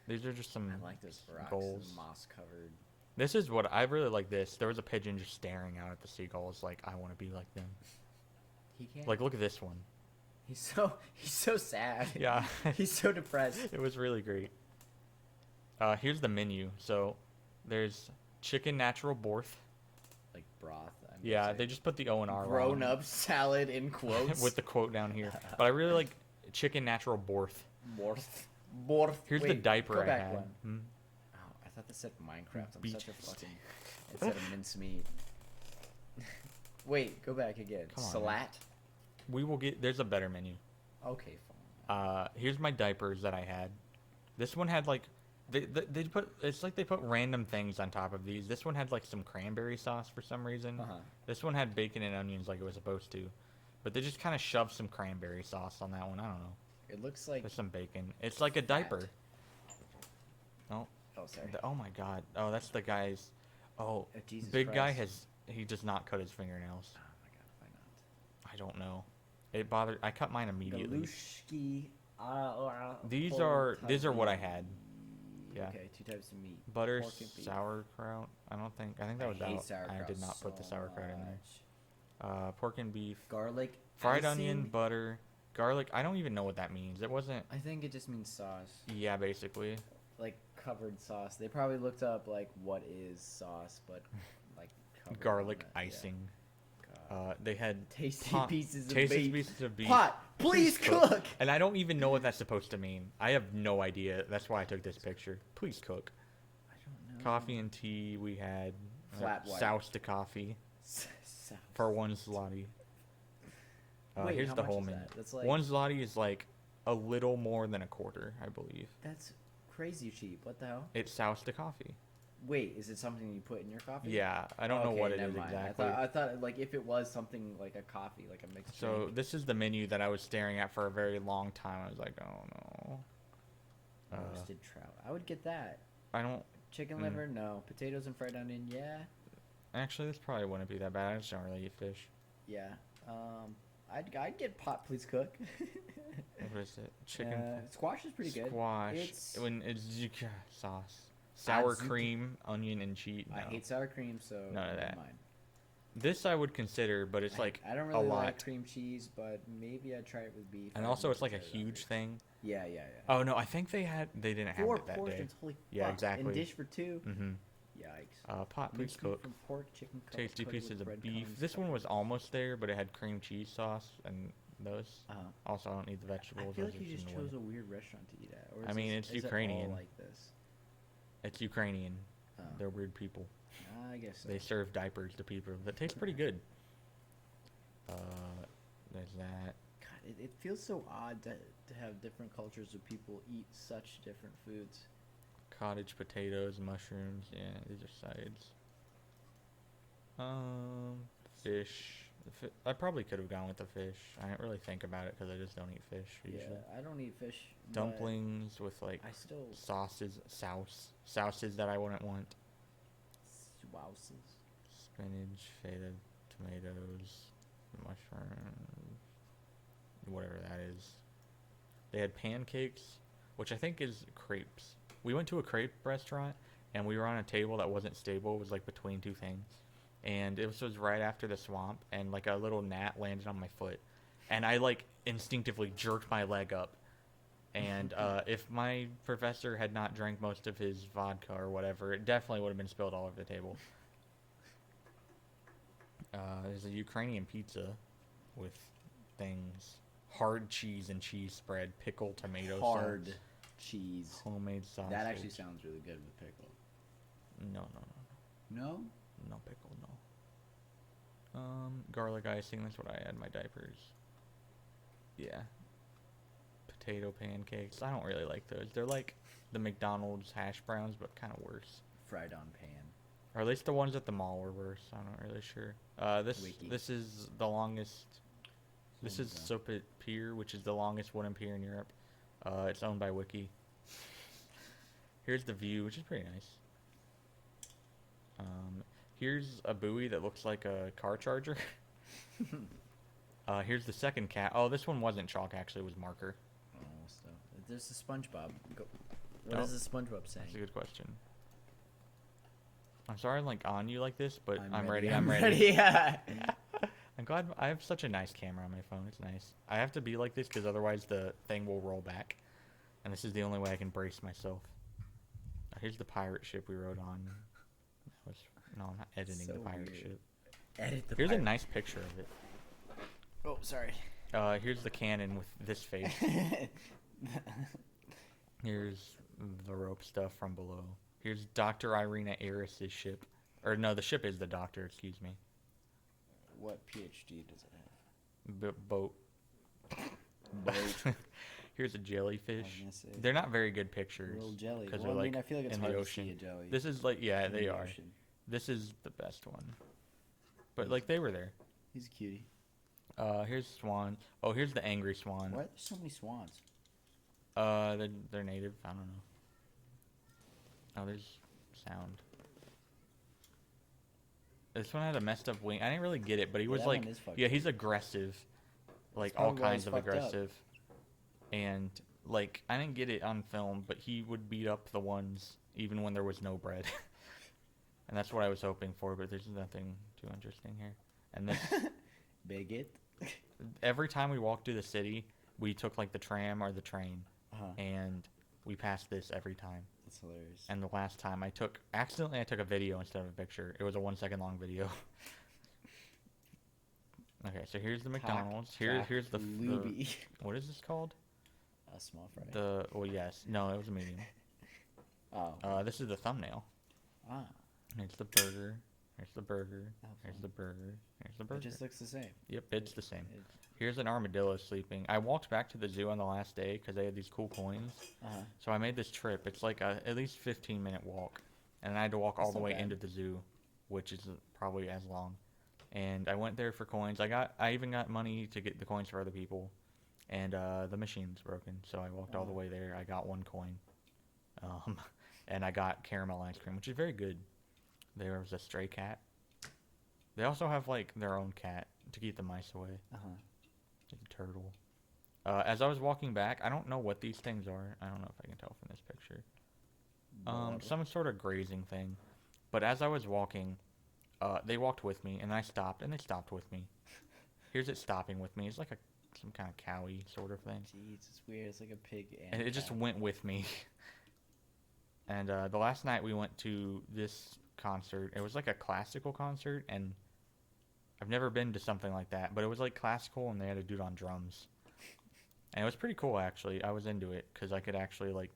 These are just some I like those rocks, goals. moss covered. This is what I really like. There was a pigeon just staring out at the seagulls, like I want to be like them. He can't. Like, look at this one. He's so sad. Yeah. He's so depressed. It was really great. Here's the menu. So, there's chicken natural broth. Like broth. Yeah, they just put the O and R grown up salad in quotes with the quote down here. But I really like chicken natural broth. Borth. Here's the Wait, diaper go I back had. one. Hmm? Oh, I thought that said Minecraft. I'm Beach such a fucking. It said a mincemeat. Wait, go back again. Come on, Salat. We will get. There's a better menu. Okay, fine. Here's my diapers that I had. This one had like. They put. It's like they put random things on top of these. This one had like some cranberry sauce for some reason. This one had bacon and onions like it was supposed to, but they just kind of shoved some cranberry sauce on that one. I don't know. It looks like. There's some bacon. It's like a diaper. Oh. Oh, sorry. Oh my god. Oh, that's the guy's. Oh, Jesus big guy Christ. he does not cut his fingernails. Oh my god, why not? I don't know. It bothered. I cut mine immediately. Galushki. These are what I had. Yeah. Okay, 2 types of meat. Butter, Pork and beef. sauerkraut. I think that was I hate out. sauerkraut I did not put the so sauerkraut in there. much. Pork and beef. Garlic. Fried icing? onion, butter, garlic. I don't even know what that means. It wasn't. I think it just means sauce. Yeah, basically. Like covered sauce. They probably looked up like what is sauce, but like covered Garlic on it. icing. Yeah. God. They had Tasty pot- pieces of tasty beef. pieces of beef. Pot, please cook. And I don't even know what that's supposed to mean. I have no idea. That's why I took this picture. Please cook. I don't know. Coffee and tea. We had Flat white. souse to coffee for one zloty. Wait, here's how the much whole is menu. that? That's like One zloty is like a little more than a quarter, I believe. That's crazy cheap. What the hell? It's souse to coffee. Wait, is it something you put in your coffee? Yeah, I don't know Okay, what it never is mind. exactly. I thought like if it was something like a coffee, like a mixed So drink. this is the menu that I was staring at for a very long time. I was like, oh no. Roasted trout. I would get that. I don't. Chicken liver, no. Potatoes and fried onion, yeah. Actually, this probably wouldn't be that bad. I just don't really eat fish. Yeah. I'd get pot, please cook. What is it? Chicken. Squash is pretty good. Squash. It's When it's zucchini sauce, sour zucchini. cream, onion, and cheese. I hate sour cream, so None of never that. mind. This I would consider, but it's like I don't a really lot. like cream cheese, but maybe I'd try it with beef. And I also, don't it's like a consider that huge beef. thing. Yeah. Oh no, I think they didn't have 4 it that portions, day. holy Yeah, fuck. exactly. And dish for 2. Mm-hmm. Yikes. Pot, please Minced meat cook. from pork, chicken, Tasty covered with pieces of bread beef. crumbs, This one pepper. was almost there, but it had cream cheese sauce and those. Also, I don't need the vegetables. I feel those like are you just in the way. chose a weird restaurant to eat at. Or I mean, it's is it all Ukrainian. like this? It's Ukrainian. Oh. They're weird people. I guess so. They serve diapers to people. That tastes pretty good. There's that. God, it feels so odd to have different cultures of people eat such different foods. Cottage potatoes, mushrooms. Yeah, these are sides. Fish. I probably could have gone with the fish. I didn't really think about it because I just don't eat fish usually. Yeah, I don't eat fish. but Dumplings with like I still sauces that I wouldn't want. Wowses. Spinach, feta, tomatoes, mushrooms, whatever that is. They had pancakes, which I think is crepes. We went to a crepe restaurant, and we were on a table that wasn't stable. It was like between two things. And it was right after the swamp, and like a little gnat landed on my foot. And I like instinctively jerked my leg up. And if my professor had not drank most of his vodka or whatever, it definitely would have been spilled all over the table. There's a Ukrainian pizza with things. Hard cheese and cheese spread, pickle, tomato Hard sauce, cheese. homemade sausage. That actually sounds really good with pickle. No. No? No pickle, no. Garlic icing, that's what I had in my diapers. Yeah. Potato pancakes. I don't really like those. They're like the McDonald's hash browns, but kind of worse. Fried on pan. Or at least the ones at the mall were worse. I'm not really sure. Wiki. This is the longest. This is Sopit Pier, which is the longest wooden pier in Europe. It's owned by Wiki. Here's the view, which is pretty nice. Here's a buoy that looks like a car charger. Here's the second cat. Oh, this one wasn't chalk, actually. It was marker. Oh, so there's the SpongeBob. What is the SpongeBob saying? That's a good question. I'm sorry I'm like on you like this, but I'm ready. ready. I'm ready. Yeah. I'm glad I have such a nice camera on my phone. It's nice. I have to be like this because otherwise the thing will roll back. And this is the only way I can brace myself. Here's the pirate ship we rode on. No, I'm not editing So the pirate weird. ship. Edit the Here's a pirate. nice picture of it. Oh, sorry. Here's the cannon with this face. Here's the rope stuff from below. Here's Dr. Irina Eris's ship. Or no, the ship is the doctor, excuse me. What PhD does it have? Boat. Boat. Here's a jellyfish. I was gonna say. They're not very good pictures. Little jelly. Because Well, they're I mean, like I feel like it's in hard the to ocean. see a jelly. This is like, yeah, in they the are. ocean. This is the best one. But like they were there. He's a cutie. Here's swan. Oh, here's the angry swan. Why are there so many swans? They're native. I don't know. Oh, there's sound. This one had a messed up wing. I didn't really get it, but he was that like, one is fucked yeah, up. he's aggressive, like That's all probably why kinds he's of fucked up. aggressive. And like I didn't get it on film, but he would beat up the ones even when there was no bread. And that's what I was hoping for, but there's nothing too interesting here. And this, Bigot. every time we walked through the city, we took like the tram or the train, Uh-huh. and we passed this every time. That's hilarious. And the last time I took a video instead of a picture. It was a 1 second long video. Okay, so here's the McDonald's. Here's the Luby. what is this called? A small fry. Yes. No, it was a medium. Oh. This is the thumbnail. Ah. Here's the burger. Here's the burger. Oh, Here's fun. the burger. Here's the It burger. just looks the same. Yep, it's the same. It- Here's an armadillo sleeping. I walked back to the zoo on the last day because they had these cool coins. Uh-huh. So I made this trip. It's like a at least 15-minute walk, and I had to walk all That's the not way bad. into the zoo, which is probably as long. And I went there for coins. I even got money to get the coins for other people, and the machine's broken, so I walked all the way there. I got 1 coin, and I got caramel ice cream, which is very good. There was a stray cat. They also have like their own cat to keep the mice away. Uh-huh. There's a turtle. As I was walking back, I don't know what these things are. I don't know if I can tell from this picture. Water. Some sort of grazing thing. But as I was walking, they walked with me, and I stopped, and they stopped with me. Here's it stopping with me. It's like some kind of cowy sort of thing. Jeez, it's weird. It's like a pig And a it just cow. went with me. And the last night we went to this concert. It was like a classical concert, and I've never been to something like that, but it was like classical, and they had a dude on drums. And it was pretty cool, actually. I was into it because I could actually like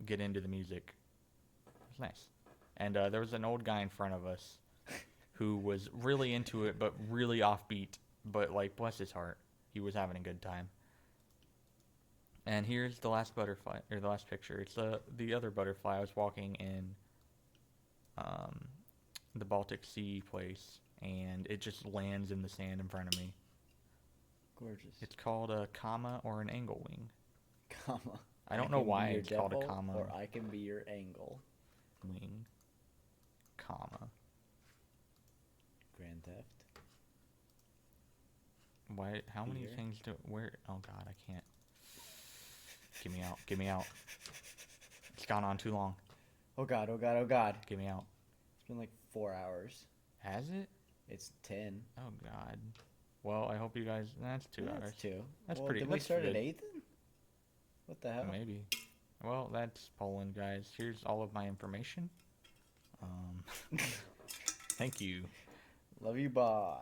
get into the music. It was nice. And there was an old guy in front of us who was really into it, but really offbeat. But like, bless his heart, he was having a good time. And here's the last butterfly, or the last picture. It's the other butterfly. I was walking in the Baltic Sea place, and it just lands in the sand in front of me. Gorgeous. It's called a comma or an angle wing. Comma. I don't know can be why your it's called a devil, comma. Or I can be your angle. Wing, comma. Grand Theft. Why? How many Here. things do? Where? Oh God, I can't. Get me out. Get me out. It's gone on too long. Oh god, oh god, oh god. Get me out. It's been like 4 hours. Has it? It's 10. Oh God. Well, I hope you guys. That's 2 hours. That's 2. That's well, pretty- Did we that's start at good. 8 then? What the hell? Maybe. Well, that's Poland, guys. Here's all of my information. Thank you. Love you, bye.